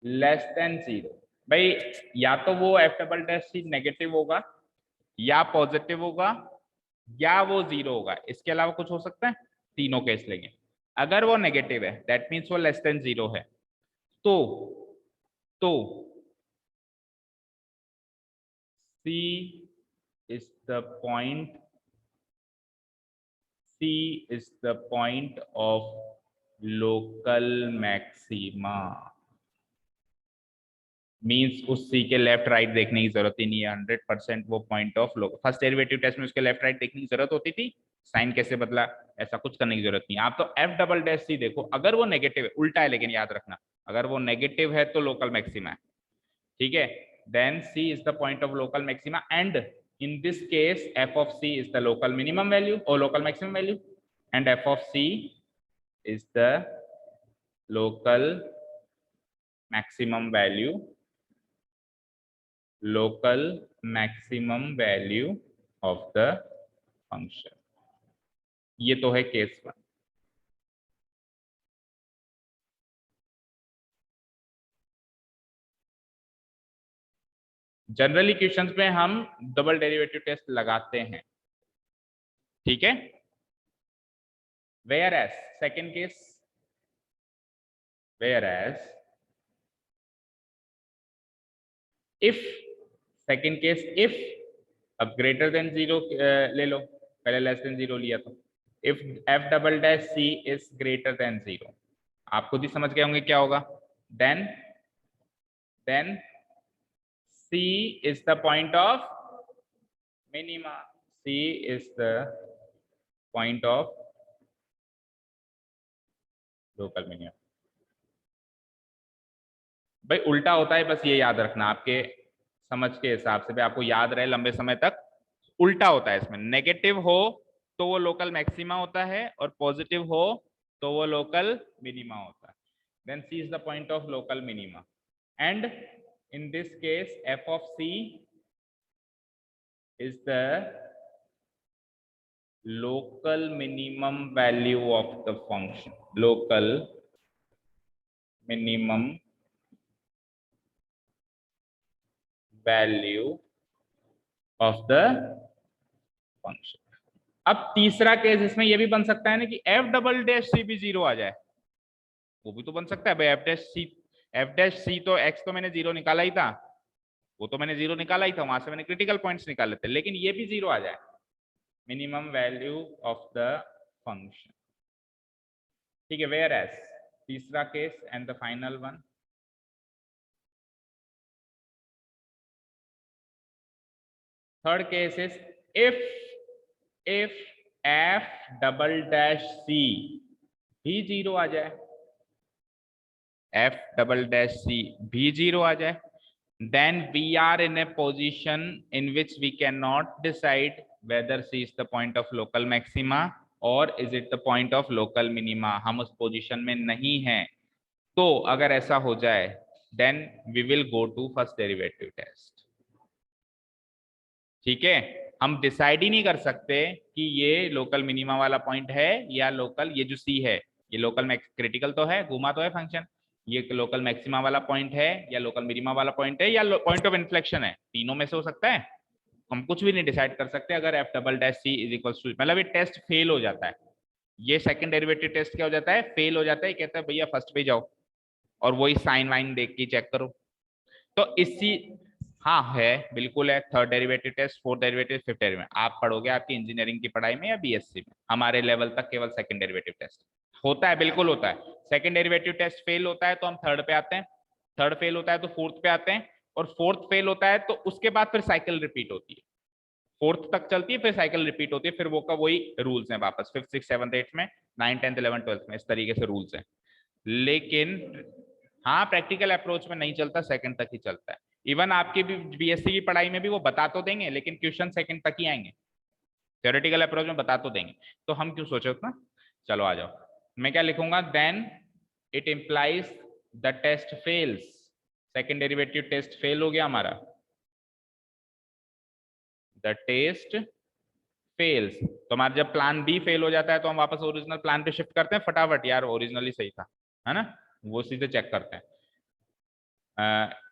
less than 0, भाई या तो वो F double dash C negative होगा या पॉजिटिव होगा या वो 0 होगा, इसके अलावा कुछ हो सकता है? तीनों केस लेंगे। अगर वो नेगेटिव है दैट मीन्स वो लेस देन 0 है, तो C is the point, C is the point of local maxima, means उस C के लेफ्ट राइट देखने की जरूरत ही नहीं है, 100% वो point of local. First derivative test में उसके लेफ्ट राइट देखने की जरूरत होती थी, साइन कैसे बदला, ऐसा कुछ करने की जरूरत नहीं। आप तो एफ डबल डैश सी देखो, अगर वो नेगेटिव है, उल्टा है लेकिन याद रखना, अगर वो नेगेटिव है तो लोकल मैक्सिमा है। ठीक है, then C is the point of local maxima, and in this case f of C is the local minimum value or local maximum value, and f of C is the local maximum value, local maximum value of the function। ये तो है केस 1। जनरली क्वेश्चंस में हम डबल डेरिवेटिव टेस्ट लगाते हैं। ठीक है, whereas second case, whereas if second case, if अब greater than 0 ले लो, पहले less than 0 लिया तो if f double dash c is greater than 0, आप खुद ही समझ गए होंगे क्या होगा। then C is the point of minima, C is the point of local minimum। भाई उल्टा होता है, बस ये याद रखना, आपके समझ के हिसाब से भी आपको याद रहे लंबे समय तक। उल्टा होता है, इसमें नेगेटिव हो तो वो लोकल मैक्सिमा होता है और पॉजिटिव हो तो वो लोकल मिनिमा होता है। Then C is the point of local minima, and in this case f of C is the local minimum value of the function, local minimum value of the function। अब तीसरा केस इसमें ये भी बन सकता है ना कि एफ डबल डैश सी भी 0 आ जाए, वो भी तो बन सकता है भाई। एफ डैश सी तो एक्स तो मैंने 0 निकाला ही था, वो तो मैंने 0 निकाला ही था, वहां से मैंने क्रिटिकल पॉइंट्स निकाले थे, लेकिन ये भी 0 आ जाए, minimum value of the function. ठीक है, वेयर एज तीसरा case and the final one, third case is if F double dash c भी 0 आ जाए, एफ डबल डैश सी भी 0 आ जाए, then we are in a position in which we cannot decide whether C is the point of local maxima or is it the point of local minima। हम उस पोजीशन में नहीं हैं, तो अगर ऐसा हो जाए then we will go to first derivative test। ठीक है, हम डिसाइड ही नहीं कर सकते कि ये लोकल मिनिमा वाला पॉइंट है या लोकल, ये जो C है ये लोकल क्रिटिकल तो है, घुमा तो है फंक्शन, ये लोकल मैक्सिमा वाला पॉइंट है या लोकल मिनिमा वाला पॉइंट है या पॉइंट ऑफ इन्फ्लेक्शन है, तीनों में से हो सकता है। हम कुछ भी नहीं डिसाइड कर सकते अगर F double dash C is equal to, मतलब ये टेस्ट फेल हो जाता है, ये सेकंड डेरिवेटिव टेस्ट क्या हो जाता है, फेल हो जाता है। कहता है भैया फर्स्ट पे जाओ और वही साइन वाइन देख के चेक करो। तो इसी हाँ है, बिल्कुल है। Third derivative test, fourth derivative, fifth derivative आप पढ़ोगे आपकी इंजीनियरिंग की पढ़ाई में या बीएससी में। हमारे लेवल तक केवल सेकंड डेरिवेटिव टेस्ट होता है, बिल्कुल होता है। सेकंड डेरिवेटिव टेस्ट फेल होता है तो हम थर्ड पे आते हैं, थर्ड फेल होता है तो फोर्थ पे आते हैं, और फोर्थ फेल होता है तो उसके बाद फिर साइकिल रिपीट होती है, फोर्थ तक चलती है, फिर साइकिल रिपीट होती है, फिर वो का वही रूल्स हैं वापस फिफ्थ सिक्स सेवंथ एट्थ में, 9 10th 11th 12th में, इस तरीके से रूल्स हैं। लेकिन हाँ, प्रैक्टिकल अप्रोच में नहीं चलता, सेकंड तक ही चलता है। इवन आपकी भी बीएससी की पढ़ाई में भी वो बता तो देंगे, लेकिन क्वेश्चन सेकंड तक ही आएंगे, थ्योरेटिकल अप्रोच में बता तो देंगे, तो हम क्यों सोचे उतना। चलो आ जाओ, मैं क्या लिखूंगा, then it implies the test fails, second derivative test fail हो गया हमारा, द टेस्ट फेल्स। तो हमारा जब प्लान बी फेल हो जाता है तो हम वापस ओरिजिनल प्लान पे शिफ्ट करते हैं फटाफट, यार ओरिजिनली सही था, है ना, वो सीधे चेक करते हैं।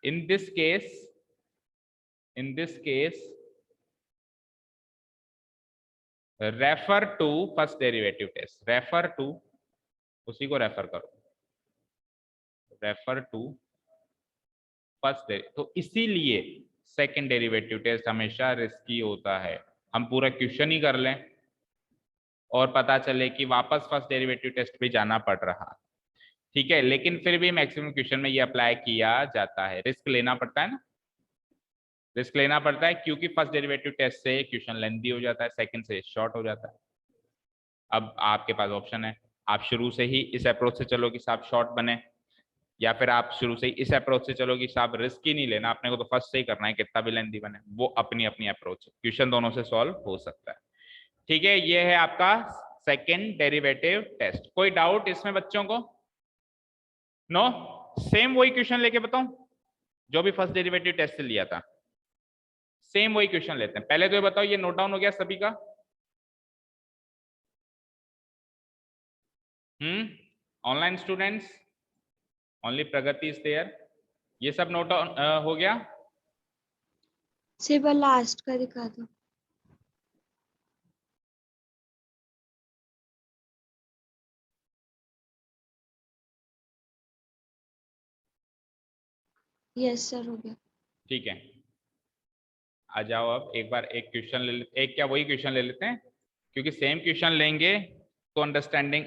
in this case refer to first derivative test, refer to, उसी को रेफर करो, रेफर टू फर्स्ट। तो इसीलिए सेकंड डेरिवेटिव टेस्ट हमेशा रिस्की होता है। हम पूरा क्वेश्चन ही कर लें और पता चले कि वापस फर्स्ट डेरिवेटिव टेस्ट पे जाना पड़ रहा, ठीक है, लेकिन फिर भी मैक्सिमम क्वेश्चन में ये अप्लाई किया जाता है, रिस्क लेना पड़ता है ना, रिस्क लेना पड़ता है, क्योंकि फर्स्ट डेरिवेटिव टेस्ट से क्वेश्चन लेंथी हो जाता है, सेकंड से शॉर्ट हो जाता है। अब आपके पास ऑप्शन है, आप शुरू से ही इस अप्रोच से चलो कि साहब शॉर्ट बने, या फिर आप शुरू से ही इस अप्रोच से चलो कि साहब रिस्क ही नहीं लेना, अपने को तो फर्स्ट से ही करना है, कितना भी लेंथी बने। वो अपनी अपनी अप्रोच है, क्वेश्चन दोनों से सॉल्व हो सकता है, ठीक है। ये है आपका सेकेंड डेरिवेटिव टेस्ट। कोई डाउट इसमें बच्चों को? नो, सेम वही क्वेश्चन लेके बताऊं जो भी फर्स्ट डेरिवेटिव टेस्ट से लिया था, सेम वही क्वेश्चन लेते हैं। पहले तो ये बताओ, ये नोट डाउन हो गया सभी का? Online students, only Pragati is there, ये सब नोट डाउन हो गया? सिर्फ लास्ट का दिखा दो। यस सर, हो गया। ठीक है, आ जाओ अब एक बार एक क्वेश्चन ले लेते, एक क्या वही क्वेश्चन ले लेते हैं, क्योंकि सेम क्वेश्चन लेंगे तो अंडरस्टैंडिंग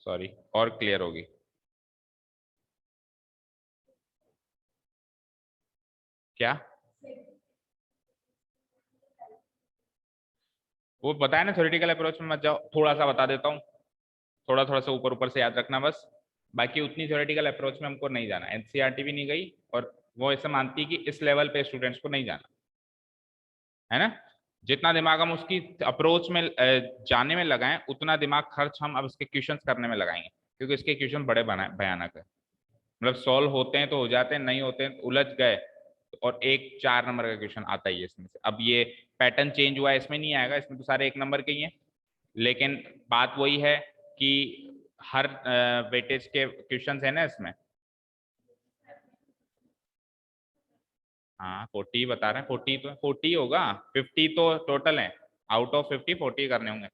सॉरी और क्लियर होगी। क्या वो बताया ना, थ्योरेटिकल अप्रोच में मत जाओ, थोड़ा सा बता देता हूँ, थोड़ा थोड़ा सा ऊपर ऊपर से याद रखना बस, बाकी उतनी थ्योरेटिकल अप्रोच में हमको नहीं जाना। एनसीईआरटी भी नहीं गई और वो ऐसे मानती है कि इस लेवल पे स्टूडेंट्स को नहीं जाना, है ना। जितना दिमाग हम उसकी अप्रोच में जाने में लगाएं, उतना दिमाग खर्च हम अब इसके क्वेश्चंस करने में लगाएंगे, क्योंकि इसके क्वेश्चन बड़े भयानक है, मतलब सॉल्व होते हैं तो हो जाते हैं, नहीं होते हैं तो उलझ गए, और एक 4 नंबर का क्वेश्चन आता ही है इसमें से। अब ये पैटर्न चेंज हुआ है, इसमें नहीं आएगा, इसमें तो सारे 1 नंबर के ही हैं, लेकिन बात वही है कि हर वेटेज के क्वेश्चन है ना इसमें। हाँ 40 बता रहे हैं, 40 तो 40 होगा, 50 तो टोटल है, आउट ऑफ 50 40 करने होंगे।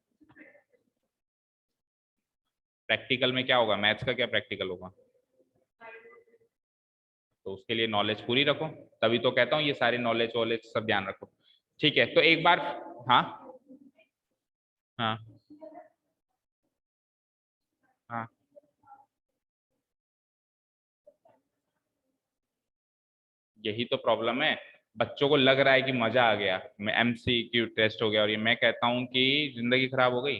प्रैक्टिकल में क्या होगा, मैथ्स का क्या प्रैक्टिकल होगा, तो उसके लिए नॉलेज पूरी रखो, तभी तो कहता हूँ ये सारी नॉलेज वॉलेज सब ध्यान रखो, ठीक है। तो एक बार हाँ हाँ हाँ, यही तो प्रॉब्लम है, बच्चों को लग रहा है कि मजा आ गया, मैं एमसीक्यू टेस्ट हो गया, और ये मैं कहता हूँ कि जिंदगी खराब हो गई,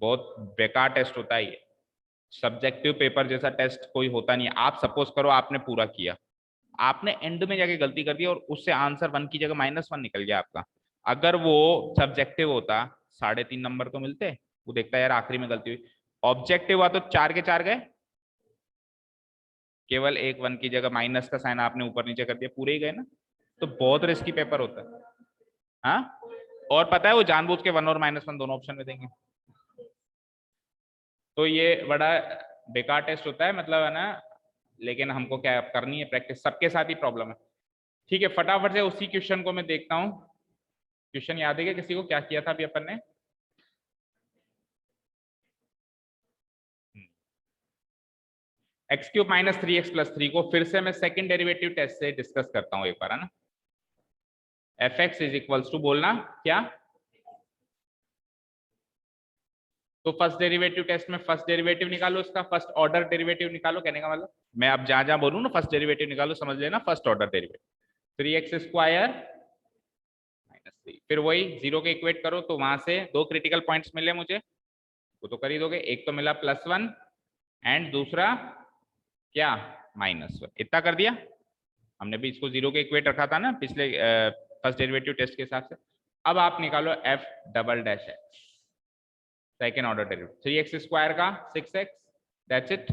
बहुत बेकार टेस्ट होता है ये, सब्जेक्टिव पेपर जैसा टेस्ट कोई होता नहीं है। आप सपोज करो आपने पूरा किया, आपने एंड में जाके गलती कर दी और उससे आंसर 1 की जगह -1 निकल गया आपका, अगर वो सब्जेक्टिव होता 3.5 नंबर तो मिलते, वो देखता है यार आखिरी में गलती हुई, ऑब्जेक्टिव हुआ तो 4 के 4 गए, केवल एक 1 की जगह माइनस का साइन आपने ऊपर नीचे कर दिया, पूरे ही गए ना, तो बहुत रिस्की पेपर होता है। हाँ, और पता है वो जानबूझ के 1 और -1 दोनों ऑप्शन में देंगे, तो ये बड़ा बेकार टेस्ट होता है, मतलब है ना, लेकिन हमको क्या करनी है प्रैक्टिस, सबके साथ ही प्रॉब्लम है। ठीक है, फटाफट से उसी क्वेश्चन को मैं देखता हूँ, क्वेश्चन याद है क्या किसी को, क्या किया था अभी अपन ने? x³ - 3x + 3 को फिर से मैं सेकंड डेरिवेटिव टेस्ट से डिस्कस करता हूँ एक बार, है ना। F X is equals to बोलना क्या, तो फर्स्ट डेरिवेटिव टेस्ट में फर्स्ट डेरिवेटिव निकालो, उसका फर्स्ट ऑर्डर डेरिवेटिव निकालो। कहने का मतलब मैं अब जहां जहां बोलूं ना फर्स्ट डेरिवेटिव निकालो, समझ लेना first order derivative 3x square minus 3, फिर वही जीरो के इक्वेट करो, तो वहां से दो क्रिटिकल पॉइंट्स मिले मुझे, वो तो कर ही दोगे। एक तो मिला +1 एंड दूसरा क्या -1, इतना कर दिया हमने भी। इसको जीरो के इक्वेट रखा था ना पिछले फर्स्ट डेरिवेटिव टेस्ट के हिसाब से। अब आप निकालो F double dash x, second order derivative 3x square का 6x, दैट्स इट।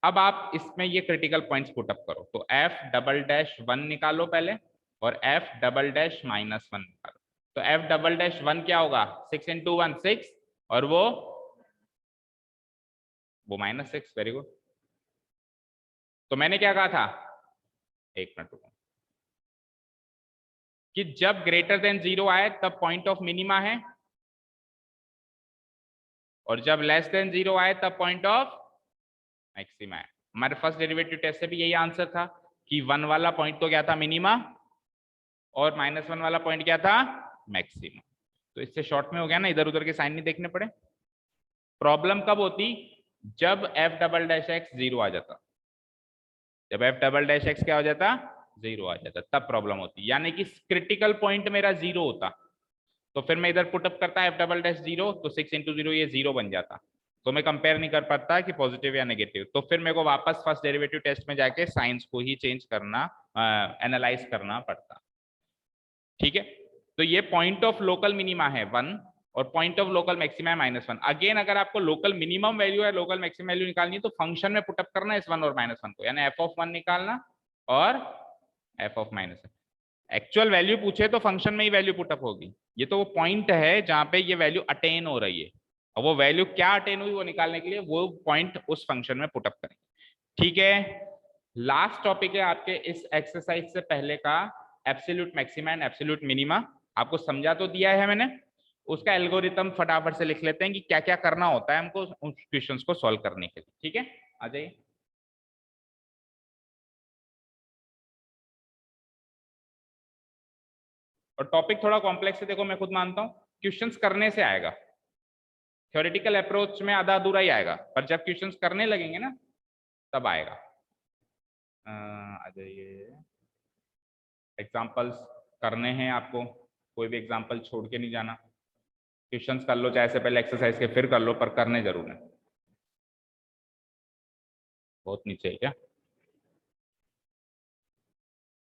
अब आप इसमें ये क्रिटिकल पॉइंट्स पुट अप करो, तो एफ डबल डैश 1 निकालो पहले और एफ डबल डैश -1 निकालो। तो एफ डबल डैश 1 क्या होगा, 6 × 1 6 और वो -6, वेरी गुड। तो मैंने क्या कहा था, एक मिनट रुको, कि जब ग्रेटर देन 0 आए तब पॉइंट ऑफ मिनिमा है, और जब लेस देन 0 आए तब पॉइंट ऑफ मैक्सिमा है। हमारे फर्स्ट डेरिवेटिव टेस्ट से भी यही आंसर था कि 1 वाला पॉइंट तो क्या था, मिनिमा, और -1 वाला पॉइंट क्या था, मैक्सिमा। तो इससे शॉर्ट में हो गया ना, इधर उधर के साइन नहीं देखने पड़े। प्रॉब्लम कब होती, जब एफ डबल डैश एक्स 0 आ जाता, जब एफ डबल डैश एक्स क्या हो जाता, 0 आ जाता, तब प्रॉब्लम होती। यानी कि क्रिटिकल पॉइंट मेरा 0 होता, तो फिर मैं इधर पुटअप करता एफ डबल डैश 0, तो 6 × 0 ये 0 बन जाता, तो मैं कंपेयर नहीं कर पाता कि पॉजिटिव या नेगेटिव। तो फिर मेरे को वापस फर्स्ट डेरिवेटिव टेस्ट में जाके साइंस को ही चेंज करना, एनालाइज करना पड़ता। ठीक है, तो ये पॉइंट ऑफ लोकल मिनिमा है 1 और पॉइंट ऑफ लोकल मैक्सिमा है -1। अगेन अगर आपको लोकल मिनिमम वैल्यू है लोकल मैक्सिमम वैल्यू निकालनी है, तो फंक्शन में पुटअप करना है इस 1 और -1 को, यानी एफ ऑफ 1 निकालना और एफ ऑफ -1। एक्चुअल वैल्यू पूछे तो फंक्शन में ही वैल्यू पुटअप होगी। ये तो वो पॉइंट है जहां पे ये वैल्यू अटेन हो रही है, और वो वैल्यू क्या अटेन हुई वो निकालने के लिए वो पॉइंट उस फंक्शन में पुटअप करेंगे। ठीक है, लास्ट टॉपिक है आपके इस एक्सरसाइज से पहले का absolute maxima and absolute minima. आपको समझा तो दिया है मैंने, उसका एल्गोरिथम फटाफट से लिख लेते हैं कि क्या क्या करना होता है हमको उन क्वेश्चंस को सॉल्व करने के लिए। ठीक है, आ जाइए। और टॉपिक थोड़ा कॉम्प्लेक्स है, देखो मैं खुद मानता हूँ, क्वेश्चंस करने से आएगा, थ्योरेटिकल अप्रोच में आधा अधूरा ही आएगा, पर जब क्वेश्चंस करने लगेंगे ना तब आएगा। आ जाइए, एग्जाम्पल्स करने हैं आपको, कोई भी एग्जाम्पल छोड़ के नहीं जाना। क्वेश्चंस कर लो, चाहे से पहले एक्सरसाइज के फिर कर लो, पर करने जरूर है। बहुत नीचे है क्या,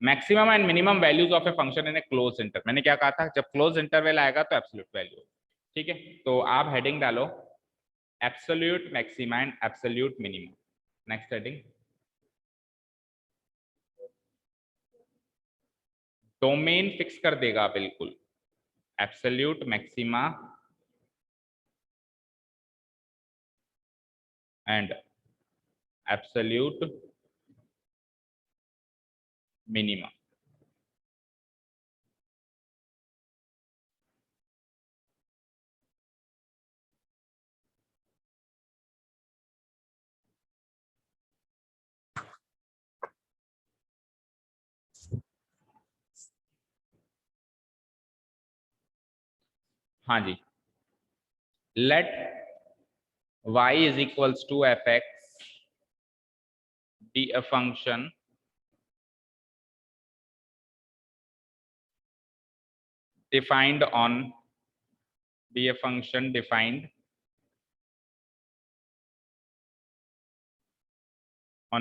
maximum and minimum values of a function in A close interval. मैंने क्या कहा था, जब क्लोज इंटरवल आएगा तो एब्सोल्यूट वैल्यू। ठीक है, तो आप हेडिंग डालो absolute maxima and absolute minimum. Next heading, domain fix कर देगा बिल्कुल, absolute maxima and absolute minima. हाँ जी, late y is equals to fx be a function defined on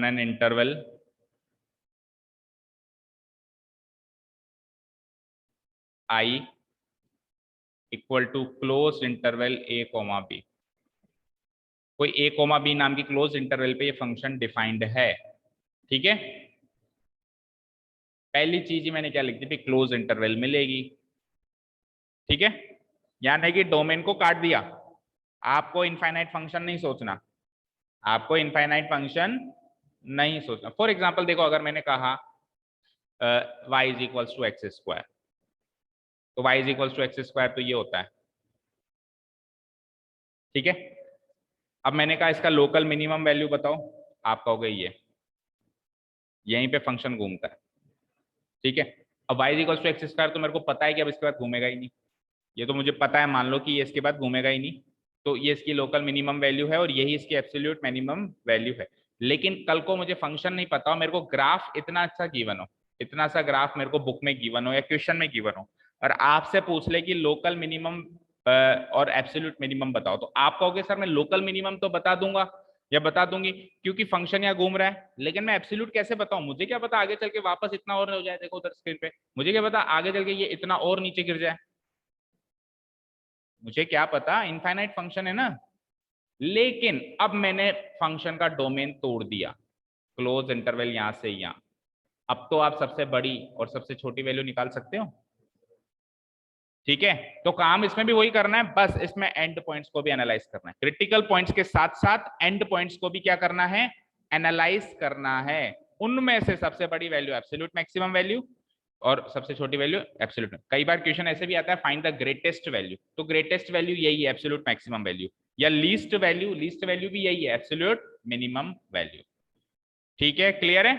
an interval I equal to close interval a, b। कोई a, b नाम की क्लोज इंटरवल पे ये फंक्शन डिफाइंड है। ठीक है, पहली चीज ही मैंने क्या लिख दी थी, क्लोज इंटरवल मिलेगी। ठीक है, यानी कि डोमेन को काट दिया, आपको इनफाइनाइट फंक्शन नहीं सोचना, आपको इनफाइनाइट फंक्शन नहीं सोचना। फॉर एग्जाम्पल देखो, अगर मैंने कहा y is equals to X square, तो y is equals to X square तो ये होता है। ठीक है, अब मैंने कहा इसका लोकल मिनिमम वैल्यू बताओ, आप कहोगे ये, यहीं पे फंक्शन घूमता है। ठीक है, अब y equals to X square तो मेरे को पता है कि अब इसके बाद घूमेगा ही नहीं, ये तो मुझे पता है, मान लो कि ये इसके बाद घूमेगा ही नहीं, तो ये इसकी लोकल मिनिमम वैल्यू है और यही इसकी एब्सोल्यूट मिनिमम वैल्यू है। लेकिन कल को मुझे फंक्शन नहीं पता हो, मेरे को ग्राफ इतना अच्छा गिवन हो, इतना सा ग्राफ मेरे को बुक में गिवन हो या क्वेश्चन में गिवन हो, और आपसे पूछ ले कि लोकल मिनिमम और एब्सोल्यूट मिनिमम बताओ, तो आप कहोगे सर मैं लोकल मिनिमम तो बता दूंगा या बता दूंगी क्योंकि फंक्शन यहाँ घूम रहा है, लेकिन मैं एब्सोल्यूट कैसे बताऊं, मुझे क्या पता आगे चल के वापस इतना और हो जाए, देखो उधर स्क्रीन पे, मुझे क्या पता आगे चल के ये इतना और नीचे गिर जाए, मुझे क्या पता, इनफाइनाइट फंक्शन है ना। लेकिन अब मैंने फंक्शन का डोमेन तोड़ दिया, क्लोज इंटरवल यहां से यहां, अब तो आप सबसे बड़ी और सबसे छोटी वैल्यू निकाल सकते हो। ठीक है, तो काम इसमें भी वही करना है, बस इसमें एंड पॉइंट्स को भी एनालाइज करना है, क्रिटिकल पॉइंट्स के साथ साथ एंड पॉइंट्स को भी क्या करना है, एनालाइज करना है। उनमें से सबसे बड़ी वैल्यू एब्सोल्यूट मैक्सिमम वैल्यू और सबसे छोटी वैल्यू एब्सोल्यूट। कई बार क्वेश्चन ऐसे भी आता है फाइंड द ग्रेटेस्ट वैल्यू, तो ग्रेटेस्ट वैल्यू यही है एब्सोल्यूट मैक्सिमम वैल्यू, या लीस्ट वैल्यू भी यही है एब्सोल्यूट मिनिमम वैल्यू। ठीक है, क्लियर है।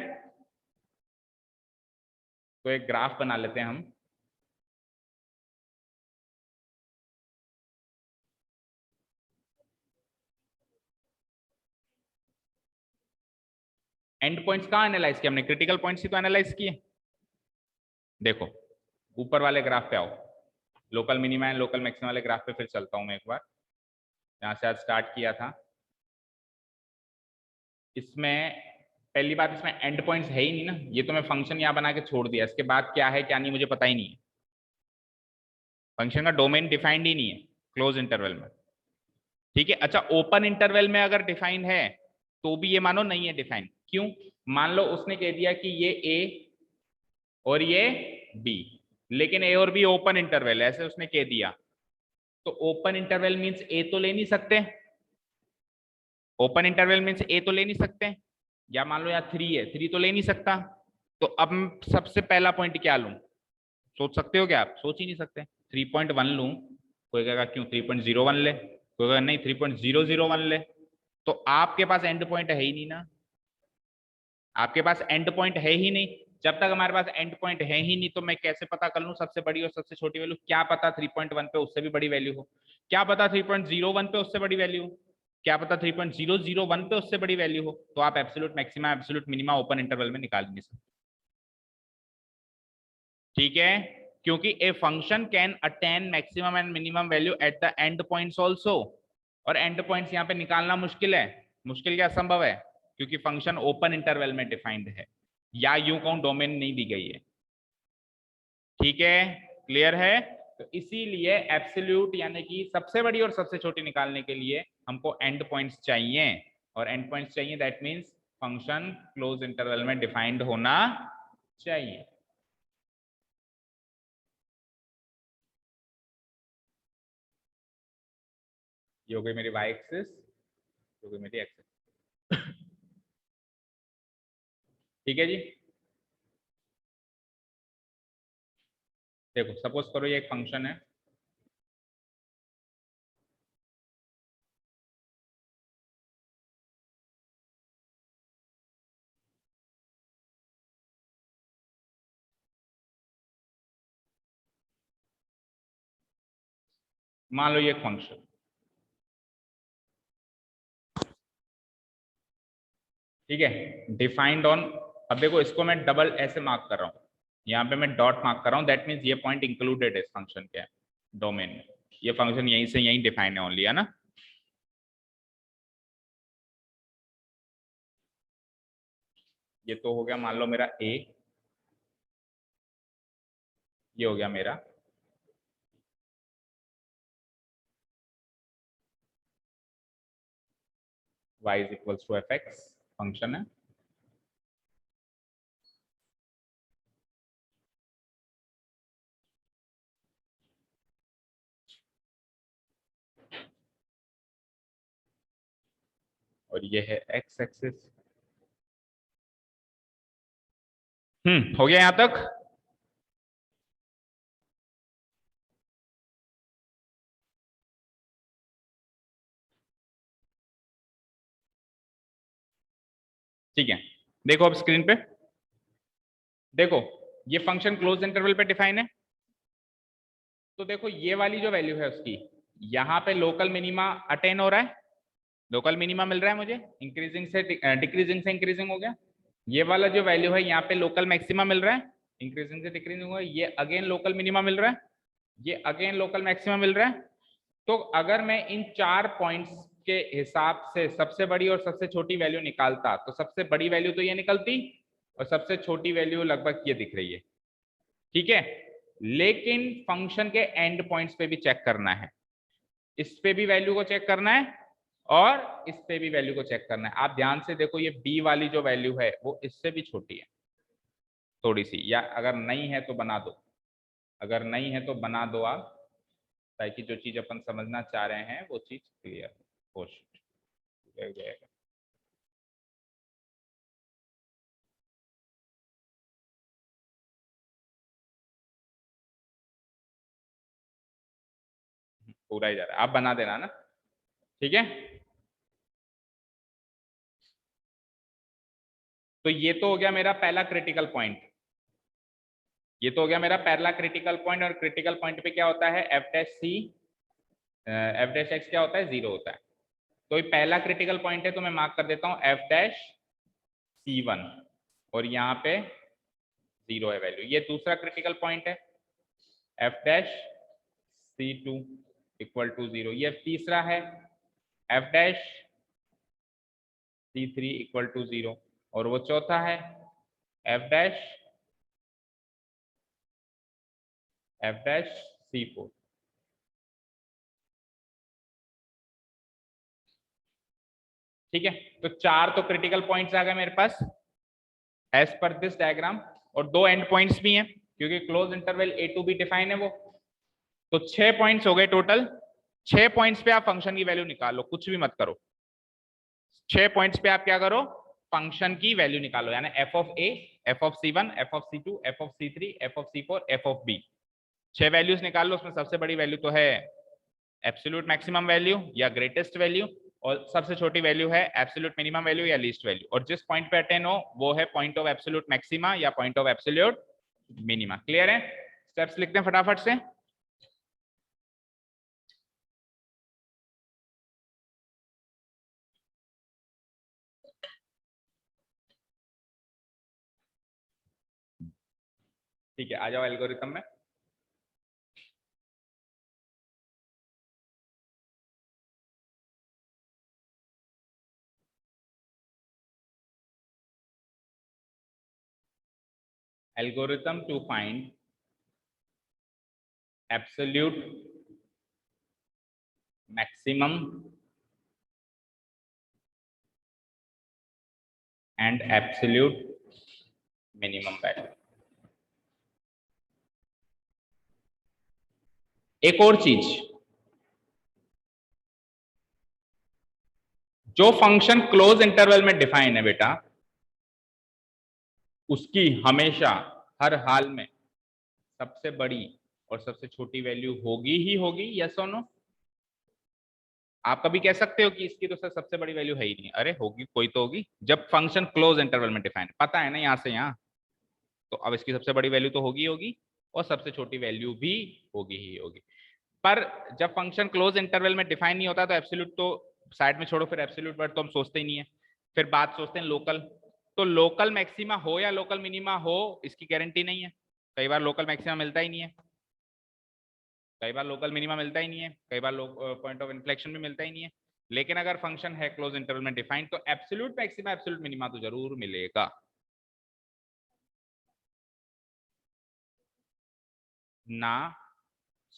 तो एक ग्राफ बना लेते हैं हम, एंड पॉइंट्स कहाँ एनालाइज किया हमने, क्रिटिकल पॉइंट्स ही तो एनालाइज किए। देखो ऊपर वाले ग्राफ पे आओ, local minima and local maximum वाले ग्राफ पे फिर चलता हूं मैं एक बार, यहां से आज स्टार्ट किया था। इसमें पहली बात, इसमें एंड पॉइंट्स है ही नहीं ना, ये तो मैं फंक्शन यहां बना के छोड़ दिया, इसके बाद क्या है क्या नहीं मुझे पता ही नहीं है, फंक्शन का डोमेन डिफाइंड ही नहीं है क्लोज इंटरवल में। ठीक है, अच्छा ओपन इंटरवल में अगर डिफाइंड है तो भी ये मानो नहीं है डिफाइंड, क्यों, मान लो उसने कह दिया कि ये ए और ये बी, लेकिन ए और बी ओपन इंटरवल ऐसे उसने कह दिया, तो ओपन इंटरवल मींस ए तो ले नहीं सकते, ओपन इंटरवल मींस ए तो ले नहीं सकते, या मान लो यार 3 है, 3 तो ले नहीं सकता, तो अब सबसे पहला पॉइंट क्या लूं, सोच सकते हो क्या आप, सोच ही नहीं सकते, 3.1 लूं, कोई कहेगा क्यों 3.01 ले, कोई कहेगा नहीं 3.001 ले, तो आपके पास एंड पॉइंट है ही नहीं ना, आपके पास एंड पॉइंट है ही नहीं, जब तक हमारे पास एंड पॉइंट है ही नहीं तो मैं कैसे पता कर लूं सबसे बड़ी और सबसे छोटी वैल्यू, क्या पता 3.1 पे उससे भी बड़ी वैल्यू हो, क्या पता 3.01 पे उससे बड़ी वैल्यू हो, क्या पता 3.001 पे उससे बड़ी वैल्यू हो, तो आप absolute maxima absolute minima open interval में निकाल नहीं सकते। ठीक है, क्योंकि a function can attain maximum and minimum value at the end points also, और एंड पॉइंट्स यहाँ पे निकालना मुश्किल है, मुश्किल क्या संभव है, क्योंकि फंक्शन ओपन इंटरवल में डिफाइंड है, या यूं कहूं डोमेन नहीं दी गई है। ठीक है, क्लियर है। तो इसीलिए एब्सोल्यूट यानी कि सबसे बड़ी और सबसे छोटी निकालने के लिए हमको एंड पॉइंट्स चाहिए, और एंड पॉइंट्स चाहिए that means function close interval में डिफाइंड होना चाहिए। ये हो गई मेरी y एक्सिस, हो गई मेरी एक्सिस। ठीक है जी, देखो सपोज करो ये एक फंक्शन है, मान लो ये एक फंक्शन, ठीक है, डिफाइंड ऑन, अब देखो इसको मैं डबल ऐसे मार्क कर रहा हूं, यहाँ पे मैं डॉट मार्क कर रहा हूं, दैट मीन्स ये पॉइंट इंक्लूडेड है इस फंक्शन के डोमेन में, ये फंक्शन यहीं से यहीं डिफाइन है ओनली, है ना। ये तो हो गया मान लो मेरा ए, ये हो गया मेरा y is equals to F X function है, और ये है x एक्सिस। हो गया यहां तक। ठीक है, देखो अब स्क्रीन पे देखो, ये फंक्शन क्लोज इंटरवल पे डिफाइन है। तो देखो ये वाली जो वैल्यू है उसकी, यहाँ पे लोकल मिनिमा अटेन हो रहा है, लोकल मिनिमा मिल रहा है मुझे, इंक्रीजिंग से डिक्रीजिंग से इंक्रीजिंग हो गया। ये वाला जो वैल्यू है यहाँ पे लोकल मैक्सिमा मिल रहा है, इंक्रीजिंग से डिक्रीजिंग हुआ, ये अगेन लोकल मिनिमा मिल रहा है, ये अगेन लोकल मैक्सिमा मिल रहा है। तो अगर मैं इन 4 पॉइंट्स के हिसाब से सबसे बड़ी और सबसे छोटी वैल्यू निकालता, तो सबसे बड़ी वैल्यू तो ये निकलती और सबसे छोटी वैल्यू लगभग ये दिख रही है, ठीक है। लेकिन फंक्शन के एंड पॉइंट्स पे भी चेक करना है, इस पे भी वैल्यू को चेक करना है और इस पे भी वैल्यू को चेक करना है। आप ध्यान से देखो, ये बी वाली जो वैल्यू है वो इससे भी छोटी है थोड़ी सी, या अगर नहीं है तो बना दो, अगर नहीं है तो बना दो आप, ताकि जो चीज अपन समझना चाह रहे हैं वो चीज क्लियर हो जाएगा। पूरा ही जा रहा है, आप बना देना ना, ठीक है। तो ये तो हो गया मेरा पहला क्रिटिकल पॉइंट, ये तो हो गया मेरा पहला क्रिटिकल पॉइंट। और क्रिटिकल पॉइंट पे क्या होता है, F dash C, F dash x क्या होता है, 0 होता है। तो ये पहला क्रिटिकल पॉइंट है, तो मैं मार्क कर देता हूँ एफ डैश C1 और यहाँ पे 0 है वैल्यू। ये दूसरा क्रिटिकल पॉइंट है, F dash C2 equal to 0। ये तीसरा है, F dash C3 equal to 0। और वो चौथा है एफ डैश C4। ठीक है, तो 4 तो क्रिटिकल पॉइंट्स आ गए मेरे पास एज पर दिस डायग्राम, और 2 एंड पॉइंट्स भी हैं क्योंकि close interval A to B define है वो। तो 6 पॉइंट्स हो गए टोटल। 6 पॉइंट्स पे आप फंक्शन की वैल्यू निकालो, कुछ भी मत करो। 6 पॉइंट्स पे आप क्या करो, फंक्शन की वैल्यू निकालो, यानी F of A, F of C1, F of C2, F of C3, F of C4, F of B। 6 values निकाल लो। उसमें सबसे बड़ी वैल्यू तो है एब्सोल्यूट मैक्सिमम वैल्यू या ग्रेटेस्ट वैल्यू, और सबसे छोटी वैल्यू है एब्सोल्यूट मिनिमम वैल्यू या लीस्ट वैल्यू। और जिस पॉइंट पे अटेन हो वो है पॉइंट ऑफ एब्सोल्यूट मैक्सिमा या point of absolute minima. Clear है? स्टेप्स लिखते हैं फटाफट से। ठीक है, आ जाओ एल्गोरिथम में। Algorithm to find absolute maximum and absolute minimum value। एक और चीज, जो फंक्शन क्लोज इंटरवल में डिफाइन है बेटा, उसकी हमेशा हर हाल में सबसे बड़ी और सबसे छोटी वैल्यू होगी ही होगी। यस और नो? आप कभी कह सकते हो कि इसकी तो सर सबसे बड़ी वैल्यू है ही नहीं? अरे होगी, कोई तो होगी। जब फंक्शन क्लोज इंटरवल में डिफाइन, पता है ना यहाँ से यहाँ, तो अब इसकी सबसे बड़ी वैल्यू तो होगी होगी और सबसे छोटी वैल्यू भी होगी ही होगी। पर जब फंक्शन क्लोज इंटरवल में डिफाइन नहीं होता तो एब्सोल्यूट तो साइड में छोड़ो, फिर एब्सोल्यूट वर्ड तो हम सोचते ही नहीं है। फिर बात सोचते हैं लोकल। तो लोकल मैक्सिमा हो या लोकल मिनिमा हो, इसकी गारंटी नहीं है। कई बार लोकल मैक्सिमा मिलता ही नहीं है, कई बार लोकल मिनिमा मिलता ही नहीं है, कई बार पॉइंट ऑफ इन्फ्लेक्शन भी मिलता ही नहीं है। लेकिन अगर फंक्शन है क्लोज इंटरवल में डिफाइन तो एब्सोल्यूट मैक्सिमा एब्सोल्यूट मिनिमा तो जरूर मिलेगा ना।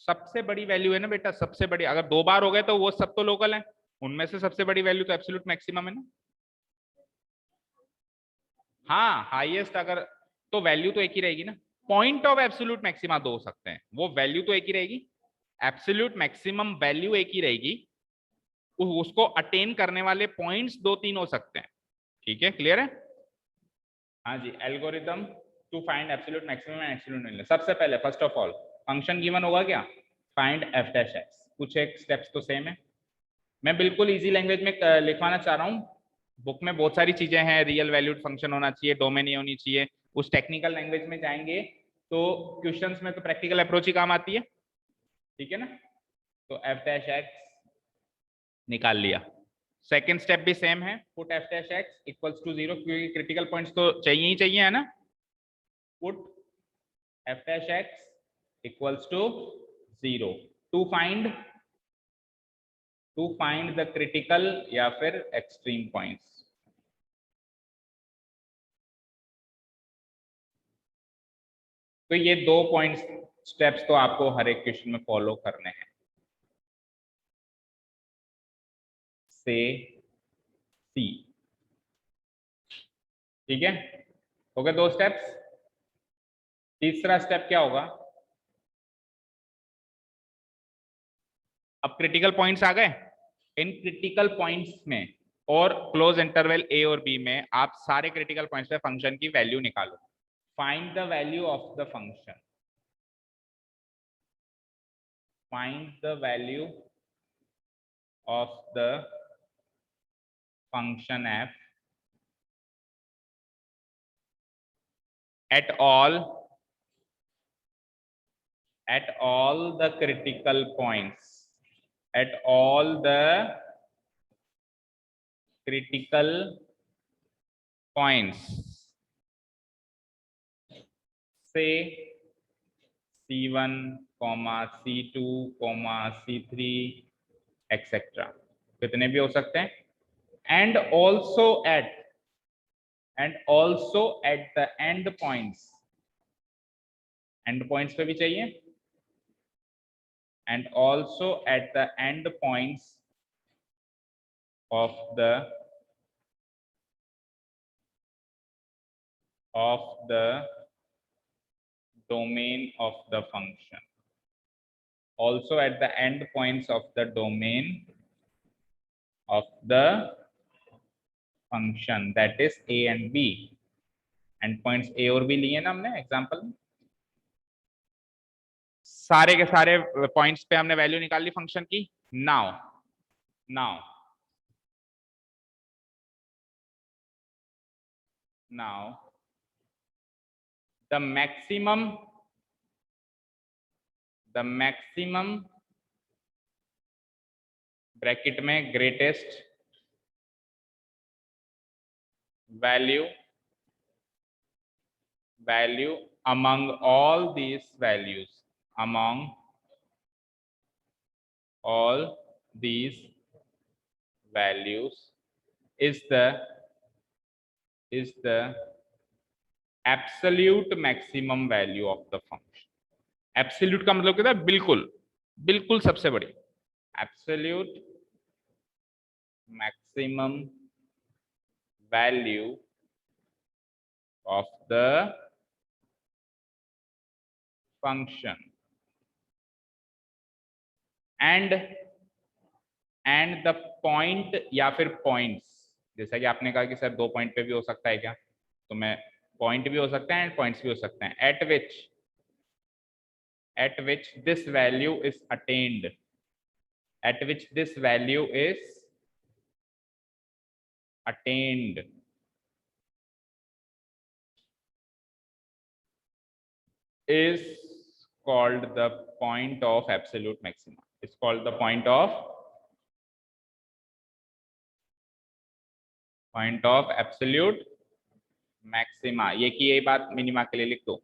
सबसे बड़ी वैल्यू है ना बेटा, सबसे बड़ी। अगर 2 बार हो गए तो वो सब तो लोकल है, उनमें से सबसे बड़ी वैल्यू तो एब्सोल्यूट मैक्सिमम है ना। हाँ, हाईएस्ट अगर, तो वैल्यू तो एक ही रहेगी ना। पॉइंट ऑफ एब्सोल्यूट मैक्सिमा 2 हो सकते हैं, वो वैल्यू तो एक ही रहेगी। एब्सोल्यूट मैक्सिमम वैल्यू एक ही रहेगी, उसको अटेन करने वाले पॉइंट्स 2-3 हो सकते हैं। ठीक है, क्लियर है? हाँ जी, algorithm to find absolute maximum and absolute minimum. सबसे पहले first of all function given होगा क्या, फाइंड एफ डैश एक्स। कुछ एक स्टेप्स तो सेम है, मैं बिल्कुल इजी लैंग्वेज में लिखवाना चाह रहा हूँ। बुक में बहुत सारी चीजें हैं, रियल वैल्यूड फंक्शन होना चाहिए, डोमेन ही होनी चाहिए, उस टेक्निकल लैंग्वेज में जाएंगे तो क्वेश्चंस में तो प्रैक्टिकल अप्रोच ही काम आती है, ठीक है ना। तो एफ डैश एक्स निकाल लिया। सेकेंड स्टेप भी सेम है, put F dash X equals to 0, क्योंकि क्रिटिकल पॉइंट्स तो चाहिए ही चाहिए, है ना। Put F dash X equals to 0 to find the critical या फिर एक्सट्रीम पॉइंट्स। तो ये 2 पॉइंट्स स्टेप्स तो आपको हर एक क्वेश्चन में फॉलो करने हैं। से सी, ठीक है, हो गए 2 स्टेप्स। तीसरा स्टेप क्या होगा, अब क्रिटिकल पॉइंट्स आ गए। इन क्रिटिकल पॉइंट्स में और क्लोज इंटरवल ए और बी में आप सारे क्रिटिकल पॉइंट्स पे फंक्शन की वैल्यू निकालो। Find the value of the function, find the value of the function F at all the critical points, at all the critical points, say C1, C2, C3 etc. कितने भी हो सकते हैं। and also at the end points पे भी चाहिए, and also at the end points of the domain of the function, also at the end points of the domain of the function, that is a and b। And points A और बी लिए ना हमने एग्जांपल में, सारे के सारे पॉइंट्स पे हमने वैल्यू निकाल ली फंक्शन की। नाउ the maximum ब्रैकेट में greatest value among all these values, is the absolute maximum value of the function। Absolute का मतलब क्या था, बिल्कुल सबसे बड़ी। Absolute maximum value of the function and the point या फिर पॉइंट्स। जैसा कि आपने कहा कि सर 2 पॉइंट पे भी हो सकता है क्या, तो मैं पॉइंट भी हो सकता है एंड पॉइंट्स भी हो सकते हैं। at which this value is attained, is called the point of absolute maxima, it's called the point of absolute maxima। ये की यही बात मिनिमा के लिए लिख दो,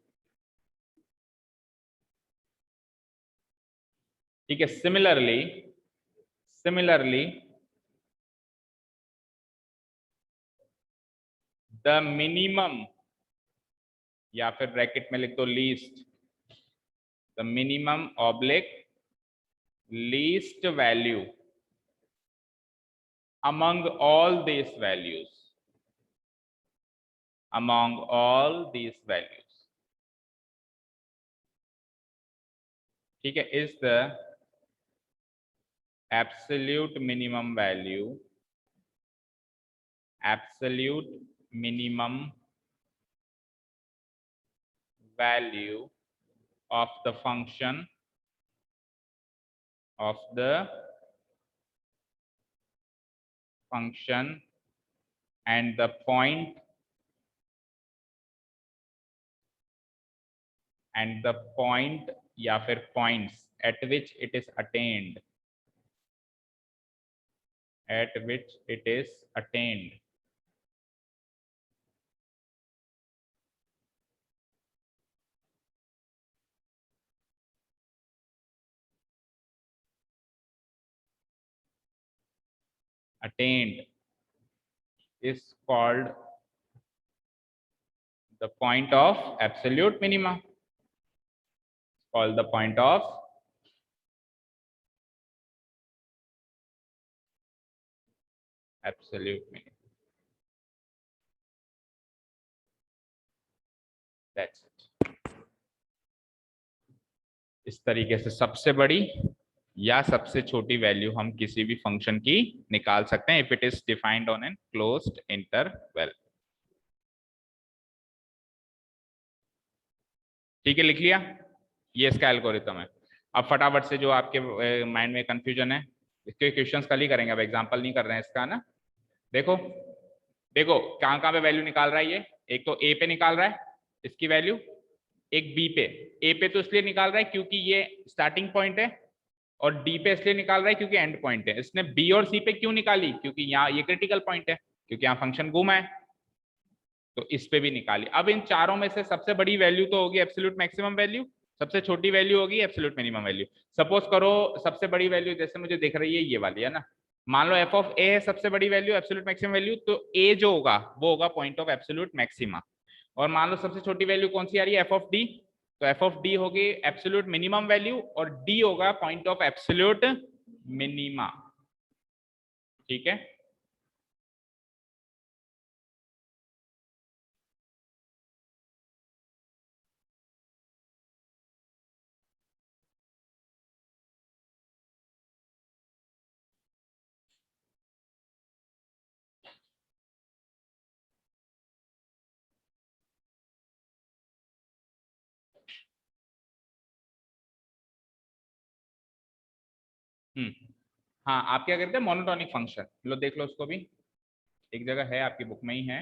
ठीक है। सिमिलरली द मिनिमम या फिर ब्रैकेट में लिख दो least, the minimum oblique least value among all these values, ठीक है, is the absolute minimum value of the function and the point and the point या फिर points at which it is attend, at which it is attained. Attained is called the point of absolute minima. Called the point of absolute minimum. That's it. इस तरीके से सबसे बड़ी या सबसे छोटी वैल्यू हम किसी भी फंक्शन की निकाल सकते हैं if it is defined on an closed interval. ठीक है, लिख लिया, ये इसका एल्गोरिथम है। अब फटाफट से जो आपके माइंड में कंफ्यूजन है इसके क्वेश्चंस कल ही करेंगे, अब एग्जांपल नहीं कर रहे हैं इसका ना। देखो देखो कहाँ कहाँ पे वैल्यू निकाल रहा है ये, एक तो ए पे निकाल रहा है इसकी वैल्यू, एक बी पे। ए पे तो इसलिए निकाल रहा है क्योंकि ये स्टार्टिंग पॉइंट है, और डी पे इसलिए निकाल रहा है क्योंकि एंड पॉइंट है। इसने बी और सी पे क्यों निकाली, क्योंकि यहाँ ये क्रिटिकल पॉइंट है, क्योंकि यहाँ फंक्शन घूमा है, तो इस पे भी निकाली। अब इन चारों में से सबसे बड़ी वैल्यू तो होगी एब्सोल्यूट मैक्सिमम वैल्यू, सबसे छोटी वैल्यू होगी एब्सोल्यूट मिनिमम वैल्यू। सपोज करो सबसे बड़ी वैल्यू जैसे मुझे दिख रही है ये वाली है ना, मान लो एफ ऑफ ए है सबसे बड़ी वैल्यू एब्सोल्यूट मैक्सिमम वैल्यू, तो ए जो होगा वो होगा पॉइंट ऑफ एब्सोल्यूट मैक्सिमा। और मान लो सबसे छोटी वैल्यू कौन सी आ रही है, एफ ऑफ डी, तो एफ ऑफ डी होगी एब्सोल्यूट मिनिमम वैल्यू और डी होगा पॉइंट ऑफ एब्सोल्यूट मिनिमा। ठीक है, हाँ आप क्या करते हैं, मोनोटोनिक फंक्शन लो, देख लो उसको भी, एक जगह है आपकी बुक में ही है,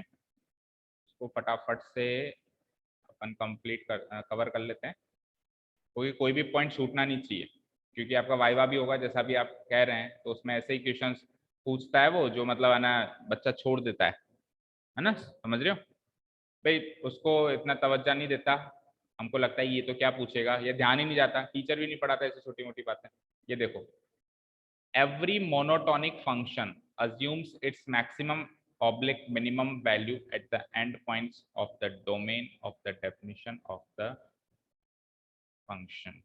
उसको फटाफट से अपन कंप्लीट कवर कर लेते हैं। कोई भी पॉइंट छूटना नहीं चाहिए, क्योंकि आपका वाइवा भी होगा जैसा भी आप कह रहे हैं, तो उसमें ऐसे ही क्वेश्चंस पूछता है वो, जो मतलब है ना बच्चा छोड़ देता है ना, समझ रहे हो भाई, उसको इतना तवज्जो नहीं देता, हमको लगता है ये तो क्या पूछेगा, ये ध्यान ही नहीं जाता, टीचर भी नहीं पढ़ाता ऐसी छोटी मोटी बातें। ये देखो, every monotonic function assumes its maximum oblique minimum value at the end points of the domain of the definition of the function.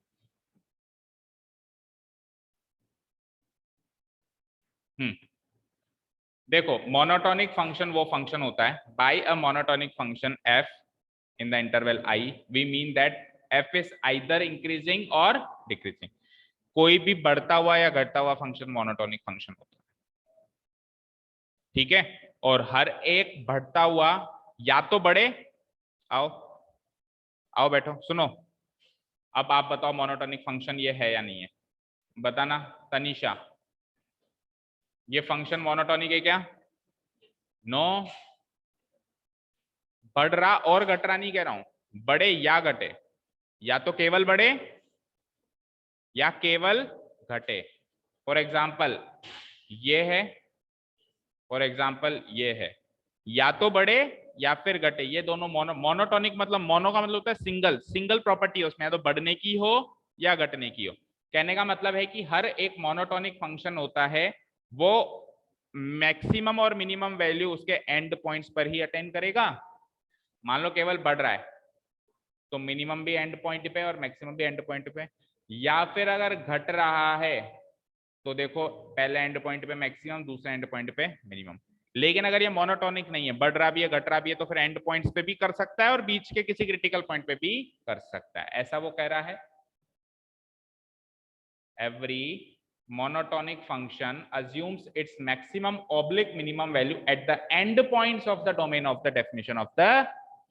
देखो मोनोटोनिक फंक्शन वो फंक्शन होता है, by a monotonic function f in the interval I we mean that f is either increasing or decreasing। कोई भी बढ़ता हुआ या घटता हुआ फंक्शन मोनोटोनिक फंक्शन होता है, ठीक है। और हर एक बढ़ता हुआ या तो बढ़े, आओ आओ बैठो सुनो, अब आप बताओ मोनोटोनिक फंक्शन ये है या नहीं है, बताना तनीषा, ये फंक्शन मोनोटोनिक है क्या? नो, बढ़ रहा और घट रहा नहीं कह रहा हूं, बढ़े या घटे, या तो केवल बढ़े या केवल घटे। फॉर एग्जाम्पल ये है, फॉर एग्जाम्पल ये है, या तो बढ़े या फिर घटे, ये दोनों मोनोटोनिक मतलब मोनो का मतलब होता है सिंगल, सिंगल प्रॉपर्टी है उसमें, या तो बढ़ने की हो या घटने की हो। कहने का मतलब है कि हर एक मोनोटोनिक फंक्शन होता है वो मैक्सिमम और मिनिमम वैल्यू उसके एंड पॉइंट्स पर ही अटेन करेगा। मान लो केवल बढ़ रहा है तो मिनिमम भी एंड पॉइंट पे और मैक्सिमम भी एंड पॉइंट पे, या फिर अगर घट रहा है तो देखो पहले एंड पॉइंट पे मैक्सिमम, दूसरे एंड पॉइंट पे मिनिमम। लेकिन अगर ये मोनोटोनिक नहीं है, बढ़ रहा भी है घट रहा भी है, तो फिर एंड पॉइंट्स पे भी कर सकता है और बीच के किसी क्रिटिकल पॉइंट पे भी कर सकता है, ऐसा वो कह रहा है। Every monotonic function assumes its maximum oblique minimum value at the end points of the domain of the definition of the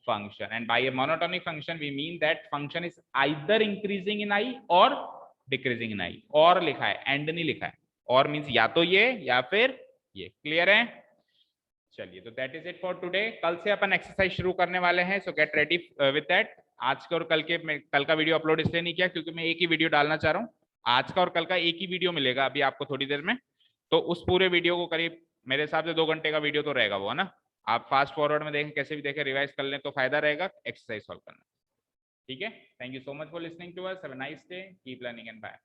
function, and by a monotonic function we mean that function is either increasing in I or decreasing in I, और लिखा है एंड नहीं लिखा है, और मींस या तो ये या फिर ये, क्लियर है? चलिए तो that is it for today, कल से अपन एक्सरसाइज शुरू करने वाले हैं, सो गेट रेडी विद दैट। आज का और कल का वीडियो अपलोड इसलिए नहीं किया क्योंकि मैं एक ही वीडियो डालना चाह रहा हूँ। आज का और कल का एक ही वीडियो मिलेगा अभी आपको थोड़ी देर में। तो उस पूरे वीडियो को करीब मेरे हिसाब से 2 घंटे का वीडियो तो रहेगा वो, है ना। आप फास्ट फॉरवर्ड में देखें, कैसे भी देखें, रिवाइज कर लें तो फायदा रहेगा एक्सरसाइज सॉल्व करना। ठीक है, thank you so much for listening to us, have a nice day, keep learning and bye.